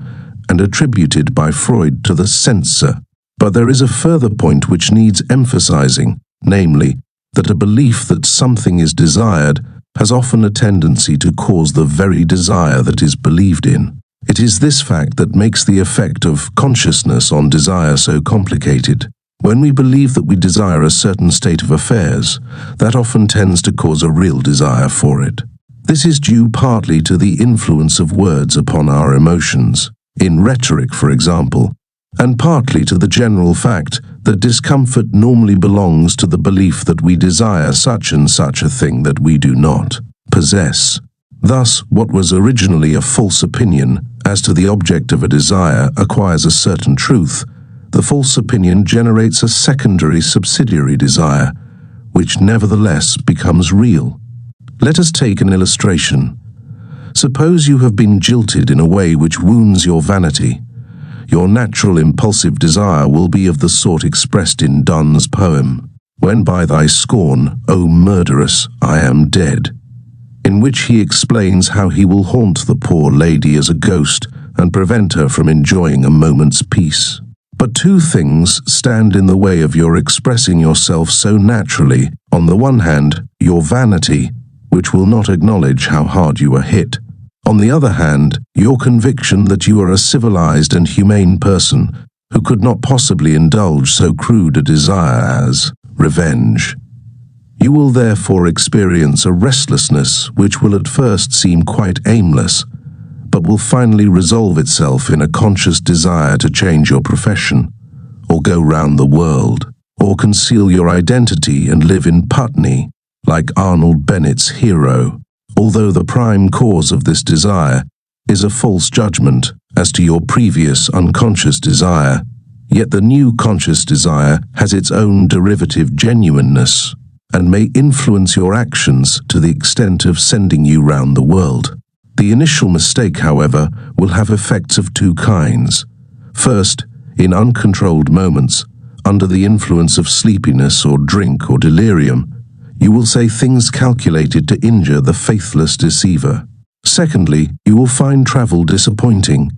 and attributed by Freud to the censor. But there is a further point which needs emphasizing, namely, that a belief that something is desired has often a tendency to cause the very desire that is believed in. It is this fact that makes the effect of consciousness on desire so complicated. When we believe that we desire a certain state of affairs, that often tends to cause a real desire for it. This is due partly to the influence of words upon our emotions, in rhetoric for example, and partly to the general fact that discomfort normally belongs to the belief that we desire such and such a thing that we do not possess. Thus, what was originally a false opinion as to the object of a desire acquires a certain truth. The false opinion generates a secondary subsidiary desire, which nevertheless becomes real. Let us take an illustration. Suppose you have been jilted in a way which wounds your vanity. Your natural impulsive desire will be of the sort expressed in Donne's poem, "When by thy scorn, O murderess, I am dead," in which he explains how he will haunt the poor lady as a ghost and prevent her from enjoying a moment's peace. But two things stand in the way of your expressing yourself so naturally. On the one hand, your vanity, which will not acknowledge how hard you are hit. On the other hand, your conviction that you are a civilized and humane person who could not possibly indulge so crude a desire as revenge. You will therefore experience a restlessness which will at first seem quite aimless, but will finally resolve itself in a conscious desire to change your profession, or go round the world, or conceal your identity and live in Putney, like Arnold Bennett's hero. Although the prime cause of this desire is a false judgment as to your previous unconscious desire, yet the new conscious desire has its own derivative genuineness and may influence your actions to the extent of sending you round the world. The initial mistake, however, will have effects of two kinds. First, in uncontrolled moments, under the influence of sleepiness or drink or delirium, you will say things calculated to injure the faithless deceiver. Secondly, you will find travel disappointing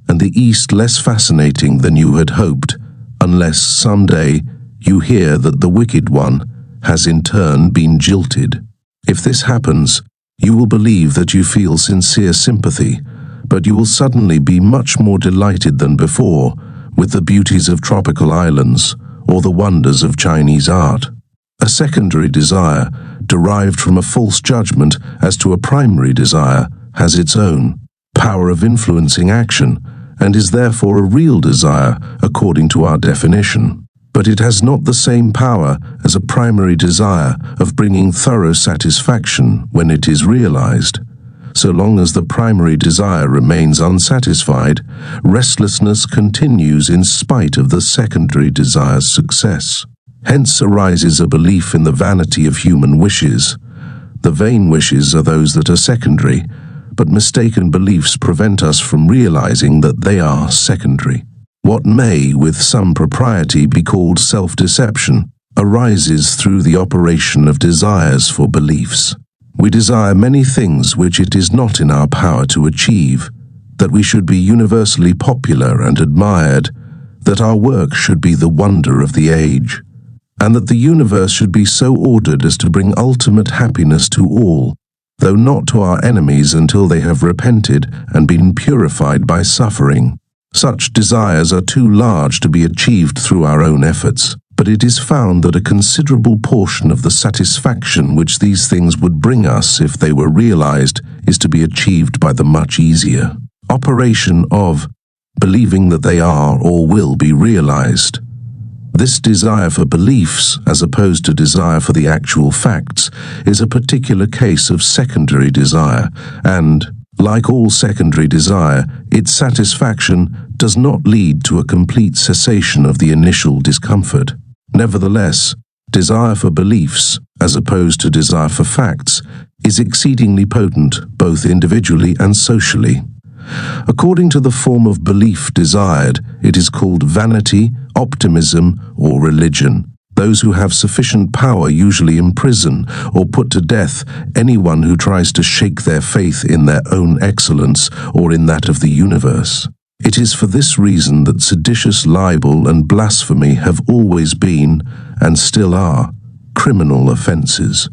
and the East less fascinating than you had hoped, unless someday you hear that the wicked one has in turn been jilted. If this happens, you will believe that you feel sincere sympathy, but you will suddenly be much more delighted than before with the beauties of tropical islands or the wonders of Chinese art. A secondary desire, derived from a false judgment as to a primary desire, has its own power of influencing action and is therefore a real desire according to our definition. But it has not the same power as a primary desire of bringing thorough satisfaction when it is realized. So long as the primary desire remains unsatisfied, restlessness continues in spite of the secondary desire's success. Hence arises a belief in the vanity of human wishes. The vain wishes are those that are secondary, but mistaken beliefs prevent us from realizing that they are secondary. What may, with some propriety, be called self-deception, arises through the operation of desires for beliefs. We desire many things which it is not in our power to achieve, that we should be universally popular and admired, that our work should be the wonder of the age, and that the universe should be so ordered as to bring ultimate happiness to all, though not to our enemies until they have repented and been purified by suffering. Such desires are too large to be achieved through our own efforts, but it is found that a considerable portion of the satisfaction which these things would bring us if they were realized is to be achieved by the much easier operation of believing that they are or will be realized. This desire for beliefs, as opposed to desire for the actual facts, is a particular case of secondary desire, and, like all secondary desire, its satisfaction does not lead to a complete cessation of the initial discomfort. Nevertheless, desire for beliefs, as opposed to desire for facts, is exceedingly potent both individually and socially. According to the form of belief desired, it is called vanity, optimism, or religion. Those who have sufficient power usually imprison or put to death anyone who tries to shake their faith in their own excellence or in that of the universe. It is for this reason that seditious libel and blasphemy have always been, and still are, criminal offenses.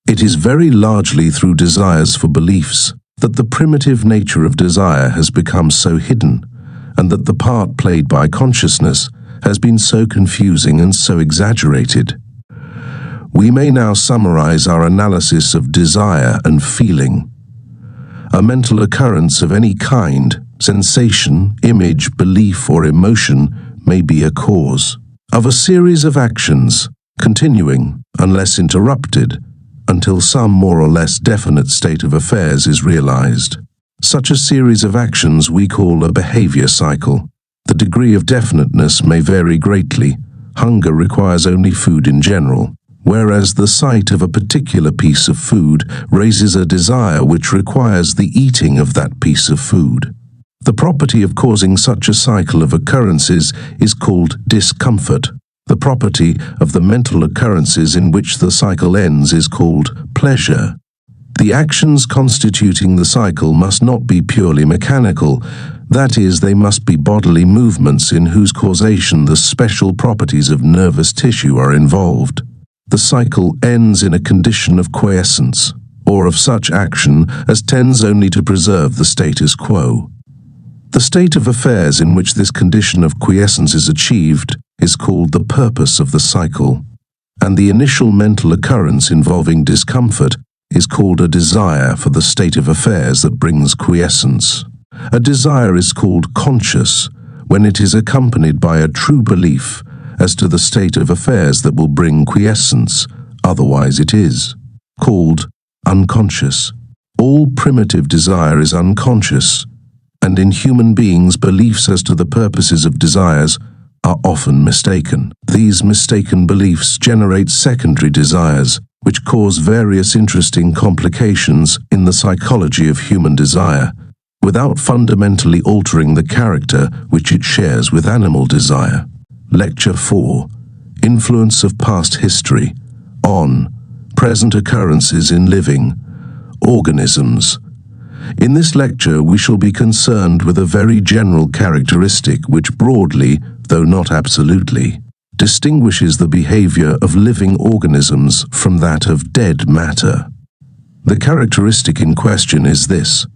It is very largely through desires for beliefs that the primitive nature of desire has become so hidden, and that the part played by consciousness has been so confusing and so exaggerated. We may now summarize our analysis of desire and feeling. A mental occurrence of any kind, sensation, image, belief, or emotion may be a cause of a series of actions, continuing, unless interrupted, until some more or less definite state of affairs is realized. Such a series of actions we call a behavior cycle. The degree of definiteness may vary greatly. Hunger requires only food in general, whereas the sight of a particular piece of food raises a desire which requires the eating of that piece of food. The property of causing such a cycle of occurrences is called discomfort. The property of the mental occurrences in which the cycle ends is called pleasure. The actions constituting the cycle must not be purely mechanical, that is, they must be bodily movements in whose causation the special properties of nervous tissue are involved. The cycle ends in a condition of quiescence, or of such action as tends only to preserve the status quo. The state of affairs in which this condition of quiescence is achieved is called the purpose of the cycle, and the initial mental occurrence involving discomfort is called a desire for the state of affairs that brings quiescence. A desire is called conscious when it is accompanied by a true belief as to the state of affairs that will bring quiescence, otherwise it is called unconscious. All primitive desire is unconscious, and in human beings beliefs as to the purposes of desires are often mistaken. These mistaken beliefs generate secondary desires, which cause various interesting complications in the psychology of human desire, without fundamentally altering the character which it shares with animal desire. Lecture 4. Influence of Past History on Present Occurrences in Living Organisms. In this lecture we shall be concerned with a very general characteristic which broadly, though not absolutely, distinguishes the behavior of living organisms from that of dead matter. The characteristic in question is this: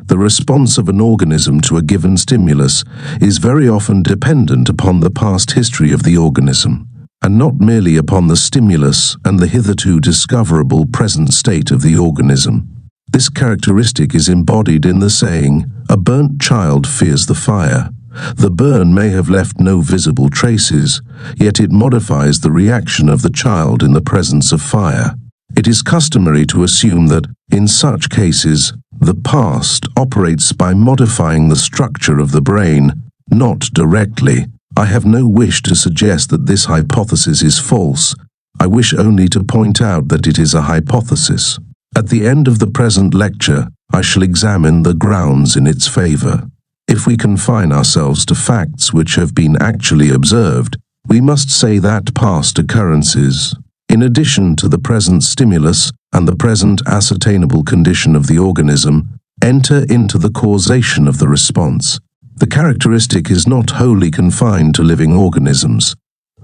the response of an organism to a given stimulus is very often dependent upon the past history of the organism, and not merely upon the stimulus and the hitherto discoverable present state of the organism. This characteristic is embodied in the saying, "A burnt child fears the fire." The burn may have left no visible traces, yet it modifies the reaction of the child in the presence of fire. It is customary to assume that, in such cases, The past operates by modifying the structure of the brain, not directly. I have no wish to suggest that this hypothesis is false. I wish only to point out that it is a hypothesis. At the end of the present lecture, I shall examine the grounds in its favor. If we confine ourselves to facts which have been actually observed, we must say that past occurrences, in addition to the present stimulus and the present ascertainable condition of the organism, enter into the causation of the response. The characteristic is not wholly confined to living organisms.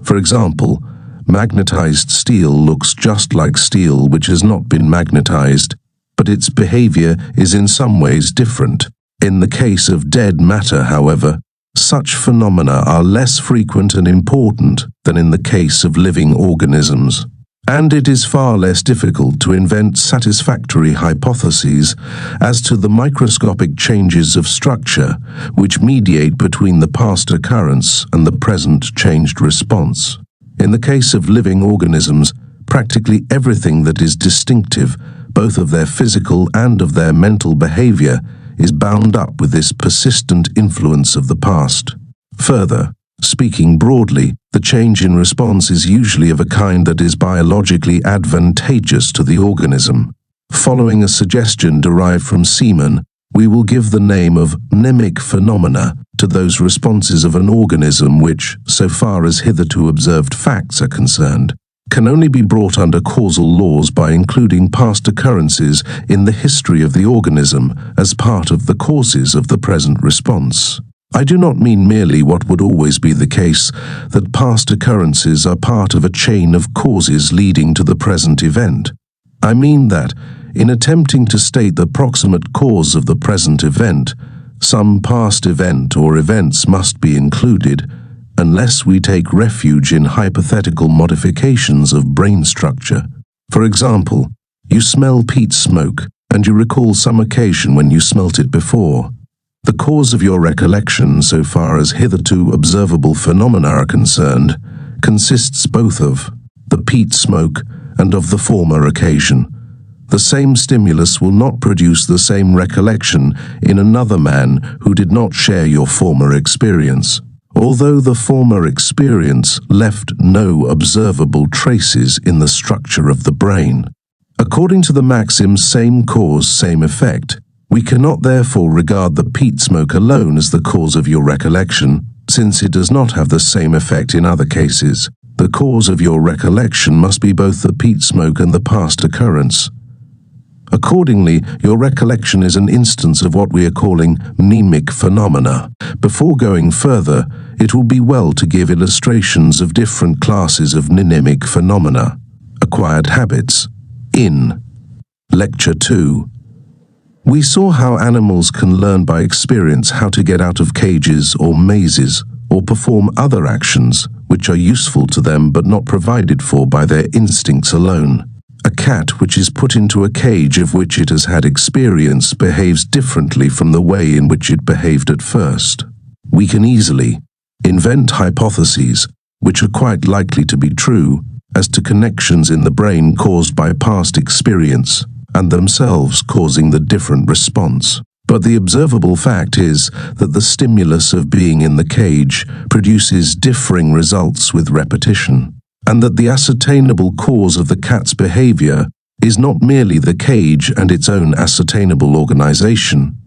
For example, magnetized steel looks just like steel which has not been magnetized, but its behavior is in some ways different. In the case of dead matter, however, such phenomena are less frequent and important than in the case of living organisms. And it is far less difficult to invent satisfactory hypotheses as to the microscopic changes of structure which mediate between the past occurrence and the present changed response. In the case of living organisms, practically everything that is distinctive, both of their physical and of their mental behavior, is bound up with this persistent influence of the past. Further, speaking broadly, the change in response is usually of a kind that is biologically advantageous to the organism. Following a suggestion derived from Seaman, we will give the name of mnemic phenomena to those responses of an organism which, so far as hitherto observed facts are concerned, can only be brought under causal laws by including past occurrences in the history of the organism as part of the causes of the present response. I do not mean merely what would always be the case, that past occurrences are part of a chain of causes leading to the present event. I mean that, in attempting to state the proximate cause of the present event, some past event or events must be included, unless we take refuge in hypothetical modifications of brain structure. For example, you smell peat smoke, and you recall some occasion when you smelt it before. The cause of your recollection, so far as hitherto observable phenomena are concerned, consists both of the peat smoke and of the former occasion. The same stimulus will not produce the same recollection in another man who did not share your former experience, although the former experience left no observable traces in the structure of the brain. According to the maxim same cause, same effect, we cannot therefore regard the peat smoke alone as the cause of your recollection, since it does not have the same effect in other cases. The cause of your recollection must be both the peat smoke and the past occurrence. Accordingly, your recollection is an instance of what we are calling mnemic phenomena. Before going further, it will be well to give illustrations of different classes of mnemic phenomena. Acquired habits. In Lecture 2, we saw how animals can learn by experience how to get out of cages or mazes, or perform other actions which are useful to them but not provided for by their instincts alone. A cat which is put into a cage of which it has had experience behaves differently from the way in which it behaved at first. We can easily invent hypotheses, which are quite likely to be true, as to connections in the brain caused by past experience, and themselves causing the different response. But the observable fact is that the stimulus of being in the cage produces differing results with repetition, and that the ascertainable cause of the cat's behavior is not merely the cage and its own ascertainable organization,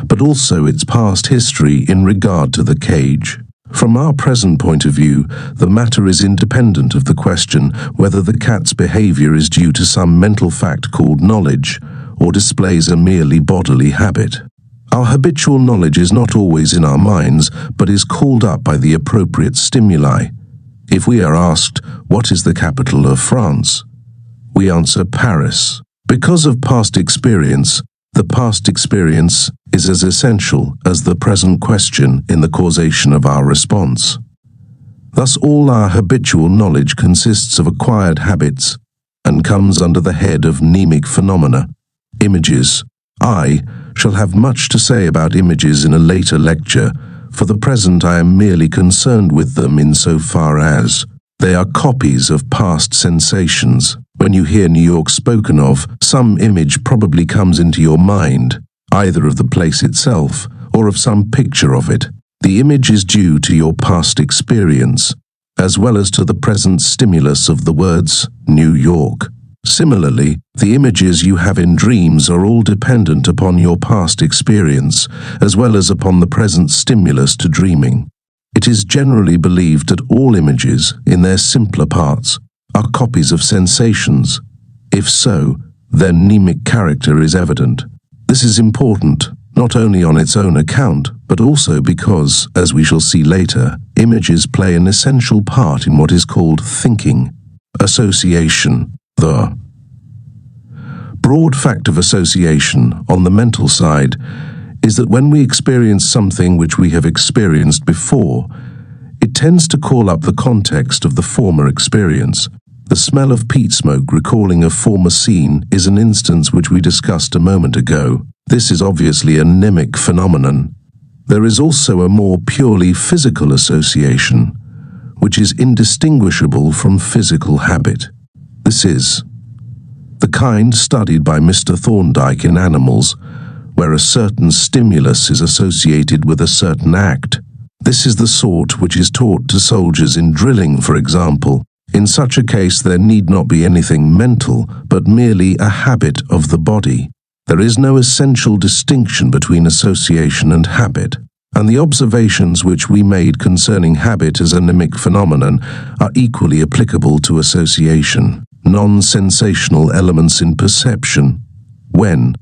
but also its past history in regard to the cage. From our present point of view, the matter is independent of the question whether the cat's behavior is due to some mental fact called knowledge, or displays a merely bodily habit. Our habitual knowledge is not always in our minds, but is called up by the appropriate stimuli. If we are asked, what is the capital of France? We answer Paris. Because of past experience, the past experience is as essential as the present question in the causation of our response. Thus all our habitual knowledge consists of acquired habits and comes under the head of mnemic phenomena. Images. I shall have much to say about images in a later lecture. For the present I am merely concerned with them insofar as they are copies of past sensations. When you hear New York spoken of, some image probably comes into your mind, either of the place itself or of some picture of it. The image is due to your past experience, as well as to the present stimulus of the words New York. Similarly, the images you have in dreams are all dependent upon your past experience, as well as upon the present stimulus to dreaming. It is generally believed that all images, in their simpler parts, are copies of sensations. If so, their mnemic character is evident. This is important, not only on its own account, but also because, as we shall see later, images play an essential part in what is called thinking. Association. The broad fact of association, on the mental side, is that when we experience something which we have experienced before, it tends to call up the context of the former experience. The smell of peat smoke recalling a former scene is an instance which we discussed a moment ago. This is obviously a mnemic phenomenon. There is also a more purely physical association, which is indistinguishable from physical habit. This is the kind studied by Mr. Thorndike in animals, where a certain stimulus is associated with a certain act. This is the sort which is taught to soldiers in drilling, for example. In such a case, there need not be anything mental, but merely a habit of the body. There is no essential distinction between association and habit, and the observations which we made concerning habit as a mnemic phenomenon are equally applicable to association. Non-sensational elements in perception. When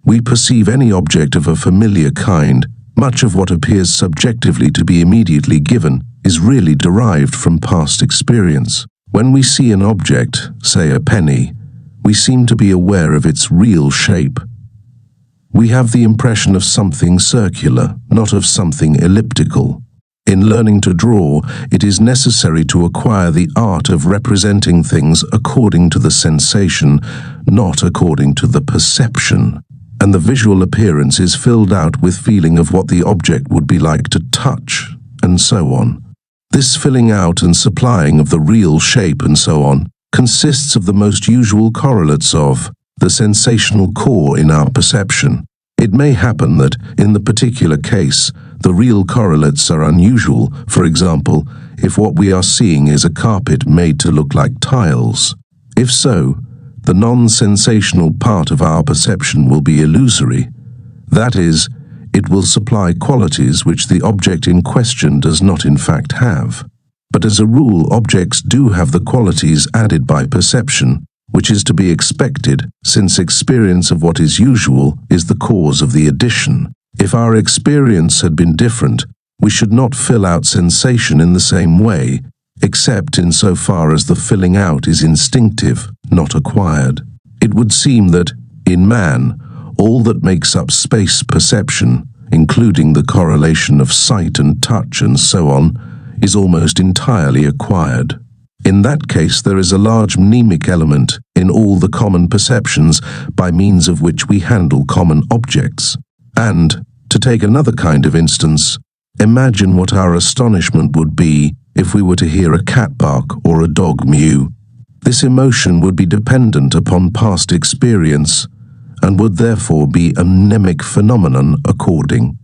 we perceive any object of a familiar kind, much of what appears subjectively to be immediately given is really derived from past experience. When we see an object, say a penny, we seem to be aware of its real shape. We have the impression of something circular, not of something elliptical. In learning to draw, it is necessary to acquire the art of representing things according to the sensation, not according to the perception. And the visual appearance is filled out with feeling of what the object would be like to touch, and so on. This filling out and supplying of the real shape and so on consists of the most usual correlates of the sensational core in our perception. It may happen that, in the particular case, the real correlates are unusual. For example, if what we are seeing is a carpet made to look like tiles. If so, the non-sensational part of our perception will be illusory. That is, it will supply qualities which the object in question does not in fact have. But as a rule, objects do have the qualities added by perception, which is to be expected, since experience of what is usual is the cause of the addition. If our experience had been different, we should not fill out sensation in the same way, except in so far as the filling out is instinctive, not acquired. It would seem that, in man, all that makes up space perception, including the correlation of sight and touch and so on, is almost entirely acquired. In that case, there is a large mnemic element in all the common perceptions by means of which we handle common objects. And, to take another kind of instance, imagine what our astonishment would be if we were to hear a cat bark or a dog mew. This emotion would be dependent upon past experience and would therefore be a mnemic phenomenon according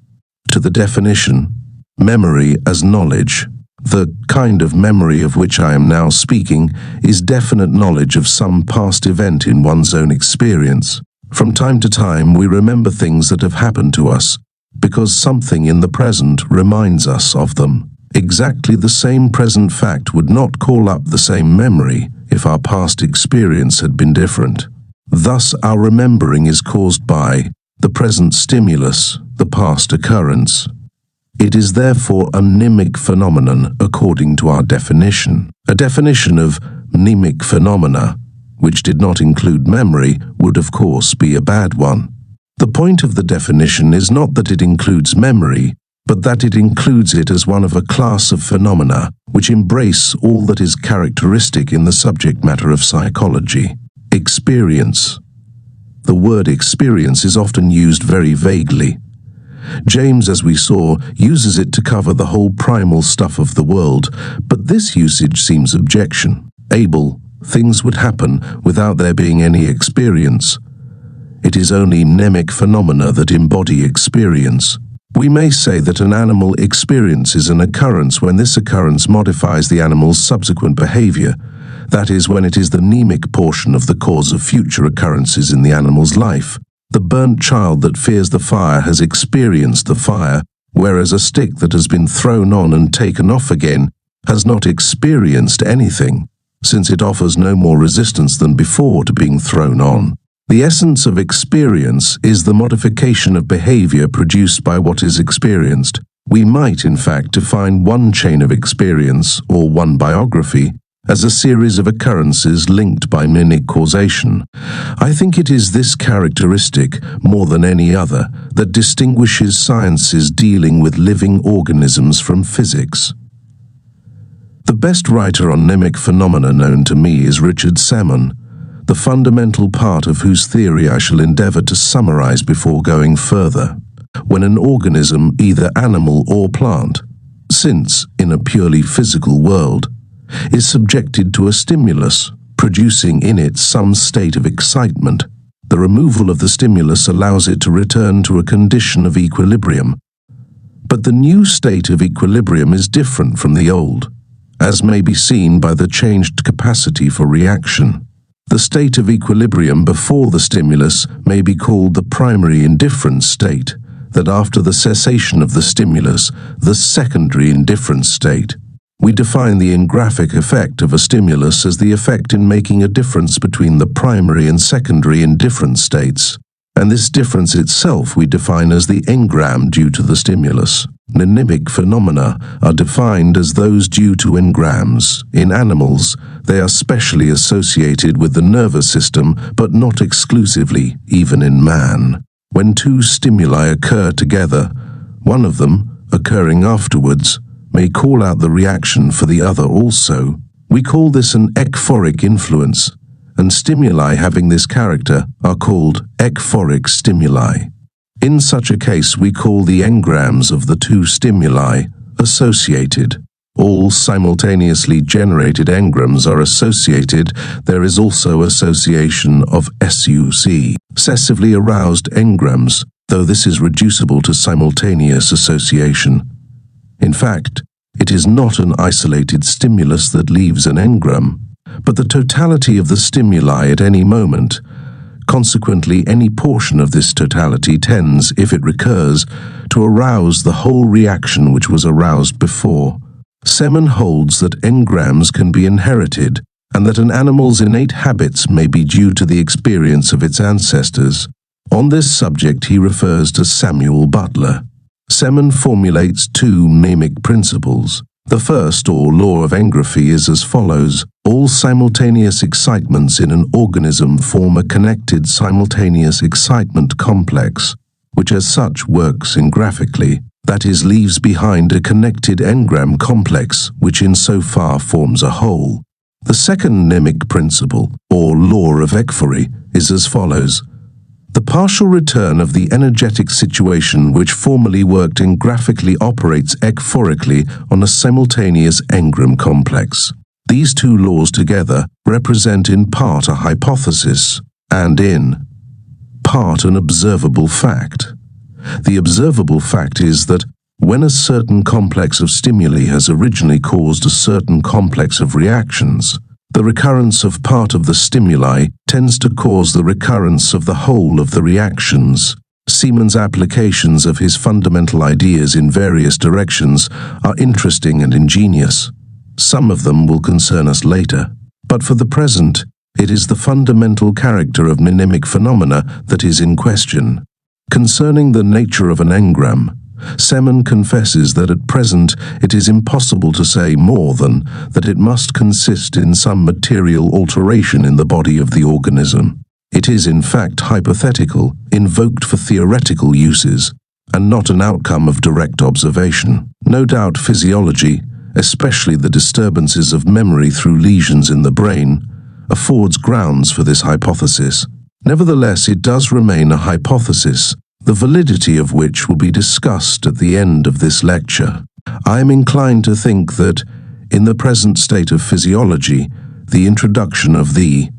to the definition. Memory as knowledge. The kind of memory of which I am now speaking is definite knowledge of some past event in one's own experience. From time to time, we remember things that have happened to us because something in the present reminds us of them. Exactly the same present fact would not call up the same memory if our past experience had been different. Thus, our remembering is caused by the present stimulus, the past occurrence. It is therefore a mnemic phenomenon according to our definition. A definition of mnemic phenomena, which did not include memory, would of course be a bad one. The point of the definition is not that it includes memory, but that it includes it as one of a class of phenomena which embrace all that is characteristic in the subject matter of psychology. Experience. The word experience is often used very vaguely. James, as we saw, uses it to cover the whole primal stuff of the world, but this usage seems objectionable. Things would happen without there being any experience. It is only mnemic phenomena that embody experience. We may say that an animal experiences an occurrence when this occurrence modifies the animal's subsequent behavior. That is, when it is the mnemic portion of the cause of future occurrences in the animal's life. The burnt child that fears the fire has experienced the fire, whereas a stick that has been thrown on and taken off again has not experienced anything, since it offers no more resistance than before to being thrown on. The essence of experience is the modification of behavior produced by what is experienced. We might, in fact, define one chain of experience, or one biography, as a series of occurrences linked by mnemic causation. I think it is this characteristic, more than any other, that distinguishes sciences dealing with living organisms from physics. The best writer on mnemic phenomena known to me is Richard Semon, the fundamental part of whose theory I shall endeavor to summarize before going further. When an organism, either animal or plant, since in a purely physical world, is subjected to a stimulus, producing in it some state of excitement, the removal of the stimulus allows it to return to a condition of equilibrium. But the new state of equilibrium is different from the old, as may be seen by the changed capacity for reaction. The state of equilibrium before the stimulus may be called the primary indifference state, that after the cessation of the stimulus, the secondary indifference state. We define the engraphic effect of a stimulus as the effect in making a difference between the primary and secondary indifference states, and this difference itself we define as the engram due to the stimulus. Mnemic phenomena are defined as those due to engrams. In animals, they are specially associated with the nervous system, but not exclusively, even in man. When two stimuli occur together, one of them, occurring afterwards, may call out the reaction for the other also. We call this an ekphoric influence, and stimuli having this character are called ekphoric stimuli. In such a case, we call the engrams of the two stimuli associated. All simultaneously generated engrams are associated. There is also association of SUC, successively aroused engrams, though this is reducible to simultaneous association. In fact, it is not an isolated stimulus that leaves an engram, but the totality of the stimuli at any moment. Consequently, any portion of this totality tends, if it recurs, to arouse the whole reaction which was aroused before. Semon holds that engrams can be inherited, and that an animal's innate habits may be due to the experience of its ancestors. On this subject he refers to Samuel Butler. Semon formulates two mnemic principles. The first, or law of engraphy, is as follows. All simultaneous excitements in an organism form a connected simultaneous excitement complex, which as such works engraphically, that is, leaves behind a connected engram complex, which in so far forms a whole. The second mnemic principle, or law of ekphory, is as follows. The partial return of the energetic situation which formerly worked engraphically operates ekphorically on a simultaneous engram complex. These two laws together represent in part a hypothesis, and in part an observable fact. The observable fact is that when a certain complex of stimuli has originally caused a certain complex of reactions, the recurrence of part of the stimuli tends to cause the recurrence of the whole of the reactions. Semon's applications of his fundamental ideas in various directions are interesting and ingenious. Some of them will concern us later, but for the present, it is the fundamental character of mnemic phenomena that is in question. Concerning the nature of an engram, Semon confesses that at present it is impossible to say more than that it must consist in some material alteration in the body of the organism. It is in fact hypothetical, invoked for theoretical uses, and not an outcome of direct observation. No doubt physiology, especially the disturbances of memory through lesions in the brain, affords grounds for this hypothesis. Nevertheless, it does remain a hypothesis, the validity of which will be discussed at the end of this lecture. I am inclined to think that, in the present state of physiology, the introduction of the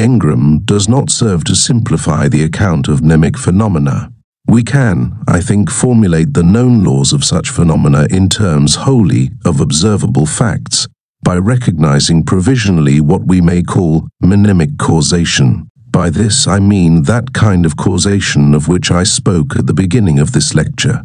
engram does not serve to simplify the account of mnemic phenomena. We can, I think, formulate the known laws of such phenomena in terms wholly of observable facts, by recognizing provisionally what we may call mnemic causation. By this I mean that kind of causation of which I spoke at the beginning of this lecture.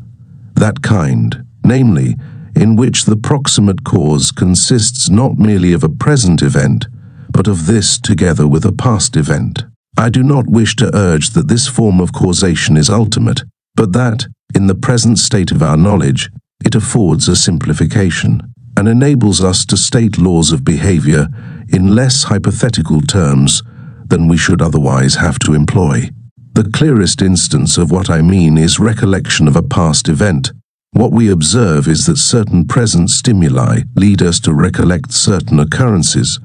That kind, namely, in which the proximate cause consists not merely of a present event, but of this together with a past event. I do not wish to urge that this form of causation is ultimate, but that, in the present state of our knowledge, it affords a simplification, and enables us to state laws of behavior in less hypothetical terms than we should otherwise have to employ. The clearest instance of what I mean is recollection of a past event. What we observe is that certain present stimuli lead us to recollect certain occurrences,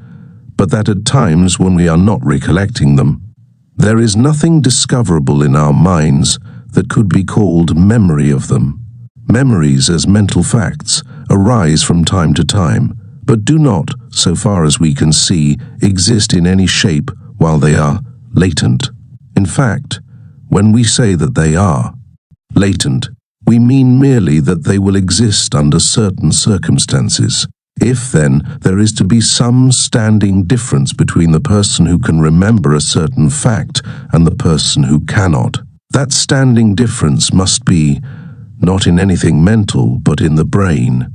but that at times when we are not recollecting them, there is nothing discoverable in our minds that could be called memory of them. Memories as mental facts arise from time to time, but do not, so far as we can see, exist in any shape while they are latent. In fact, when we say that they are latent, we mean merely that they will exist under certain circumstances. If, then, there is to be some standing difference between the person who can remember a certain fact and the person who cannot, that standing difference must be not in anything mental, but in the brain.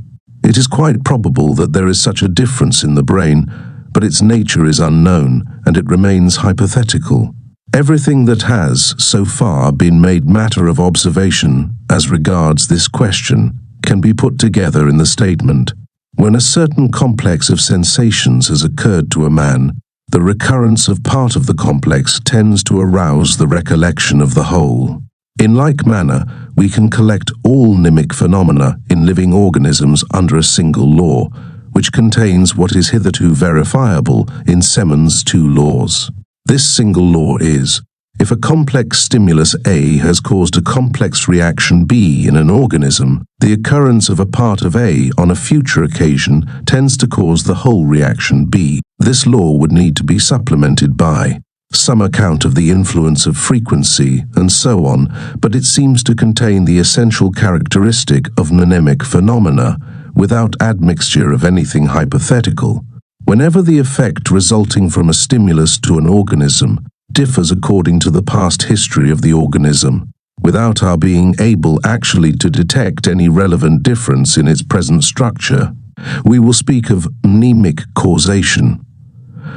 It is quite probable that there is such a difference in the brain, but its nature is unknown, and it remains hypothetical. Everything that has, so far, been made matter of observation as regards this question can be put together in the statement: when a certain complex of sensations has occurred to a man, the recurrence of part of the complex tends to arouse the recollection of the whole. In like manner, we can collect all mnemic phenomena in living organisms under a single law, which contains what is hitherto verifiable in Semon's two laws. This single law is: if a complex stimulus A has caused a complex reaction B in an organism, the occurrence of a part of A on a future occasion tends to cause the whole reaction B. This law would need to be supplemented by some account of the influence of frequency and so on, but it seems to contain the essential characteristic of mnemic phenomena without admixture of anything hypothetical. Whenever the effect resulting from a stimulus to an organism differs according to the past history of the organism, without our being able actually to detect any relevant difference in its present structure, we will speak of mnemic causation,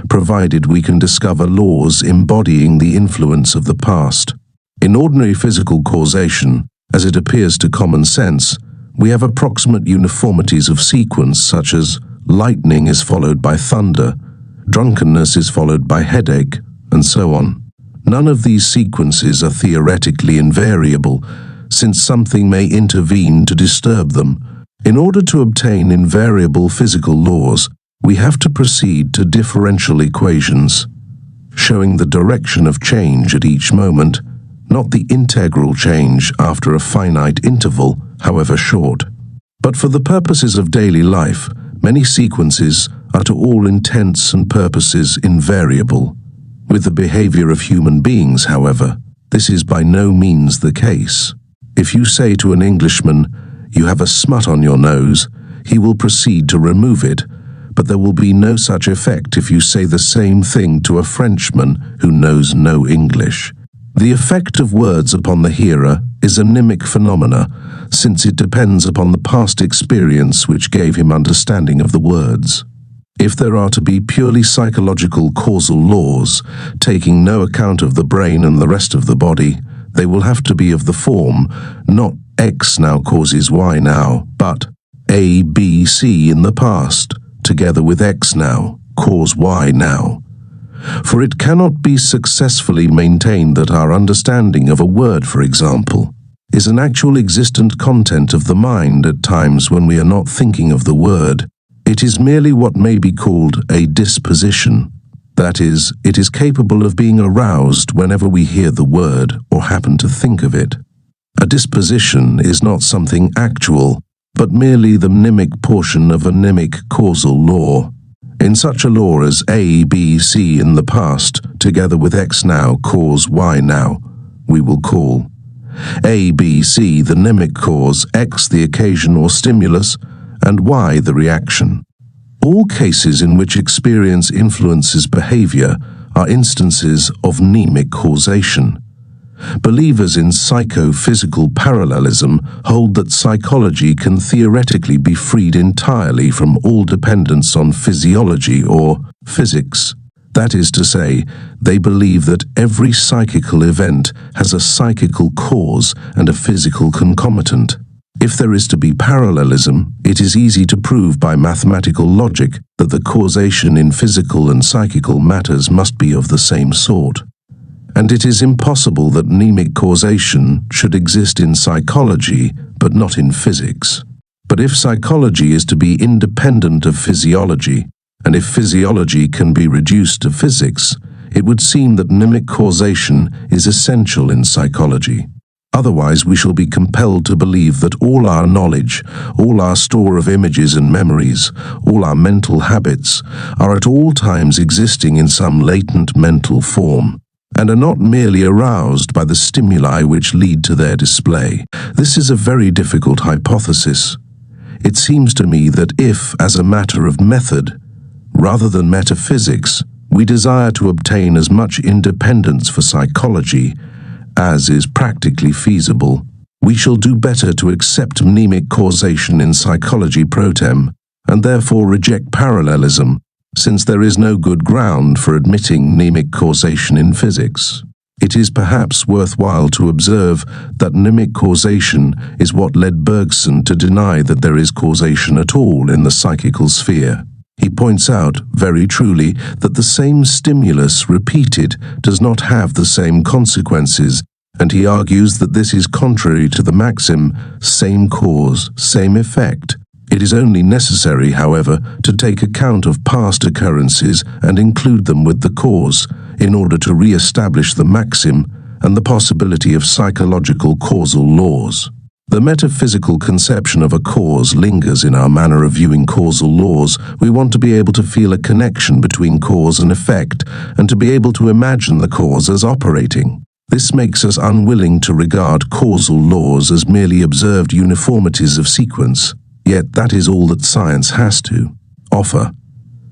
provided we can discover laws embodying the influence of the past. In ordinary physical causation, as it appears to common sense, we have approximate uniformities of sequence, such as lightning is followed by thunder, drunkenness is followed by headache, and so on. None of these sequences are theoretically invariable, since something may intervene to disturb them. In order to obtain invariable physical laws, we have to proceed to differential equations, showing the direction of change at each moment, not the integral change after a finite interval, however short. But for the purposes of daily life, many sequences are to all intents and purposes invariable. With the behavior of human beings, however, this is by no means the case. If you say to an Englishman, "You have a smut on your nose," he will proceed to remove it, but there will be no such effect if you say the same thing to a Frenchman who knows no English. The effect of words upon the hearer is a mnemic phenomena, since it depends upon the past experience which gave him understanding of the words. If there are to be purely psychological causal laws, taking no account of the brain and the rest of the body, they will have to be of the form, not X now causes Y now, but A, B, C in the past, together with X now, cause Y now. For it cannot be successfully maintained that our understanding of a word, for example, is an actual existent content of the mind at times when we are not thinking of the word. It is merely what may be called a disposition. That is, it is capable of being aroused whenever we hear the word or happen to think of it. A disposition is not something actual, but merely the mnemic portion of a mnemic causal law. In such a law as A, B, C in the past together with X now, cause Y now, we will call A, B, C the mnemic cause, X the occasion or stimulus, and Y the reaction. All cases in which experience influences behavior are instances of mnemic causation. Believers in psychophysical parallelism hold that psychology can theoretically be freed entirely from all dependence on physiology or physics. That is to say, they believe that every psychical event has a psychical cause and a physical concomitant. If there is to be parallelism, it is easy to prove by mathematical logic that the causation in physical and psychical matters must be of the same sort. And it is impossible that mnemic causation should exist in psychology, but not in physics. But if psychology is to be independent of physiology, and if physiology can be reduced to physics, it would seem that mnemic causation is essential in psychology. Otherwise, we shall be compelled to believe that all our knowledge, all our store of images and memories, all our mental habits, are at all times existing in some latent mental form, and are not merely aroused by the stimuli which lead to their display. This is a very difficult hypothesis. It seems to me that if, as a matter of method, rather than metaphysics, we desire to obtain as much independence for psychology as is practically feasible, we shall do better to accept mnemic causation in psychology pro tem, and therefore reject parallelism, since there is no good ground for admitting mnemic causation in physics. It is perhaps worthwhile to observe that mnemic causation is what led Bergson to deny that there is causation at all in the psychical sphere. He points out, very truly, that the same stimulus repeated does not have the same consequences, and he argues that this is contrary to the maxim, same cause, same effect. It is only necessary, however, to take account of past occurrences and include them with the cause, in order to re-establish the maxim and the possibility of psychological causal laws. The metaphysical conception of a cause lingers in our manner of viewing causal laws. We want to be able to feel a connection between cause and effect, and to be able to imagine the cause as operating. This makes us unwilling to regard causal laws as merely observed uniformities of sequence. Yet that is all that science has to offer.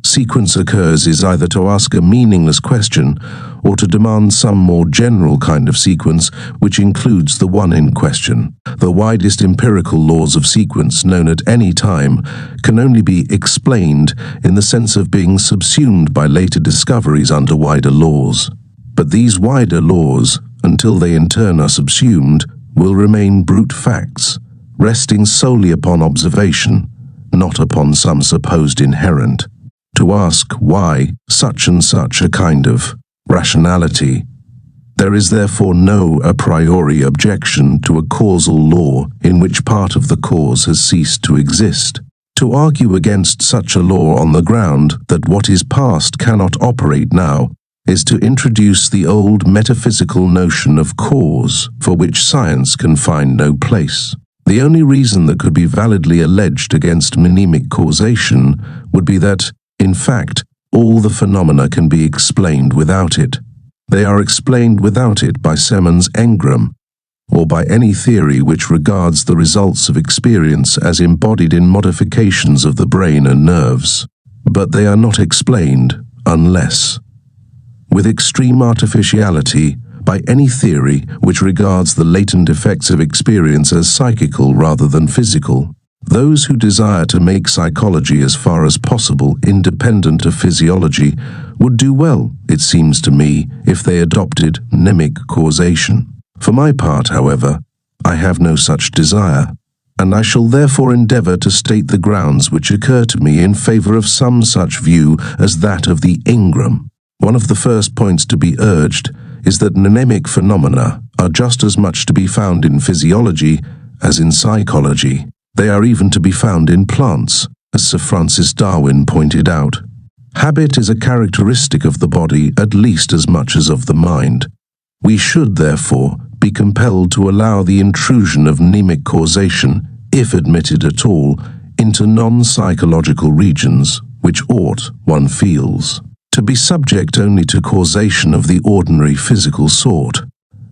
Sequence occurs is either to ask a meaningless question or to demand some more general kind of sequence which includes the one in question. The widest empirical laws of sequence known at any time can only be explained in the sense of being subsumed by later discoveries under wider laws. But these wider laws, until they in turn are subsumed, will remain brute facts, resting solely upon observation, not upon some supposed inherent. To ask why such and such a kind of rationality, there is therefore no a priori objection to a causal law in which part of the cause has ceased to exist. To argue against such a law on the ground that what is past cannot operate now is to introduce the old metaphysical notion of cause for which science can find no place. The only reason that could be validly alleged against mnemic causation would be that, in fact, all the phenomena can be explained without it. They are explained without it by Semon's engram, or by any theory which regards the results of experience as embodied in modifications of the brain and nerves. But they are not explained unless, with extreme artificiality, by any theory which regards the latent effects of experience as psychical rather than physical. Those who desire to make psychology as far as possible independent of physiology would do well, it seems to me, if they adopted mnemic causation. For my part, however, I have no such desire, and I shall therefore endeavor to state the grounds which occur to me in favor of some such view as that of the engram. One of the first points to be urged is that mnemic phenomena are just as much to be found in physiology as in psychology. They are even to be found in plants, as Sir Francis Darwin pointed out. Habit is a characteristic of the body at least as much as of the mind. We should, therefore, be compelled to allow the intrusion of mnemic causation, if admitted at all, into non-psychological regions, which ought, one feels, to be subject only to causation of the ordinary physical sort.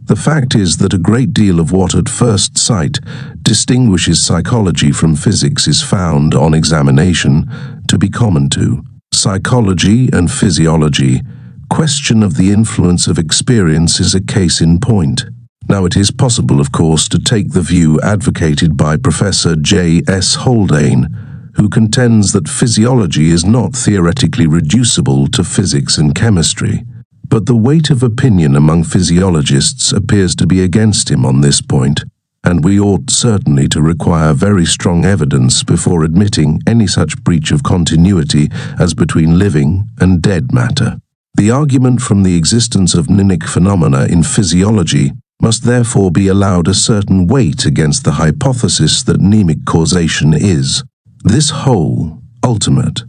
The fact is that a great deal of what at first sight distinguishes psychology from physics is found, on examination, to be common to psychology and physiology. Question of the influence of experience is a case in point. Now, it is possible, of course, to take the view advocated by Professor J.S. Haldane, who contends that physiology is not theoretically reducible to physics and chemistry. But the weight of opinion among physiologists appears to be against him on this point, and we ought certainly to require very strong evidence before admitting any such breach of continuity as between living and dead matter. The argument from the existence of mnemic phenomena in physiology must therefore be allowed a certain weight against the hypothesis that mnemic causation is, this whole, ultimate.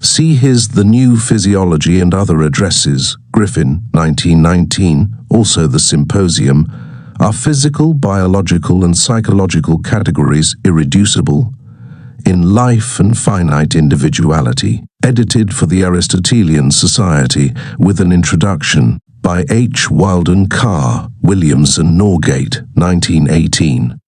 See his The New Physiology and Other Addresses, Griffin, 1919, also the Symposium. Are physical, biological, and psychological categories irreducible? In Life and Finite Individuality, edited for the Aristotelian Society, with an introduction by H. Wilden Carr, Williams and Norgate, 1918.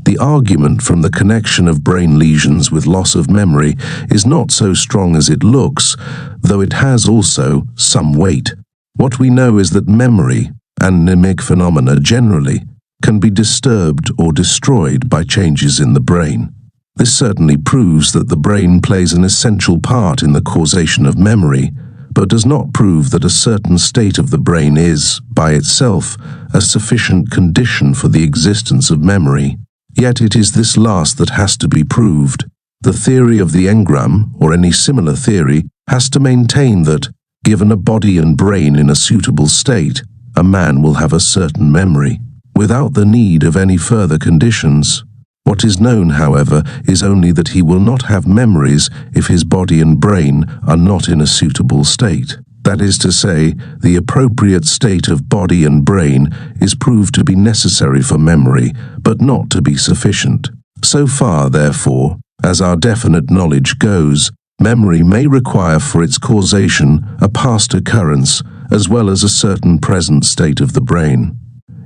The argument from the connection of brain lesions with loss of memory is not so strong as it looks, though it has also some weight. What we know is that memory, and mnemic phenomena generally, can be disturbed or destroyed by changes in the brain. This certainly proves that the brain plays an essential part in the causation of memory, but does not prove that a certain state of the brain is, by itself, a sufficient condition for the existence of memory. Yet it is this last that has to be proved. The theory of the engram, or any similar theory, has to maintain that, given a body and brain in a suitable state, a man will have a certain memory, without the need of any further conditions. What is known, however, is only that he will not have memories if his body and brain are not in a suitable state. That is to say, the appropriate state of body and brain is proved to be necessary for memory, but not to be sufficient. So far, therefore, as our definite knowledge goes, memory may require for its causation a past occurrence as well as a certain present state of the brain.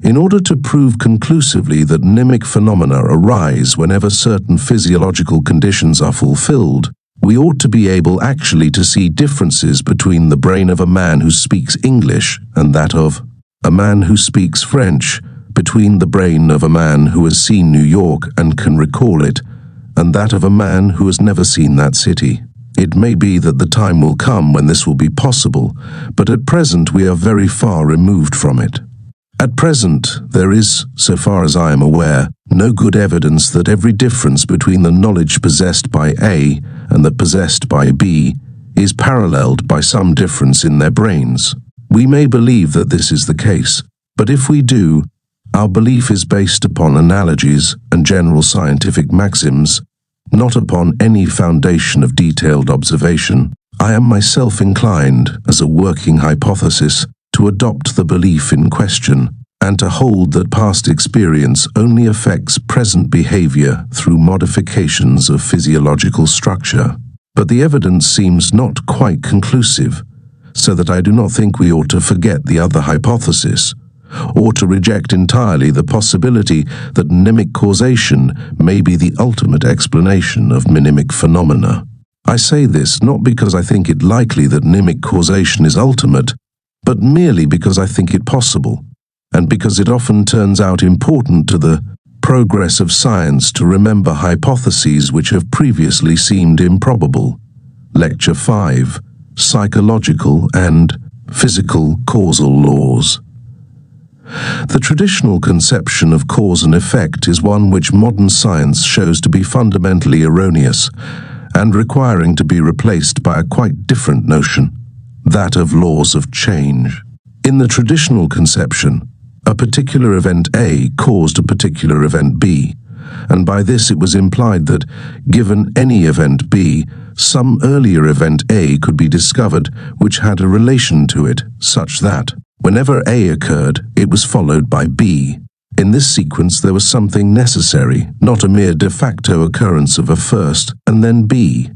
In order to prove conclusively that mnemic phenomena arise whenever certain physiological conditions are fulfilled, we ought to be able actually to see differences between the brain of a man who speaks English and that of a man who speaks French, between the brain of a man who has seen New York and can recall it, and that of a man who has never seen that city. It may be that the time will come when this will be possible, but at present we are very far removed from it. At present, there is, so far as I am aware, no good evidence that every difference between the knowledge possessed by A and that possessed by B is paralleled by some difference in their brains. We may believe that this is the case, but if we do, our belief is based upon analogies and general scientific maxims, not upon any foundation of detailed observation. I am myself inclined, as a working hypothesis, to adopt the belief in question, and to hold that past experience only affects present behavior through modifications of physiological structure. But the evidence seems not quite conclusive, so that I do not think we ought to forget the other hypothesis, or to reject entirely the possibility that mnemic causation may be the ultimate explanation of mnemic phenomena. I say this not because I think it likely that mnemic causation is ultimate, but merely because I think it possible, and because it often turns out important to the progress of science to remember hypotheses which have previously seemed improbable. Lecture 5, Psychological and Physical Causal Laws. The traditional conception of cause and effect is one which modern science shows to be fundamentally erroneous, and requiring to be replaced by a quite different notion, that of laws of change. In the traditional conception, a particular event A caused a particular event B, and by this it was implied that, given any event B, some earlier event A could be discovered which had a relation to it, such that, whenever A occurred, it was followed by B. In this sequence there was something necessary, not a mere de facto occurrence of a first and then B.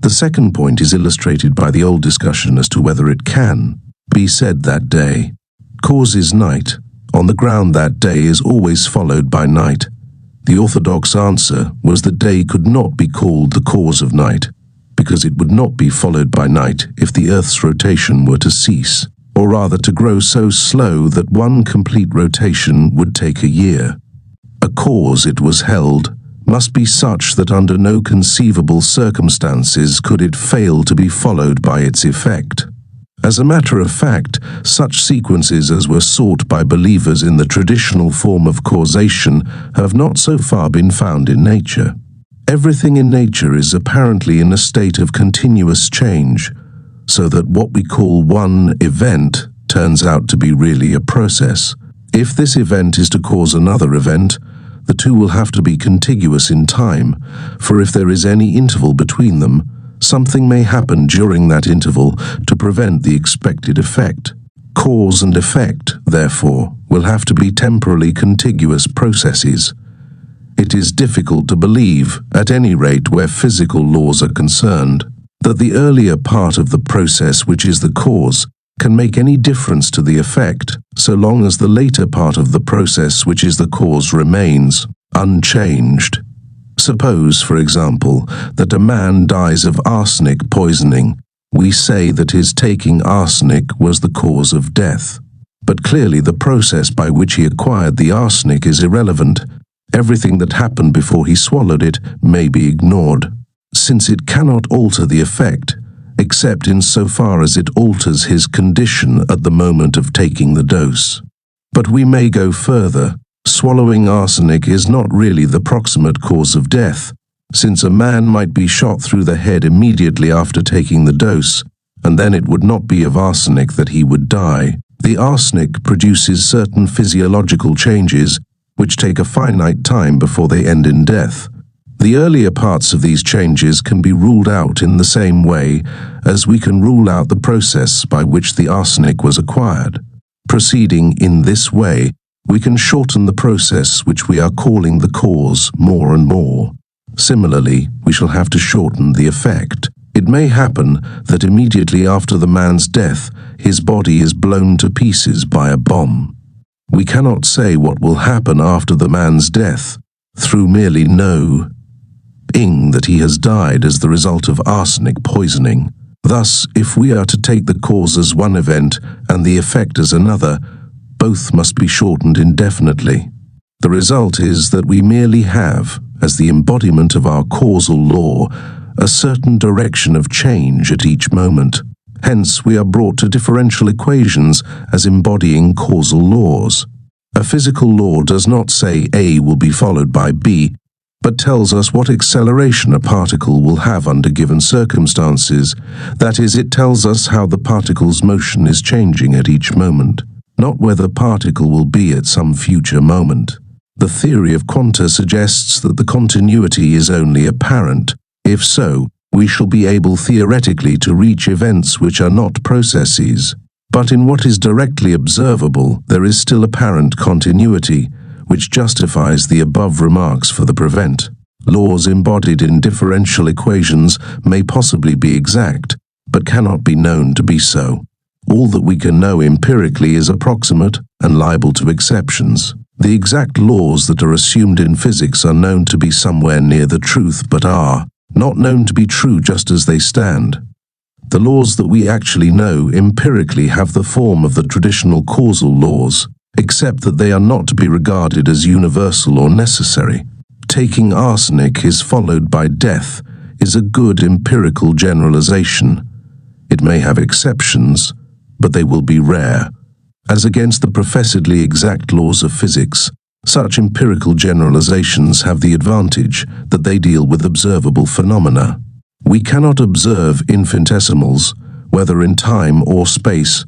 The second point is illustrated by the old discussion as to whether it can be said that day. Cause is night. On the ground that day is always followed by night. The orthodox answer was that day could not be called the cause of night, because it would not be followed by night if the Earth's rotation were to cease, or rather to grow so slow that one complete rotation would take a year. A cause, it was held, must be such that under no conceivable circumstances could it fail to be followed by its effect. As a matter of fact, such sequences as were sought by believers in the traditional form of causation have not so far been found in nature. Everything in nature is apparently in a state of continuous change, so that what we call one event turns out to be really a process. If this event is to cause another event, the two will have to be contiguous in time, for if there is any interval between them, something may happen during that interval to prevent the expected effect. Cause and effect, therefore, will have to be temporally contiguous processes. It is difficult to believe, at any rate where physical laws are concerned, that the earlier part of the process, which is the cause, can make any difference to the effect, so long as the later part of the process, which is the cause, remains unchanged. Suppose, for example, that a man dies of arsenic poisoning. We say that his taking arsenic was the cause of death. But clearly the process by which he acquired the arsenic is irrelevant. Everything that happened before he swallowed it may be ignored, since it cannot alter the effect, except in so far as it alters his condition at the moment of taking the dose. But we may go further. Swallowing arsenic is not really the proximate cause of death, since a man might be shot through the head immediately after taking the dose, and then it would not be of arsenic that he would die. The arsenic produces certain physiological changes which take a finite time before they end in death. The earlier parts of these changes can be ruled out in the same way as we can rule out the process by which the arsenic was acquired. Proceeding in this way, we can shorten the process which we are calling the cause more and more. Similarly, we shall have to shorten the effect. It may happen that immediately after the man's death, his body is blown to pieces by a bomb. We cannot say what will happen after the man's death, through merely knowing that he has died as the result of arsenic poisoning. Thus, if we are to take the cause as one event and the effect as another, both must be shortened indefinitely. The result is that we merely have, as the embodiment of our causal law, a certain direction of change at each moment. Hence, we are brought to differential equations as embodying causal laws. A physical law does not say A will be followed by B, but tells us what acceleration a particle will have under given circumstances. That is, it tells us how the particle's motion is changing at each moment, not where the particle will be at some future moment. The theory of quanta suggests that the continuity is only apparent. If so, we shall be able theoretically to reach events which are not processes. But in what is directly observable, there is still apparent continuity, which justifies the above remarks for the prevent. Laws embodied in differential equations may possibly be exact, but cannot be known to be so. All that we can know empirically is approximate and liable to exceptions. The exact laws that are assumed in physics are known to be somewhere near the truth, but are not known to be true just as they stand. The laws that we actually know empirically have the form of the traditional causal laws, except that they are not to be regarded as universal or necessary. Taking arsenic is followed by death is a good empirical generalization. It may have exceptions, but they will be rare. As against the professedly exact laws of physics, such empirical generalizations have the advantage that they deal with observable phenomena. We cannot observe infinitesimals, whether in time or space.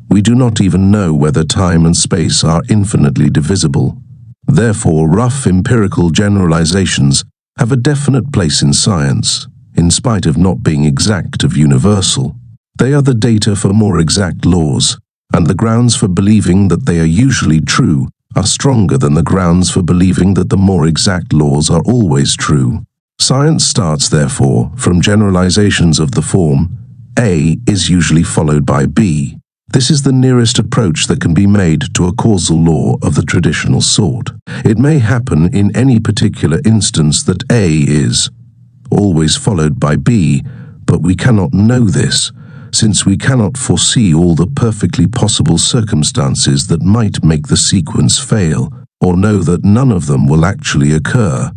We do not even know whether time and space are infinitely divisible. Therefore, rough empirical generalizations have a definite place in science, in spite of not being exact or universal. They are the data for more exact laws, and the grounds for believing that they are usually true are stronger than the grounds for believing that the more exact laws are always true. Science starts, therefore, from generalizations of the form A is usually followed by B. This is the nearest approach that can be made to a causal law of the traditional sort. It may happen in any particular instance that A is always followed by B, but we cannot know this, since we cannot foresee all the perfectly possible circumstances that might make the sequence fail, or know that none of them will actually occur.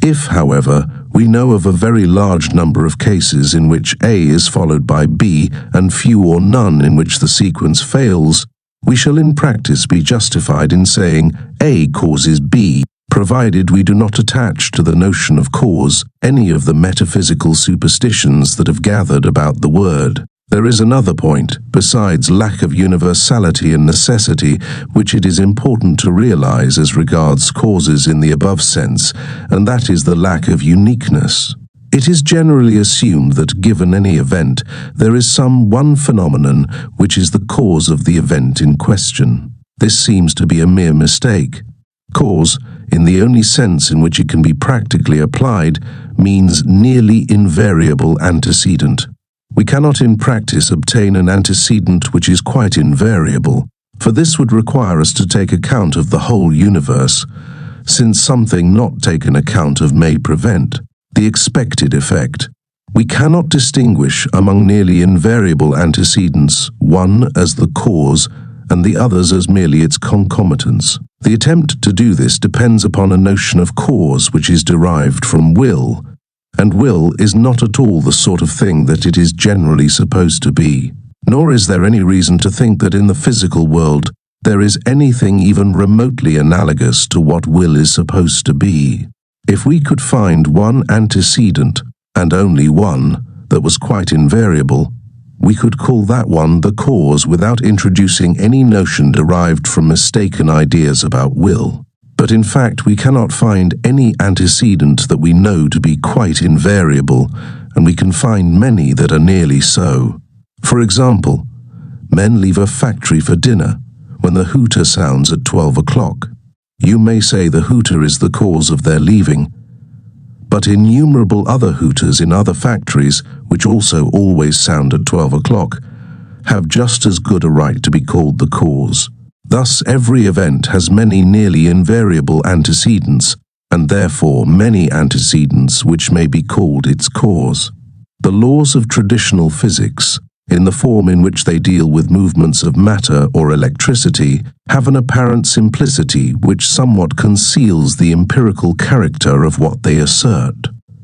If, however, we know of a very large number of cases in which A is followed by B and few or none in which the sequence fails, we shall in practice be justified in saying A causes B, provided we do not attach to the notion of cause any of the metaphysical superstitions that have gathered about the word. There is another point, besides lack of universality and necessity, which it is important to realize as regards causes in the above sense, and that is the lack of uniqueness. It is generally assumed that given any event, there is some one phenomenon which is the cause of the event in question. This seems to be a mere mistake. Cause, in the only sense in which it can be practically applied, means nearly invariable antecedent. We cannot in practice obtain an antecedent which is quite invariable, for this would require us to take account of the whole universe, since something not taken account of may prevent the expected effect. We cannot distinguish among nearly invariable antecedents, one as the cause and the others as merely its concomitants. The attempt to do this depends upon a notion of cause which is derived from will, and will is not at all the sort of thing that it is generally supposed to be. Nor is there any reason to think that in the physical world there is anything even remotely analogous to what will is supposed to be. If we could find one antecedent, and only one, that was quite invariable, we could call that one the cause without introducing any notion derived from mistaken ideas about will. But in fact we cannot find any antecedent that we know to be quite invariable, and we can find many that are nearly so. For example, men leave a factory for dinner when the hooter sounds at 12 o'clock. You may say the hooter is the cause of their leaving, but innumerable other hooters in other factories, which also always sound at 12 o'clock, have just as good a right to be called the cause. Thus every event has many nearly invariable antecedents, and therefore many antecedents which may be called its cause. The laws of traditional physics, in the form in which they deal with movements of matter or electricity, have an apparent simplicity which somewhat conceals the empirical character of what they assert.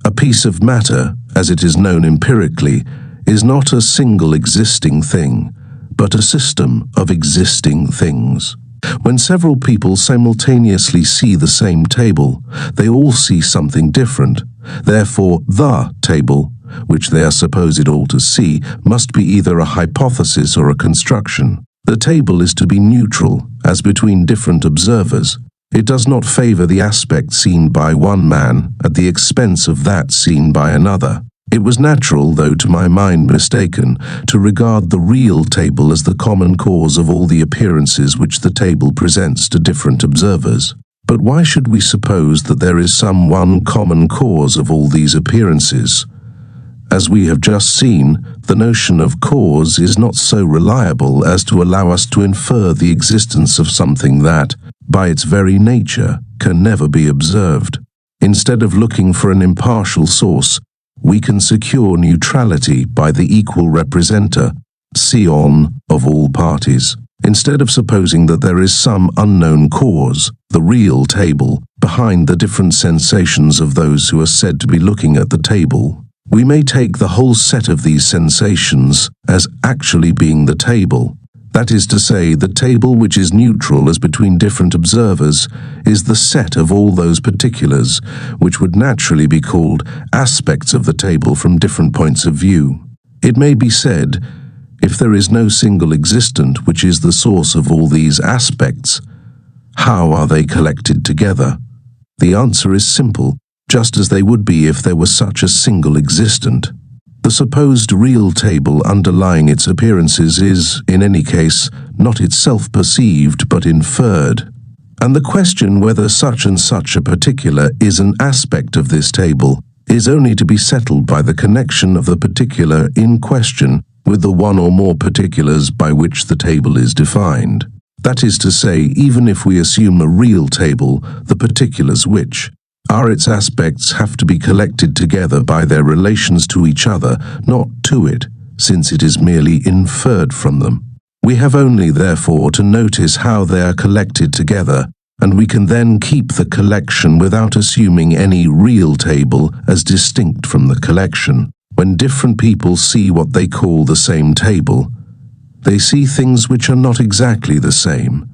A piece of matter, as it is known empirically, is not a single existing thing, but a system of existing things. When several people simultaneously see the same table, they all see something different. Therefore, the table, which they are supposed all to see, must be either a hypothesis or a construction. The table is to be neutral, as between different observers. It does not favor the aspect seen by one man at the expense of that seen by another. It was natural, though to my mind mistaken, to regard the real table as the common cause of all the appearances which the table presents to different observers. But why should we suppose that there is some one common cause of all these appearances? As we have just seen, the notion of cause is not so reliable as to allow us to infer the existence of something that, by its very nature, can never be observed. Instead of looking for an impartial source, we can secure neutrality by the equal representer, scion, of all parties. Instead of supposing that there is some unknown cause, the real table, behind the different sensations of those who are said to be looking at the table, we may take the whole set of these sensations as actually being the table. That is to say, the table which is neutral as between different observers is the set of all those particulars which would naturally be called aspects of the table from different points of view. It may be said, if there is no single existent which is the source of all these aspects, how are they collected together? The answer is simple, just as they would be if there was such a single existent. The supposed real table underlying its appearances is, in any case, not itself perceived but inferred, and the question whether such and such a particular is an aspect of this table is only to be settled by the connection of the particular in question with the one or more particulars by which the table is defined. That is to say, even if we assume a real table, the particulars which are its aspects have to be collected together by their relations to each other, not to it, since it is merely inferred from them. We have only, therefore, to notice how they are collected together, and we can then keep the collection without assuming any real table as distinct from the collection. When different people see what they call the same table, they see things which are not exactly the same,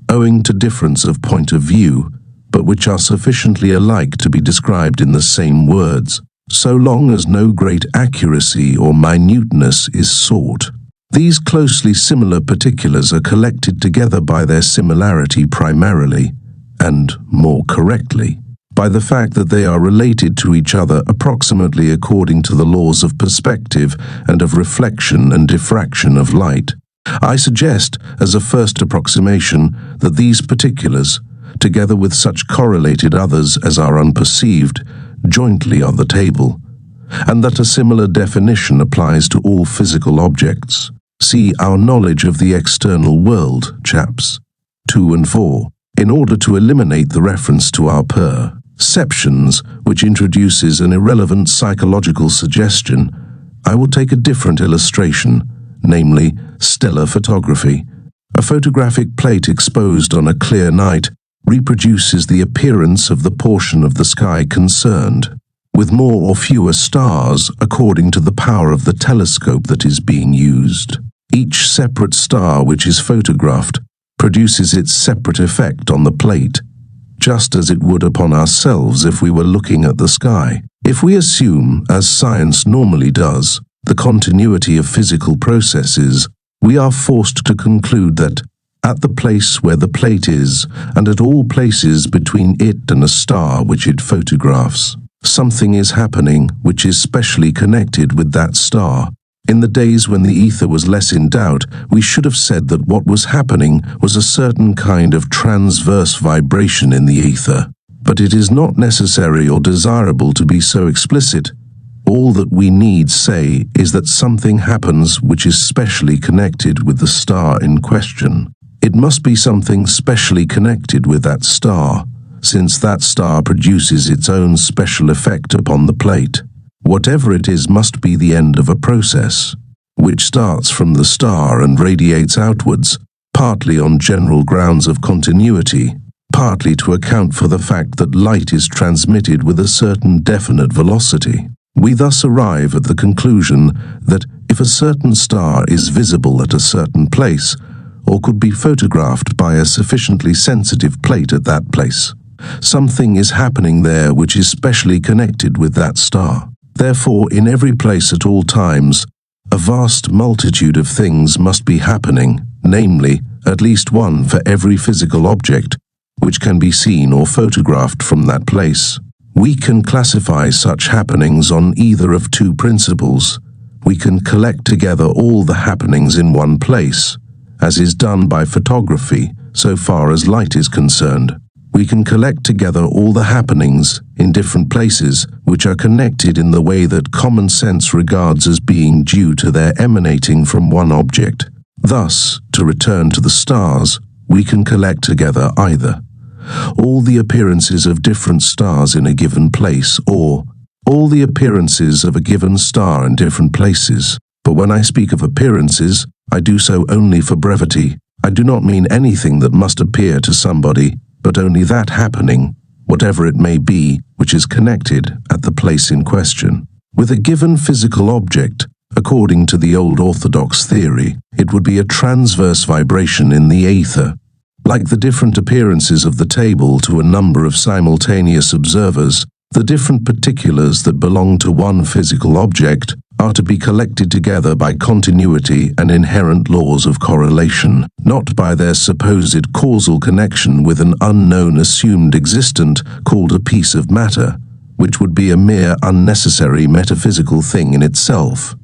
owing to difference of point of view, but which are sufficiently alike to be described in the same words, so long as no great accuracy or minuteness is sought. These closely similar particulars are collected together by their similarity primarily, and, more correctly, by the fact that they are related to each other approximately according to the laws of perspective and of reflection and diffraction of light. I suggest, as a first approximation, that these particulars, together with such correlated others as are unperceived, jointly are the table, and that a similar definition applies to all physical objects. See our knowledge of the external world, chaps 2 and 4, in order to eliminate the reference to our perceptions, which introduces an irrelevant psychological suggestion. I will take a different illustration, namely stellar photography. A photographic plate exposed on a clear night reproduces the appearance of the portion of the sky concerned, with more or fewer stars according to the power of the telescope that is being used. Each separate star which is photographed produces its separate effect on the plate, just as it would upon ourselves if we were looking at the sky. If we assume, as science normally does, the continuity of physical processes, we are forced to conclude that, at the place where the plate is, and at all places between it and a star which it photographs, something is happening which is specially connected with that star. In the days when the ether was less in doubt, we should have said that what was happening was a certain kind of transverse vibration in the ether. But it is not necessary or desirable to be so explicit. All that we need say is that something happens which is specially connected with the star in question. It must be something specially connected with that star, since that star produces its own special effect upon the plate. Whatever it is must be the end of a process, which starts from the star and radiates outwards, partly on general grounds of continuity, partly to account for the fact that light is transmitted with a certain definite velocity. We thus arrive at the conclusion that if a certain star is visible at a certain place, or could be photographed by a sufficiently sensitive plate at that place, something is happening there which is specially connected with that star. Therefore, in every place at all times, a vast multitude of things must be happening, namely, at least one for every physical object, which can be seen or photographed from that place. We can classify such happenings on either of two principles. We can collect together all the happenings in one place, as is done by photography, so far as light is concerned. We can collect together all the happenings in different places which are connected in the way that common sense regards as being due to their emanating from one object. Thus, to return to the stars, we can collect together either all the appearances of different stars in a given place, or all the appearances of a given star in different places. But when I speak of appearances, I do so only for brevity. I do not mean anything that must appear to somebody, but only that happening, whatever it may be, which is connected at the place in question. With a given physical object, according to the old orthodox theory, it would be a transverse vibration in the ether. Like the different appearances of the table to a number of simultaneous observers, the different particulars that belong to one physical object are to be collected together by continuity and inherent laws of correlation, not by their supposed causal connection with an unknown assumed existent called a piece of matter, which would be a mere unnecessary metaphysical thing in itself.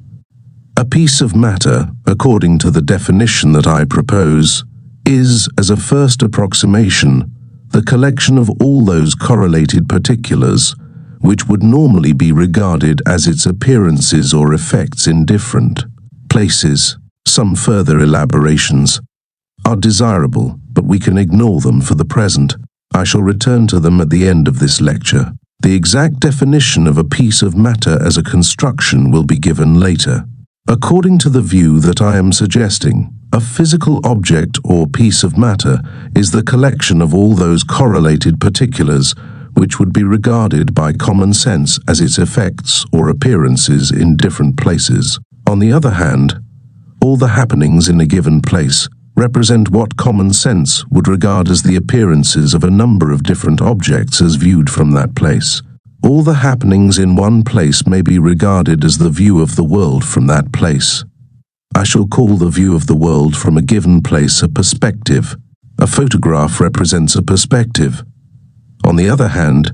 A piece of matter, according to the definition that I propose, is, as a first approximation, the collection of all those correlated particulars which would normally be regarded as its appearances or effects in different places. Some further elaborations are desirable, but we can ignore them for the present. I shall return to them at the end of this lecture. The exact definition of a piece of matter as a construction will be given later. According to the view that I am suggesting, a physical object or piece of matter is the collection of all those correlated particulars which would be regarded by common sense as its effects or appearances in different places. On the other hand, all the happenings in a given place represent what common sense would regard as the appearances of a number of different objects as viewed from that place. All the happenings in one place may be regarded as the view of the world from that place. I shall call the view of the world from a given place a perspective. A photograph represents a perspective. On the other hand,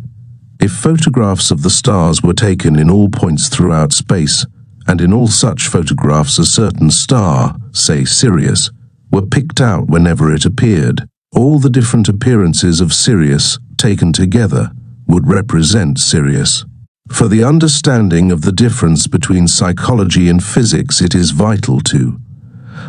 if photographs of the stars were taken in all points throughout space, and in all such photographs a certain star, say Sirius, were picked out whenever it appeared, all the different appearances of Sirius taken together would represent Sirius. For the understanding of the difference between psychology and physics, it is vital to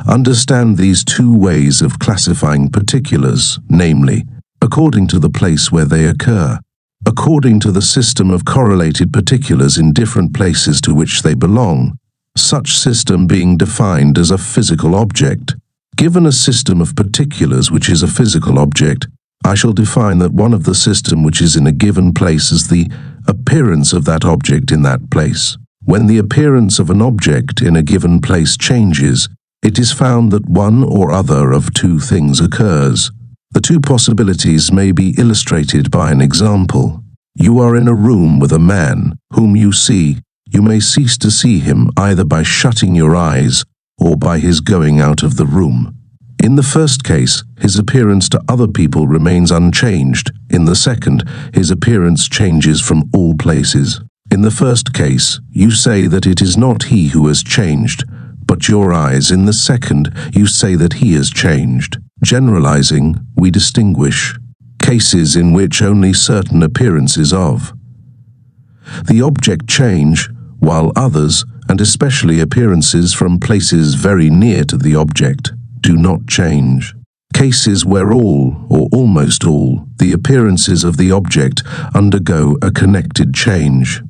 understand these two ways of classifying particulars, namely, according to the place where they occur, according to the system of correlated particulars in different places to which they belong, such system being defined as a physical object. Given a system of particulars which is a physical object, I shall define that one of the system which is in a given place as the appearance of that object in that place. When the appearance of an object in a given place changes, it is found that one or other of two things occurs. The two possibilities may be illustrated by an example. You are in a room with a man whom you see. You may cease to see him either by shutting your eyes or by his going out of the room. In the first case, his appearance to other people remains unchanged. In the second, his appearance changes from all places. In the first case, you say that it is not he who has changed, but your eyes. In the second, you say that he has changed. Generalizing, we distinguish cases in which only certain appearances of the object change, while others, and especially appearances from places very near to the object, do not change. Cases where all, or almost all, the appearances of the object undergo a connected change.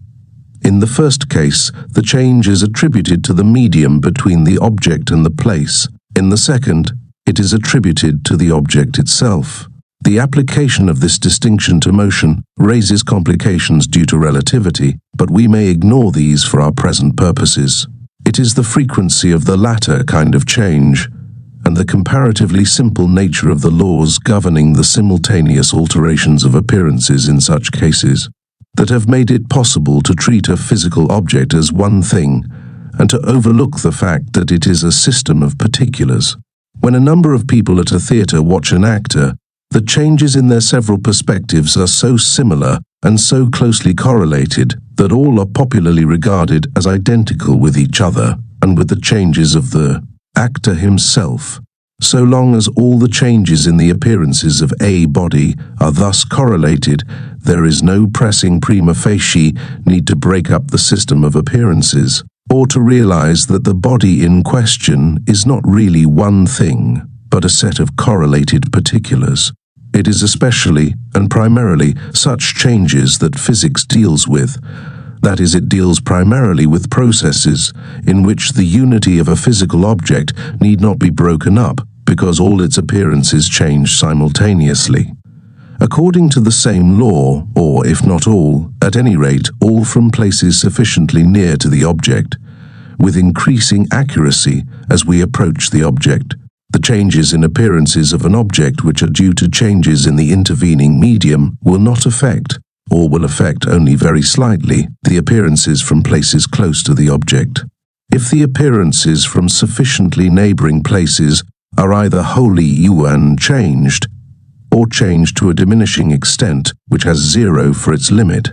In the first case, the change is attributed to the medium between the object and the place. In the second, it is attributed to the object itself. The application of this distinction to motion raises complications due to relativity, but we may ignore these for our present purposes. It is the frequency of the latter kind of change, and the comparatively simple nature of the laws governing the simultaneous alterations of appearances in such cases, that have made it possible to treat a physical object as one thing, and to overlook the fact that it is a system of particulars. When a number of people at a theatre watch an actor, the changes in their several perspectives are so similar and so closely correlated that all are popularly regarded as identical with each other and with the changes of the actor himself. So long as all the changes in the appearances of a body are thus correlated, there is no pressing prima facie need to break up the system of appearances, or to realize that the body in question is not really one thing, but a set of correlated particulars. It is especially and primarily such changes that physics deals with. That is, it deals primarily with processes in which the unity of a physical object need not be broken up because all its appearances change simultaneously. According to the same law, or if not all, at any rate, all from places sufficiently near to the object, with increasing accuracy as we approach the object, the changes in appearances of an object which are due to changes in the intervening medium will not affect, or will affect only very slightly, the appearances from places close to the object. If the appearances from sufficiently neighboring places are either wholly unchanged, or changed to a diminishing extent which has 0 for its limit,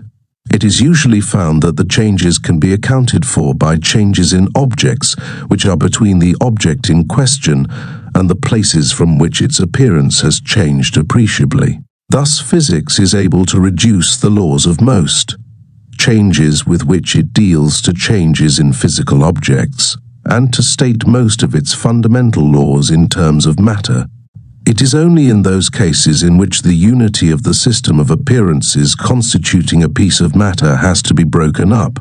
it is usually found that the changes can be accounted for by changes in objects which are between the object in question and the places from which its appearance has changed appreciably. Thus, physics is able to reduce the laws of most changes with which it deals to changes in physical objects, and to state most of its fundamental laws in terms of matter. It is only in those cases in which the unity of the system of appearances constituting a piece of matter has to be broken up,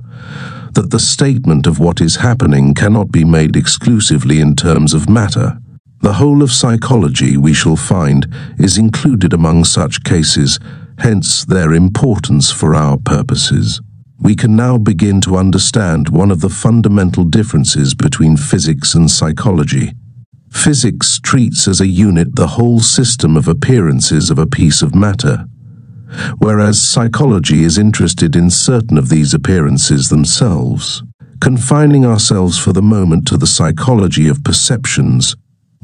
that the statement of what is happening cannot be made exclusively in terms of matter. The whole of psychology, we shall find, is included among such cases, hence their importance for our purposes. We can now begin to understand one of the fundamental differences between physics and psychology. Physics treats as a unit the whole system of appearances of a piece of matter, whereas psychology is interested in certain of these appearances themselves. Confining ourselves for the moment to the psychology of perceptions,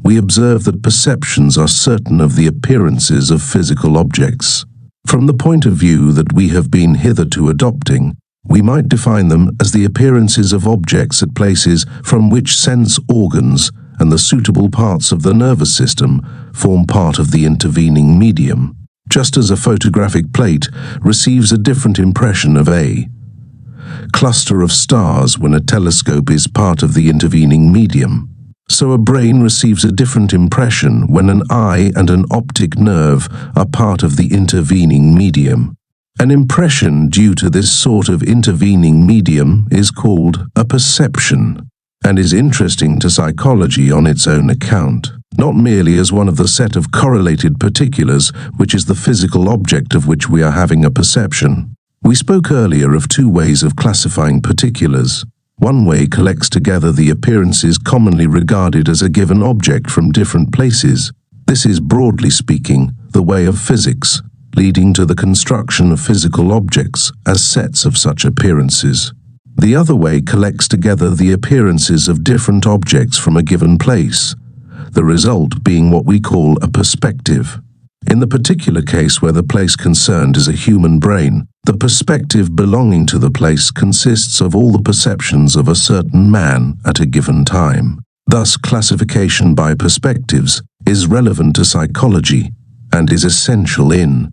we observe that perceptions are certain of the appearances of physical objects. From the point of view that we have been hitherto adopting, we might define them as the appearances of objects at places from which sense organs and the suitable parts of the nervous system form part of the intervening medium, just as a photographic plate receives a different impression of a cluster of stars when a telescope is part of the intervening medium. So a brain receives a different impression when an eye and an optic nerve are part of the intervening medium. An impression due to this sort of intervening medium is called a perception, and is interesting to psychology on its own account, not merely as one of the set of correlated particulars which is the physical object of which we are having a perception. We spoke earlier of two ways of classifying particulars. One way collects together the appearances commonly regarded as a given object from different places. This is, broadly speaking, the way of physics, leading to the construction of physical objects as sets of such appearances. The other way collects together the appearances of different objects from a given place, the result being what we call a perspective. In the particular case where the place concerned is a human brain, the perspective belonging to the place consists of all the perceptions of a certain man at a given time. Thus, classification by perspectives is relevant to psychology and is essential in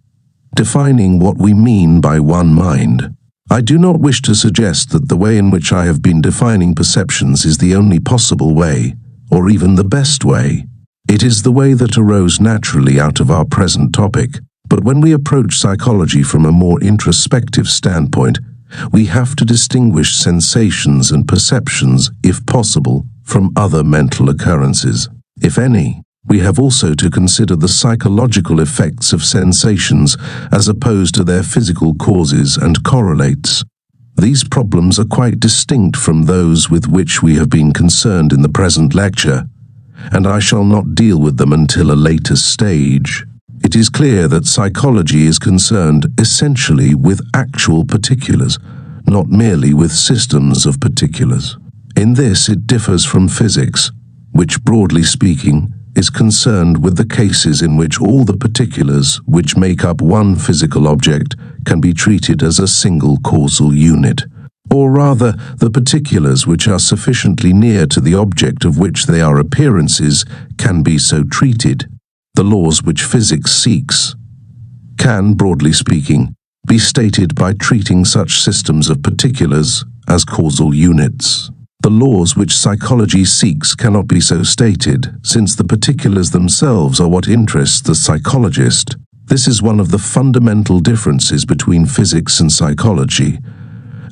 defining what we mean by one mind. I do not wish to suggest that the way in which I have been defining perceptions is the only possible way, or even the best way. It is the way that arose naturally out of our present topic, but when we approach psychology from a more introspective standpoint, we have to distinguish sensations and perceptions, if possible, from other mental occurrences. If any, we have also to consider the psychological effects of sensations as opposed to their physical causes and correlates. These problems are quite distinct from those with which we have been concerned in the present lecture, and I shall not deal with them until a later stage. It is clear that psychology is concerned essentially with actual particulars, not merely with systems of particulars. In this it differs from physics, which, broadly speaking, is concerned with the cases in which all the particulars which make up one physical object can be treated as a single causal unit, or rather the particulars which are sufficiently near to the object of which they are appearances can be so treated. The laws which physics seeks can, broadly speaking, be stated by treating such systems of particulars as causal units. The laws which psychology seeks cannot be so stated, since the particulars themselves are what interests the psychologist. This is one of the fundamental differences between physics and psychology,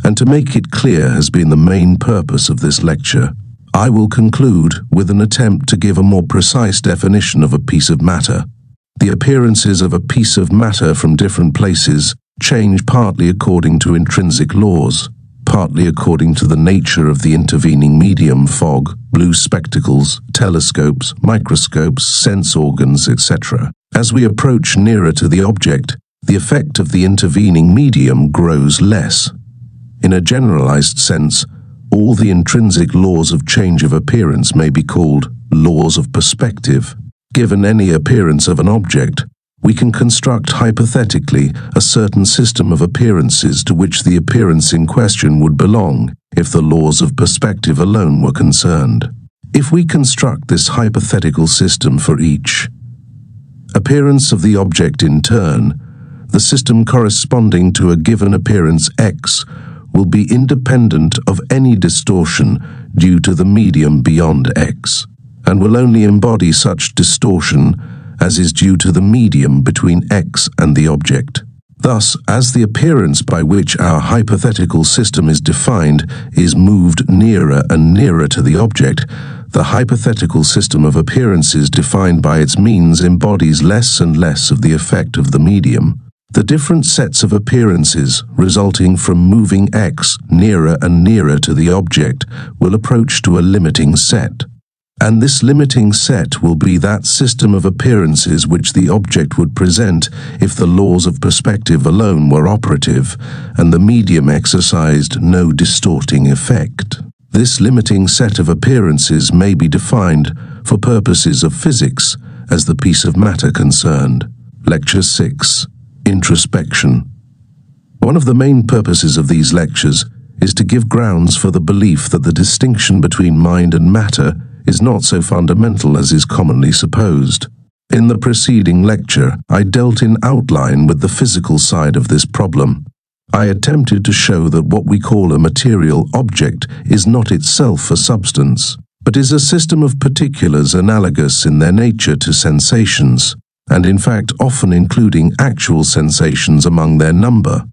and to make it clear has been the main purpose of this lecture. I will conclude with an attempt to give a more precise definition of a piece of matter. The appearances of a piece of matter from different places change partly according to intrinsic laws, partly according to the nature of the intervening medium, fog, blue spectacles, telescopes, microscopes, sense organs, etc. As we approach nearer to the object, the effect of the intervening medium grows less. In a generalized sense, all the intrinsic laws of change of appearance may be called laws of perspective. Given any appearance of an object, we can construct hypothetically a certain system of appearances to which the appearance in question would belong if the laws of perspective alone were concerned. If we construct this hypothetical system for each appearance of the object in turn, the system corresponding to a given appearance X will be independent of any distortion due to the medium beyond X, and will only embody such distortion as is due to the medium between X and the object. Thus, as the appearance by which our hypothetical system is defined is moved nearer and nearer to the object, the hypothetical system of appearances defined by its means embodies less and less of the effect of the medium. The different sets of appearances resulting from moving X nearer and nearer to the object will approach to a limiting set. And this limiting set will be that system of appearances which the object would present if the laws of perspective alone were operative and the medium exercised no distorting effect. This limiting set of appearances may be defined, for purposes of physics, as the piece of matter concerned. Lecture 6. Introspection. One of the main purposes of these lectures is to give grounds for the belief that the distinction between mind and matter is not so fundamental as is commonly supposed. In the preceding lecture, I dealt in outline with the physical side of this problem. I attempted to show that what we call a material object is not itself a substance, but is a system of particulars analogous in their nature to sensations, and in fact often including actual sensations among their number.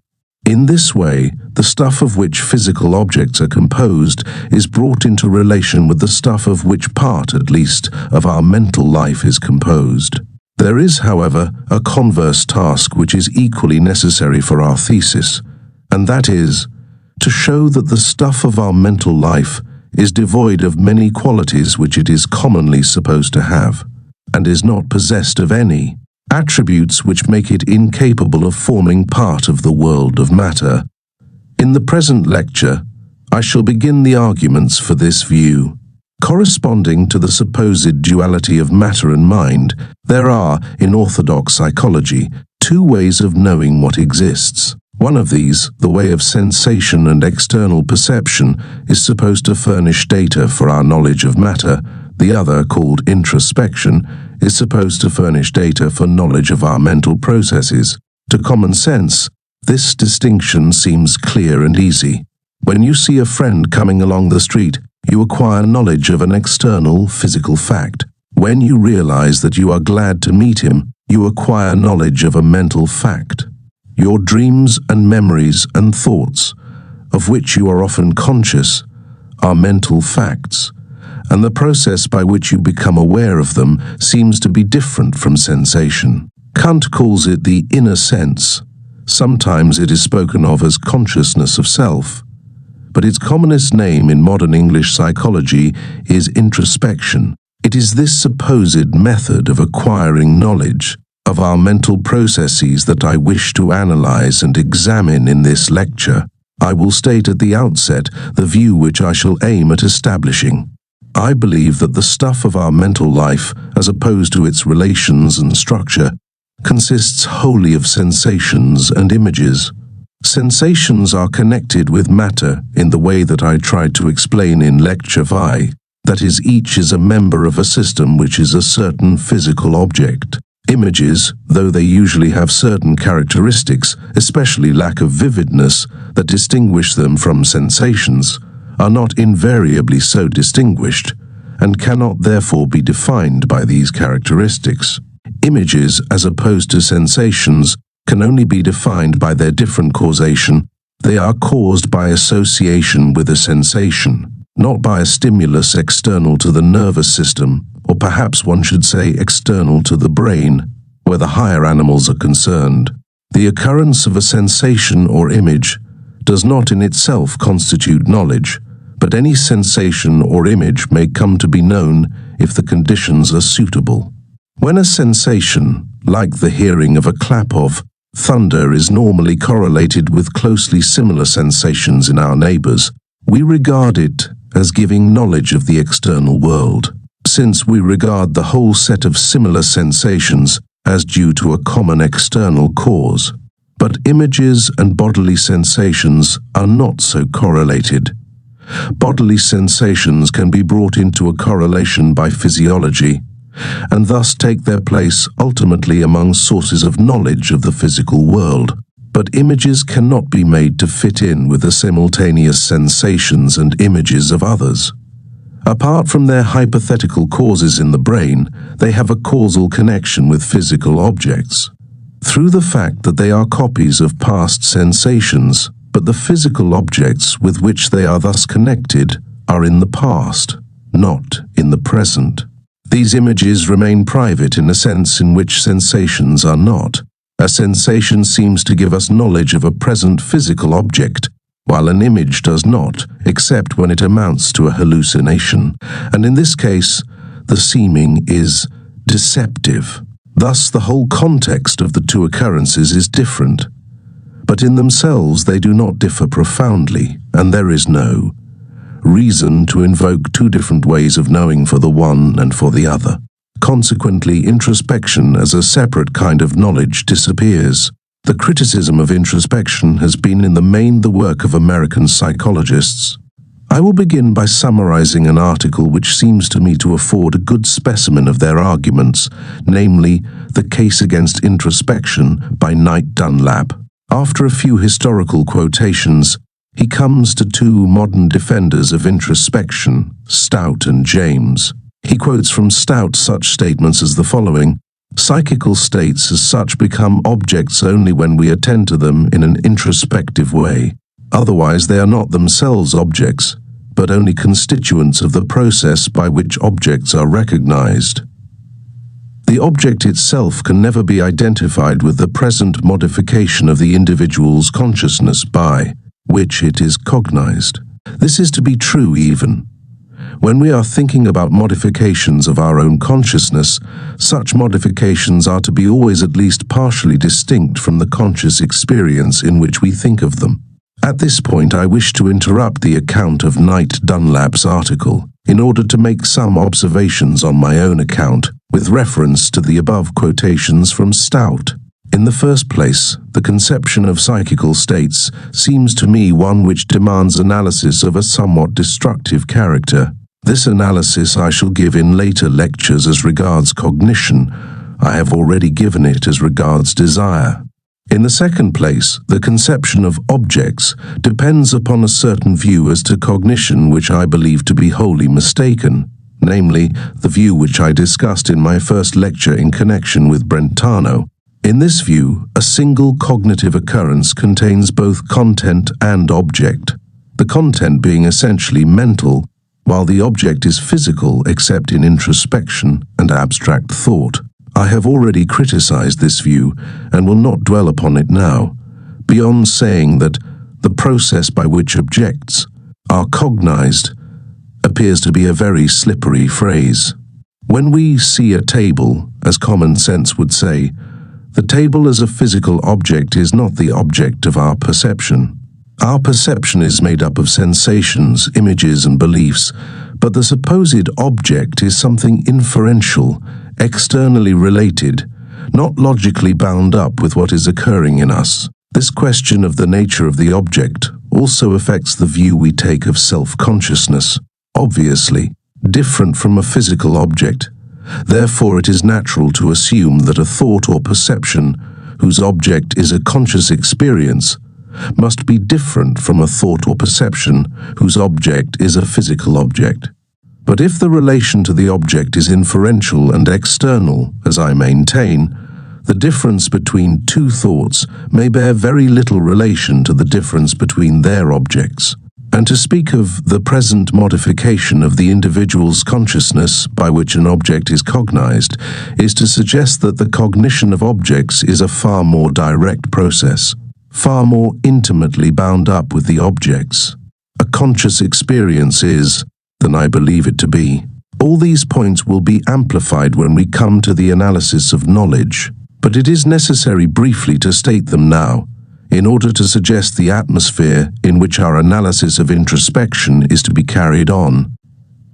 In this way, the stuff of which physical objects are composed is brought into relation with the stuff of which part, at least, of our mental life is composed. There is, however, a converse task which is equally necessary for our thesis, and that is, to show that the stuff of our mental life is devoid of many qualities which it is commonly supposed to have, and is not possessed of any attributes which make it incapable of forming part of the world of matter. In the present lecture, I shall begin the arguments for this view. Corresponding to the supposed duality of matter and mind, there are, in orthodox psychology, two ways of knowing what exists. One of these, the way of sensation and external perception, is supposed to furnish data for our knowledge of matter. The other, called introspection, is supposed to furnish data for knowledge of our mental processes. To common sense, this distinction seems clear and easy. When you see a friend coming along the street, you acquire knowledge of an external physical fact. When you realize that you are glad to meet him, you acquire knowledge of a mental fact. Your dreams and memories and thoughts, of which you are often conscious, are mental facts, and the process by which you become aware of them seems to be different from sensation. Kant calls it the inner sense. Sometimes it is spoken of as consciousness of self, but its commonest name in modern English psychology is introspection. It is this supposed method of acquiring knowledge of our mental processes that I wish to analyze and examine in this lecture. I will state at the outset the view which I shall aim at establishing. I believe that the stuff of our mental life, as opposed to its relations and structure, consists wholly of sensations and images. Sensations are connected with matter in the way that I tried to explain in Lecture 5, that is, each is a member of a system which is a certain physical object. Images, though they usually have certain characteristics, especially lack of vividness, that distinguish them from sensations, are not invariably so distinguished, and cannot therefore be defined by these characteristics. Images, as opposed to sensations, can only be defined by their different causation. They are caused by association with a sensation, not by a stimulus external to the nervous system, or perhaps one should say external to the brain, where the higher animals are concerned. The occurrence of a sensation or image does not in itself constitute knowledge, but any sensation or image may come to be known if the conditions are suitable. When a sensation, like the hearing of a clap of thunder, is normally correlated with closely similar sensations in our neighbors, we regard it as giving knowledge of the external world, since we regard the whole set of similar sensations as due to a common external cause. But images and bodily sensations are not so correlated. Bodily sensations can be brought into a correlation by physiology, and thus take their place ultimately among sources of knowledge of the physical world. but images cannot be made to fit in with the simultaneous sensations and images of others. Apart from their hypothetical causes in the brain, they have a causal connection with physical objects, through the fact that they are copies of past sensations, but the physical objects with which they are thus connected are in the past, not in the present. These images remain private in a sense in which sensations are not. A sensation seems to give us knowledge of a present physical object, while an image does not, except when it amounts to a hallucination, and in this case, the seeming is deceptive. Thus, the whole context of the two occurrences is different, but in themselves they do not differ profoundly, and there is no reason to invoke two different ways of knowing for the one and for the other. Consequently, introspection as a separate kind of knowledge disappears. The criticism of introspection has been in the main the work of American psychologists. I will begin by summarizing an article which seems to me to afford a good specimen of their arguments, namely, The Case Against Introspection by Knight Dunlap. After a few historical quotations, he comes to two modern defenders of introspection, Stout and James. He quotes from Stout such statements as the following: "Psychical states as such become objects only when we attend to them in an introspective way. Otherwise they are not themselves objects, but only constituents of the process by which objects are recognized. The object itself can never be identified with the present modification of the individual's consciousness by which it is cognized. This is to be true even when we are thinking about modifications of our own consciousness. Such modifications are to be always at least partially distinct from the conscious experience in which we think of them." At this point, I wish to interrupt the account of Knight Dunlap's article in order to make some observations on my own account with reference to the above quotations from Stout. In the first place, the conception of psychical states seems to me one which demands analysis of a somewhat destructive character. This analysis I shall give in later lectures as regards cognition. I have already given it as regards desire. In the second place, the conception of objects depends upon a certain view as to cognition which I believe to be wholly mistaken, namely, the view which I discussed in my first lecture in connection with Brentano. In this view, a single cognitive occurrence contains both content and object, the content being essentially mental, while the object is physical except in introspection and abstract thought. I have already criticized this view and will not dwell upon it now, beyond saying that the process by which objects are cognized appears to be a very slippery phrase. When we see a table, as common sense would say, the table as a physical object is not the object of our perception. Our perception is made up of sensations, images, and beliefs, but the supposed object is something inferential, externally related, not logically bound up with what is occurring in us. This question of the nature of the object also affects the view we take of self-consciousness, obviously different from a physical object. Therefore, it is natural to assume that a thought or perception whose object is a conscious experience must be different from a thought or perception whose object is a physical object. But if the relation to the object is inferential and external, as I maintain, the difference between two thoughts may bear very little relation to the difference between their objects. And to speak of the present modification of the individual's consciousness by which an object is cognized is to suggest that the cognition of objects is a far more direct process, far more intimately bound up with the objects. A conscious experience is, than I believe it to be. All these points will be amplified when we come to the analysis of knowledge, but it is necessary briefly to state them now, in order to suggest the atmosphere in which our analysis of introspection is to be carried on.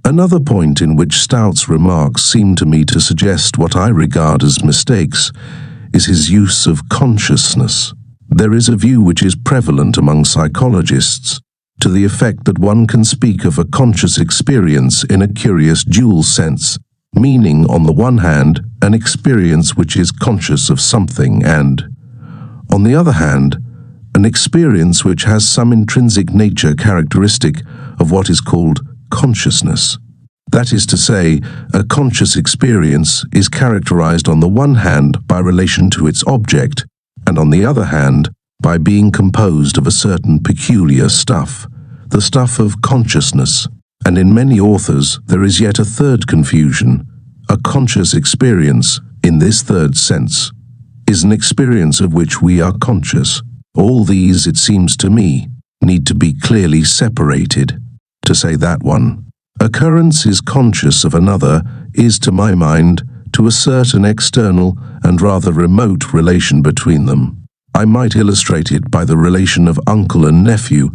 Another point in which Stout's remarks seem to me to suggest what I regard as mistakes is his use of consciousness. There is a view which is prevalent among psychologists, to the effect that one can speak of a conscious experience in a curious dual sense, meaning, on the one hand, an experience which is conscious of something and, on the other hand, an experience which has some intrinsic nature characteristic of what is called consciousness. That is to say, a conscious experience is characterized on the one hand by relation to its object, and on the other hand by being composed of a certain peculiar stuff, the stuff of consciousness. And in many authors there is yet a third confusion. A conscious experience, in this third sense, is an experience of which we are conscious. All these, it seems to me, need to be clearly separated. To say that one, occurrence is conscious of another, is, to my mind, to assert an external and rather remote relation between them. I might illustrate it by the relation of uncle and nephew.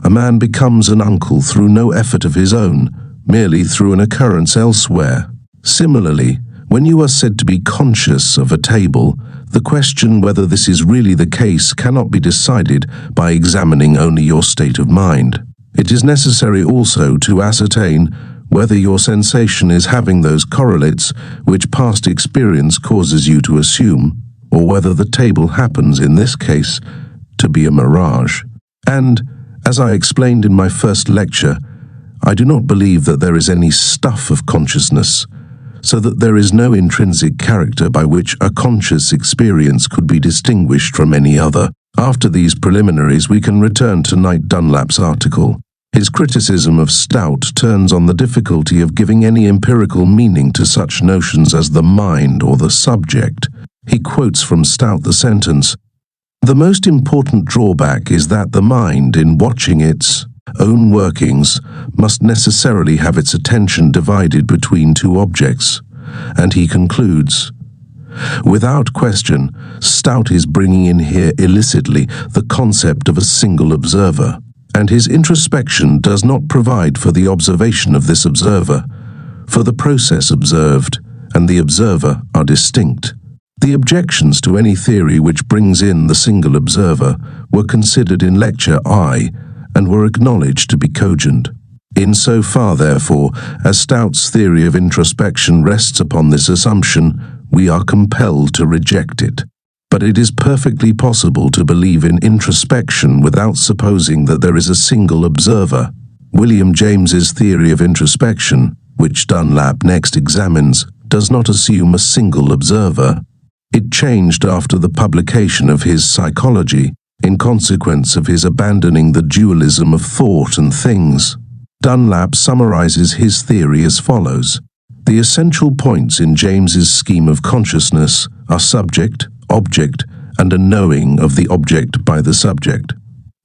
A man becomes an uncle through no effort of his own, merely through an occurrence elsewhere. Similarly, when you are said to be conscious of a table, the question whether this is really the case cannot be decided by examining only your state of mind. It is necessary also to ascertain whether your sensation is having those correlates which past experience causes you to assume, or whether the table happens, in this case, to be a mirage. And, as I explained in my first lecture, I do not believe that there is any stuff of consciousness, so that there is no intrinsic character by which a conscious experience could be distinguished from any other. After these preliminaries, we can return to Knight Dunlap's article. His criticism of Stout turns on the difficulty of giving any empirical meaning to such notions as the mind or the subject. He quotes from Stout the sentence, "The most important drawback is that the mind, in watching its own workings, must necessarily have its attention divided between two objects." And he concludes, "Without question, Stout is bringing in here illicitly the concept of a single observer, and his introspection does not provide for the observation of this observer, for the process observed and the observer are distinct." The objections to any theory which brings in the single observer were considered in Lecture I and were acknowledged to be cogent. In so far, therefore, as Stout's theory of introspection rests upon this assumption, we are compelled to reject it. But it is perfectly possible to believe in introspection without supposing that there is a single observer. William James's theory of introspection, which Dunlap next examines, does not assume a single observer. It changed after the publication of his Psychology, in consequence of his abandoning the dualism of thought and things. Dunlap summarizes his theory as follows. The essential points in James's scheme of consciousness are subject, object, and a knowing of the object by the subject.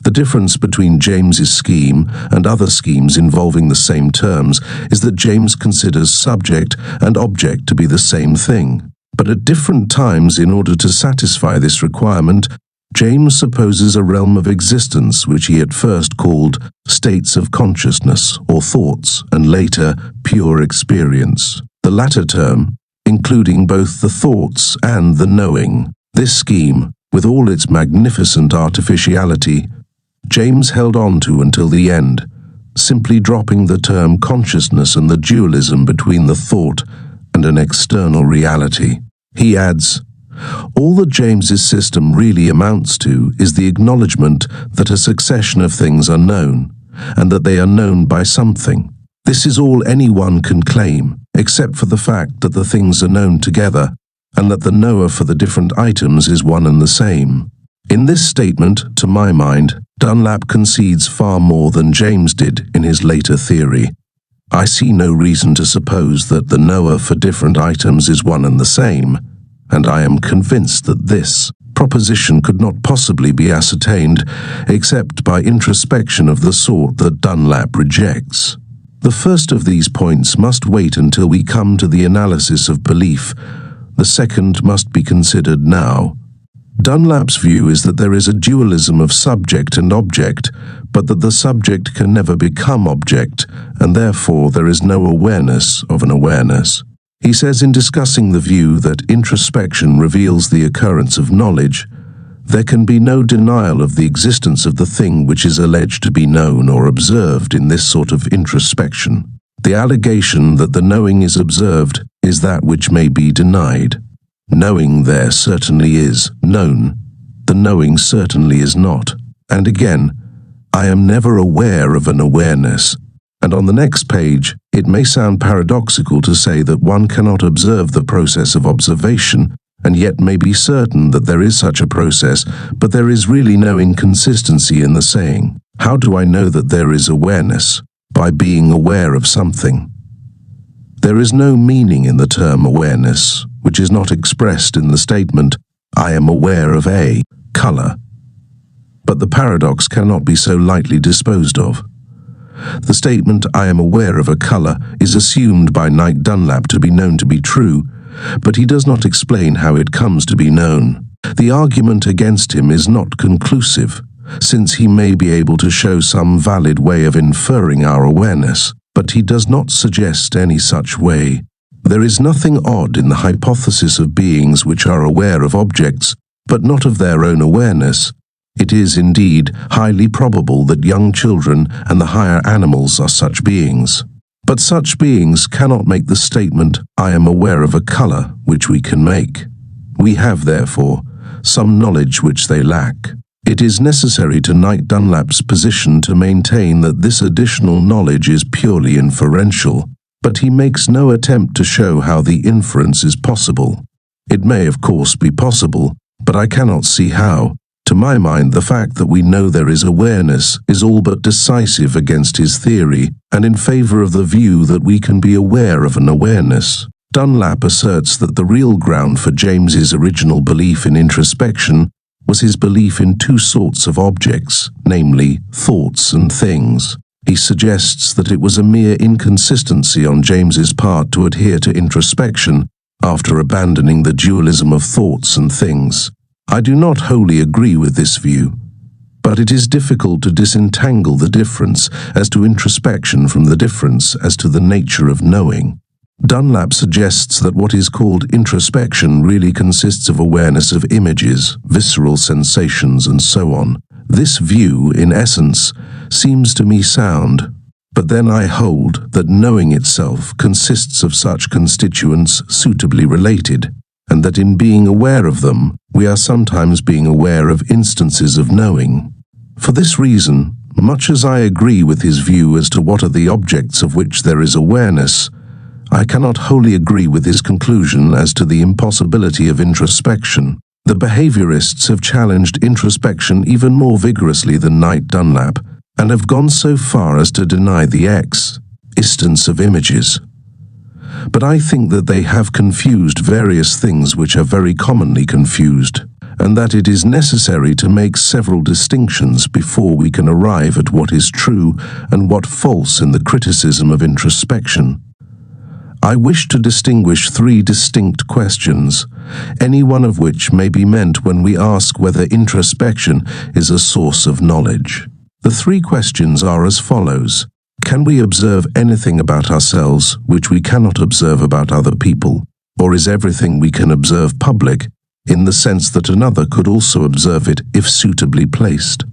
The difference between James's scheme and other schemes involving the same terms is that James considers subject and object to be the same thing. But at different times, in order to satisfy this requirement, James supposes a realm of existence which he at first called states of consciousness or thoughts, and later pure experience. The latter term, including both the thoughts and the knowing. This scheme, with all its magnificent artificiality, James held on to until the end, simply dropping the term consciousness and the dualism between the thought and an external reality. He adds, "All that James's system really amounts to is the acknowledgement that a succession of things are known, and that they are known by something. This is all anyone can claim, except for the fact that the things are known together, and that the knower for the different items is one and the same." In this statement, to my mind, Dunlap concedes far more than James did in his later theory. I see no reason to suppose that the knower for different items is one and the same, and I am convinced that this proposition could not possibly be ascertained except by introspection of the sort that Dunlap rejects. The first of these points must wait until we come to the analysis of belief. The second must be considered now. Dunlap's view is that there is a dualism of subject and object, but that the subject can never become object, and therefore there is no awareness of an awareness. He says in discussing the view that introspection reveals the occurrence of knowledge, there can be no denial of the existence of the thing which is alleged to be known or observed in this sort of introspection. The allegation that the knowing is observed is that which may be denied. Knowing there certainly is known, The knowing certainly is not. And again, I am never aware of an awareness. And on the next page, it may sound paradoxical to say that one cannot observe the process of observation, and yet may be certain that there is such a process, but there is really no inconsistency in the saying. How do I know that there is awareness? By being aware of something. There is no meaning in the term awareness, which is not expressed in the statement, I am aware of a color. But the paradox cannot be so lightly disposed of. The statement, I am aware of a color, is assumed by Knight Dunlap to be known to be true, but he does not explain how it comes to be known. The argument against him is not conclusive, since he may be able to show some valid way of inferring our awareness, but he does not suggest any such way. There is nothing odd in the hypothesis of beings which are aware of objects, but not of their own awareness. It is indeed highly probable that young children and the higher animals are such beings. But such beings cannot make the statement, I am aware of a color, which we can make. We have, therefore, some knowledge which they lack. It is necessary to Knight Dunlap's position to maintain that this additional knowledge is purely inferential, but he makes no attempt to show how the inference is possible. It may, of course, be possible, but I cannot see how. To my mind, the fact that we know there is awareness is all but decisive against his theory, and in favor of the view that we can be aware of an awareness. Dunlap asserts that the real ground for James's original belief in introspection was his belief in two sorts of objects, namely thoughts and things. He suggests that it was a mere inconsistency on James's part to adhere to introspection after abandoning the dualism of thoughts and things. I do not wholly agree with this view, but it is difficult to disentangle the difference as to introspection from the difference as to the nature of knowing. Dunlap suggests that what is called introspection really consists of awareness of images, visceral sensations, and so on. This view, in essence, seems to me sound, but then I hold that knowing itself consists of such constituents suitably related, and that in being aware of them, we are sometimes being aware of instances of knowing. For this reason, much as I agree with his view as to what are the objects of which there is awareness, I cannot wholly agree with his conclusion as to the impossibility of introspection. The behaviorists have challenged introspection even more vigorously than Knight Dunlap, and have gone so far as to deny the existence of images. But I think that they have confused various things which are very commonly confused, and that it is necessary to make several distinctions before we can arrive at what is true and what false in the criticism of introspection. I wish to distinguish three distinct questions, any one of which may be meant when we ask whether introspection is a source of knowledge. The three questions are as follows. Can we observe anything about ourselves which we cannot observe about other people, or is everything we can observe public, in the sense that another could also observe it if suitably placed?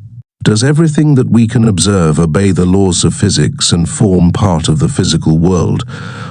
Does everything that we can observe obey the laws of physics and form part of the physical world,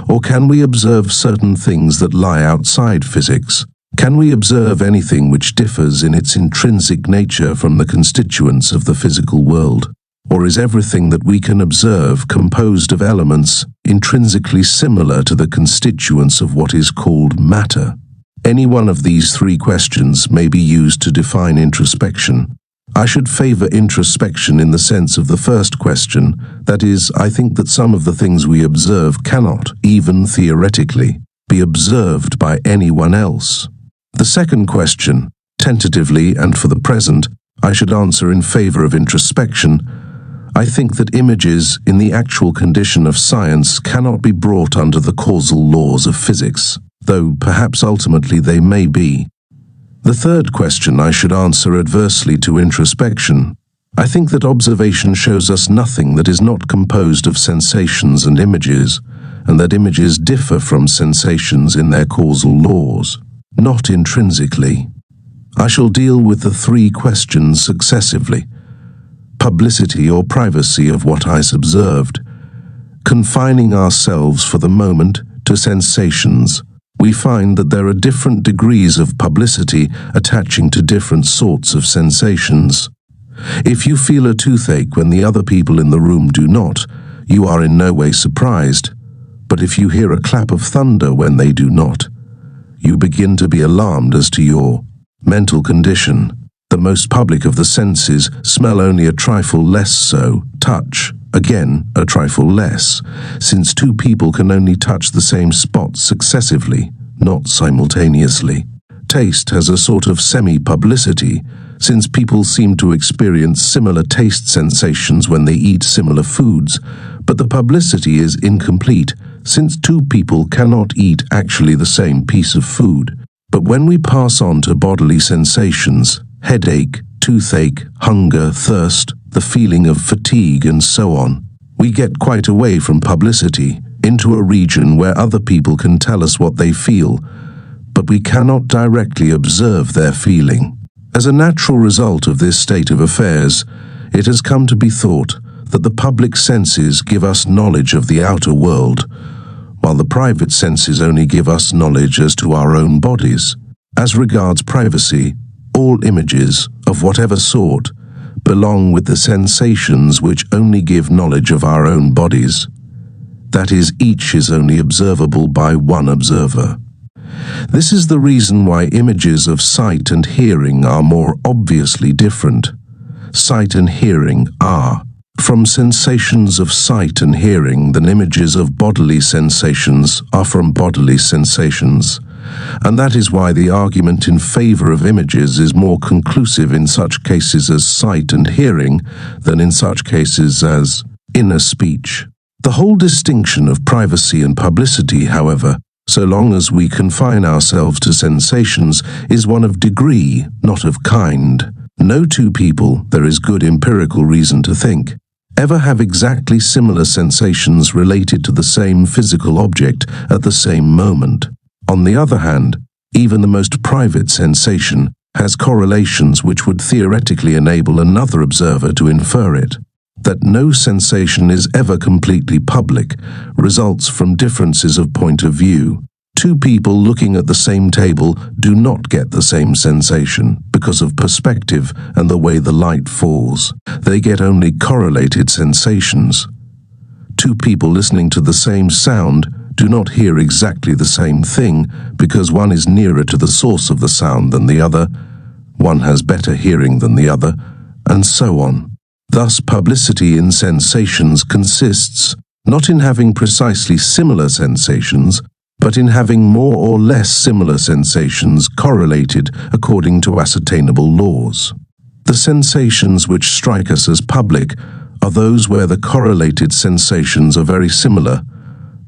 or can we observe certain things that lie outside physics? Can we observe anything which differs in its intrinsic nature from the constituents of the physical world? Or is everything that we can observe composed of elements intrinsically similar to the constituents of what is called matter? Any one of these three questions may be used to define introspection. I should favor introspection in the sense of the first question, that is, I think that some of the things we observe cannot, even theoretically, be observed by anyone else. The second question, tentatively and for the present, I should answer in favor of introspection. I think that images in the actual condition of science cannot be brought under the causal laws of physics, though perhaps ultimately they may be. The third question I should answer adversely to introspection. I think that observation shows us nothing that is not composed of sensations and images, and that images differ from sensations in their causal laws, not intrinsically. I shall deal with the three questions successively. Publicity or privacy of what is observed, confining ourselves for the moment to sensations, we find that there are different degrees of publicity attaching to different sorts of sensations. If you feel a toothache when the other people in the room do not, you are in no way surprised. But if you hear a clap of thunder when they do not, you begin to be alarmed as to your mental condition. The most public of the senses, smell only a trifle less so, touch, again, a trifle less, since two people can only touch the same spot successively, not simultaneously. Taste has a sort of semi-publicity, since people seem to experience similar taste sensations when they eat similar foods, but the publicity is incomplete, since two people cannot eat actually the same piece of food. But when we pass on to bodily sensations, headache, toothache, hunger, thirst, the feeling of fatigue, and so on, we get quite away from publicity, into a region where other people can tell us what they feel, but we cannot directly observe their feeling. As a natural result of this state of affairs, it has come to be thought that the public senses give us knowledge of the outer world, while the private senses only give us knowledge as to our own bodies. As regards privacy, all images, of whatever sort, belong with the sensations which only give knowledge of our own bodies. That is, each is only observable by one observer. This is the reason why images of sight and hearing are more obviously different. Sight and hearing are, from sensations of sight and hearing than images of bodily sensations are from bodily sensations. And that is why the argument in favor of images is more conclusive in such cases as sight and hearing than in such cases as inner speech. The whole distinction of privacy and publicity, however, so long as we confine ourselves to sensations, is one of degree, not of kind. No two people, there is good empirical reason to think, ever have exactly similar sensations related to the same physical object at the same moment. On the other hand, even the most private sensation has correlations which would theoretically enable another observer to infer it. That no sensation is ever completely public results from differences of point of view. Two people looking at the same table do not get the same sensation because of perspective and the way the light falls. They get only correlated sensations. Two people listening to the same sound do not hear exactly the same thing because one is nearer to the source of the sound than the other, one has better hearing than the other, and so on. Thus, publicity in sensations consists not in having precisely similar sensations, but in having more or less similar sensations correlated according to ascertainable laws. The sensations which strike us as public are those where the correlated sensations are very similar,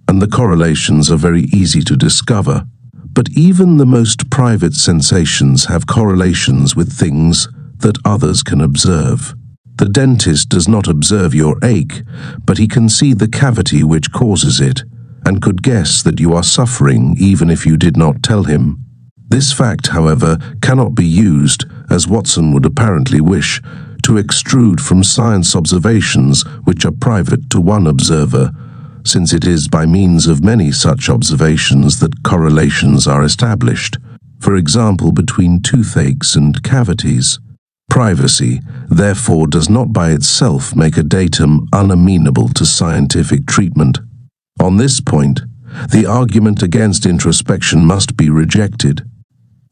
and the correlations are very easy to discover. But even the most private sensations have correlations with things that others can observe. The dentist does not observe your ache, but he can see the cavity which causes it, and could guess that you are suffering even if you did not tell him. This fact, however, cannot be used, as Watson would apparently wish, to extrude from science observations which are private to one observer, since it is by means of many such observations that correlations are established, for example between toothaches and cavities. Privacy, therefore, does not by itself make a datum unamenable to scientific treatment. On this point, the argument against introspection must be rejected.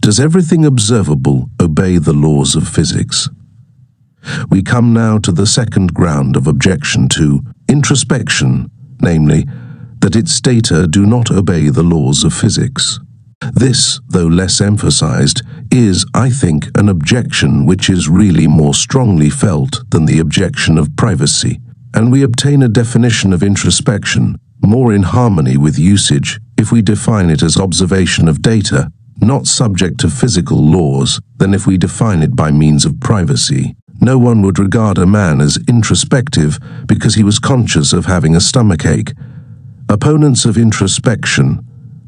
Does everything observable obey the laws of physics? We come now to the second ground of objection to introspection, namely, that its data do not obey the laws of physics. This, though less emphasized, is, I think, an objection which is really more strongly felt than the objection of privacy, and we obtain a definition of introspection more in harmony with usage if we define it as observation of data, not subject to physical laws, than if we define it by means of privacy. No one would regard a man as introspective because he was conscious of having a stomachache. Opponents of introspection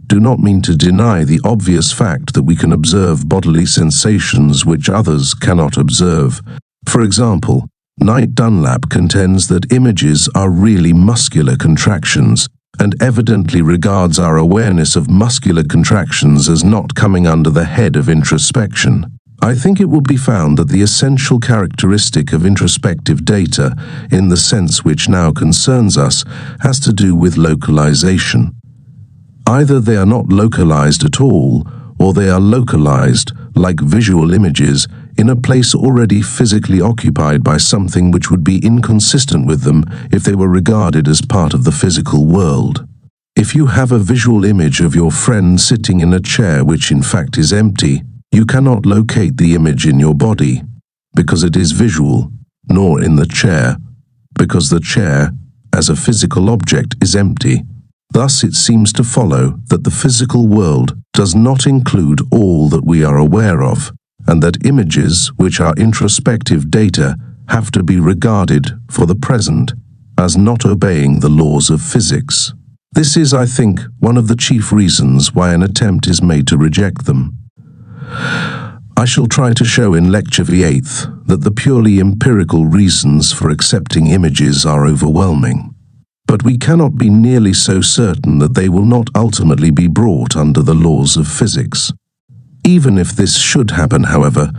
do not mean to deny the obvious fact that we can observe bodily sensations which others cannot observe. For example, Knight Dunlap contends that images are really muscular contractions, and evidently regards our awareness of muscular contractions as not coming under the head of introspection. I think it will be found that the essential characteristic of introspective data, in the sense which now concerns us, has to do with localization. Either they are not localized at all, or they are localized, like visual images, in a place already physically occupied by something which would be inconsistent with them if they were regarded as part of the physical world. If you have a visual image of your friend sitting in a chair which in fact is empty, you cannot locate the image in your body, because it is visual, nor in the chair, because the chair, as a physical object, is empty. Thus it seems to follow that the physical world does not include all that we are aware of, and that images, which are introspective data, have to be regarded, for the present, as not obeying the laws of physics. This is, I think, one of the chief reasons why an attempt is made to reject them. I shall try to show in Lecture V8 that the purely empirical reasons for accepting images are overwhelming. But we cannot be nearly so certain that they will not ultimately be brought under the laws of physics. Even if this should happen, however,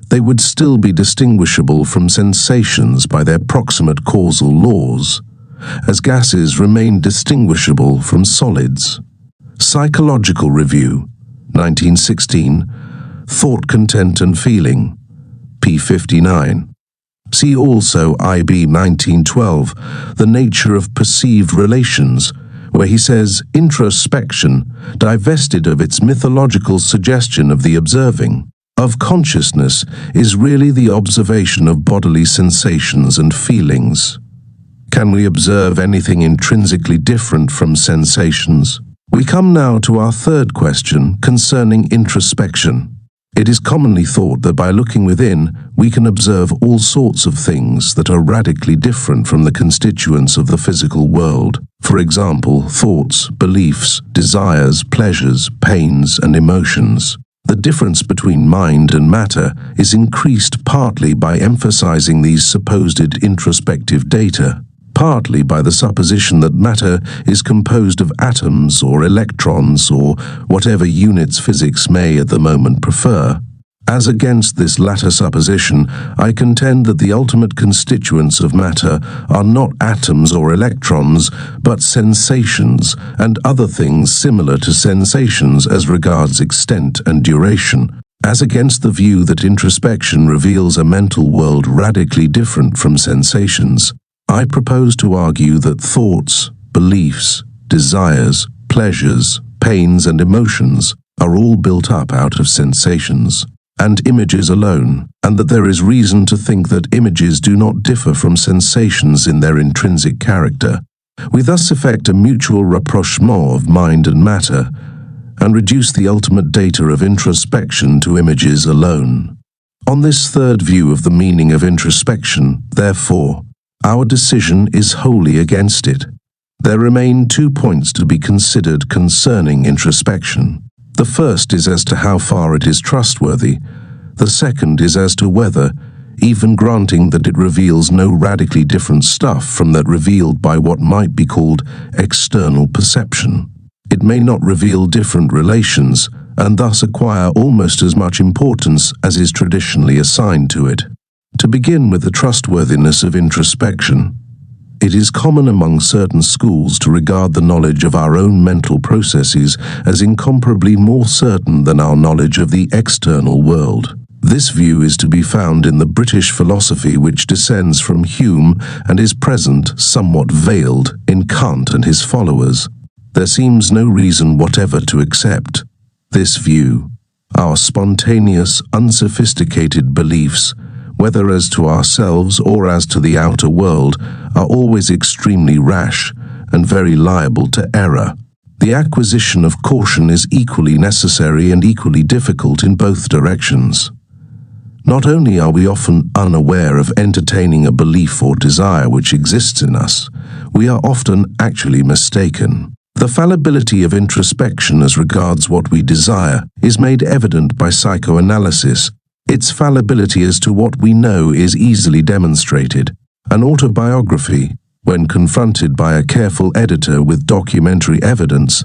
they would still be distinguishable from sensations by their proximate causal laws, as gases remain distinguishable from solids. Psychological Review, 1916, Thought, Content and Feeling, p. 59. See also IB 1912, The Nature of Perceived Relations, where he says introspection, divested of its mythological suggestion of the observing, of consciousness, is really the observation of bodily sensations and feelings. Can we observe anything intrinsically different from sensations? We come now to our third question concerning introspection. It is commonly thought that by looking within, we can observe all sorts of things that are radically different from the constituents of the physical world. For example, thoughts, beliefs, desires, pleasures, pains, and emotions. The difference between mind and matter is increased partly by emphasizing these supposed introspective data, partly by the supposition that matter is composed of atoms or electrons or whatever units physics may at the moment prefer. As against this latter supposition, I contend that the ultimate constituents of matter are not atoms or electrons, but sensations and other things similar to sensations as regards extent and duration, as against the view that introspection reveals a mental world radically different from sensations. I propose to argue that thoughts, beliefs, desires, pleasures, pains and emotions are all built up out of sensations and images alone, and that there is reason to think that images do not differ from sensations in their intrinsic character. We thus effect a mutual rapprochement of mind and matter, and reduce the ultimate data of introspection to images alone. On this third view of the meaning of introspection, therefore, our decision is wholly against it. There remain 2 points to be considered concerning introspection. The first is as to how far it is trustworthy. The second is as to whether, even granting that it reveals no radically different stuff from that revealed by what might be called external perception, it may not reveal different relations and thus acquire almost as much importance as is traditionally assigned to it. To begin with the trustworthiness of introspection, it is common among certain schools to regard the knowledge of our own mental processes as incomparably more certain than our knowledge of the external world. This view is to be found in the British philosophy which descends from Hume and is present, somewhat veiled, in Kant and his followers. There seems no reason whatever to accept this view. Our spontaneous, unsophisticated beliefs, whether as to ourselves or as to the outer world, are always extremely rash and very liable to error. The acquisition of caution is equally necessary and equally difficult in both directions. Not only are we often unaware of entertaining a belief or desire which exists in us, we are often actually mistaken. The fallibility of introspection as regards what we desire is made evident by psychoanalysis. Its fallibility as to what we know is easily demonstrated. An autobiography, when confronted by a careful editor with documentary evidence,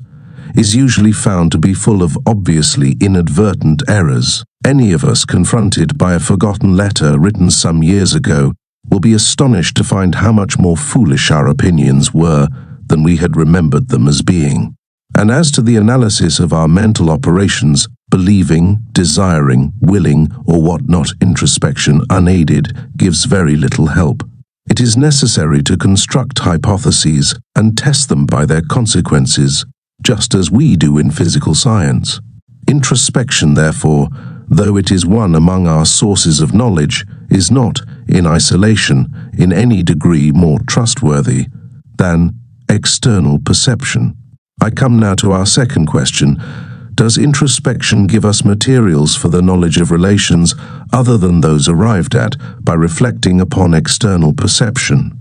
is usually found to be full of obviously inadvertent errors. Any of us confronted by a forgotten letter written some years ago will be astonished to find how much more foolish our opinions were than we had remembered them as being. And as to the analysis of our mental operations, believing, desiring, willing, or whatnot introspection unaided gives very little help. It is necessary to construct hypotheses and test them by their consequences, just as we do in physical science. Introspection, therefore, though it is one among our sources of knowledge, is not, in isolation, in any degree more trustworthy than external perception. I come now to our second question. Does introspection give us materials for the knowledge of relations other than those arrived at by reflecting upon external perception?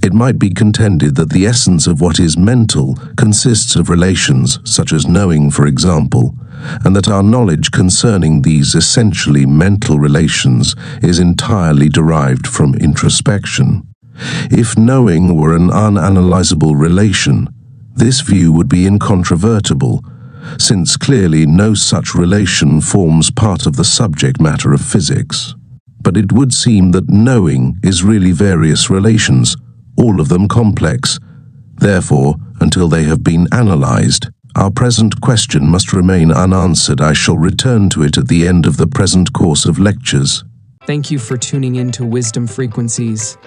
It might be contended that the essence of what is mental consists of relations, such as knowing, for example, and that our knowledge concerning these essentially mental relations is entirely derived from introspection. If knowing were an unanalyzable relation, this view would be incontrovertible, since clearly no such relation forms part of the subject matter of physics. But it would seem that knowing is really various relations, all of them complex. Therefore, until they have been analyzed, our present question must remain unanswered. I shall return to it at the end of the present course of lectures. Thank you for tuning in to Wisdom Frequencies.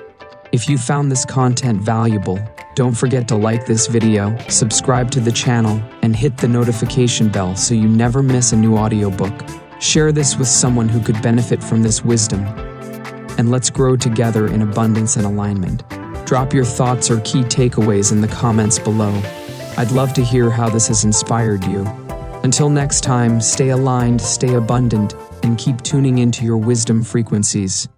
If you found this content valuable, don't forget to like this video, subscribe to the channel, and hit the notification bell so you never miss a new audiobook. Share this with someone who could benefit from this wisdom. And let's grow together in abundance and alignment. Drop your thoughts or key takeaways in the comments below. I'd love to hear how this has inspired you. Until next time, stay aligned, stay abundant, and keep tuning into your wisdom frequencies.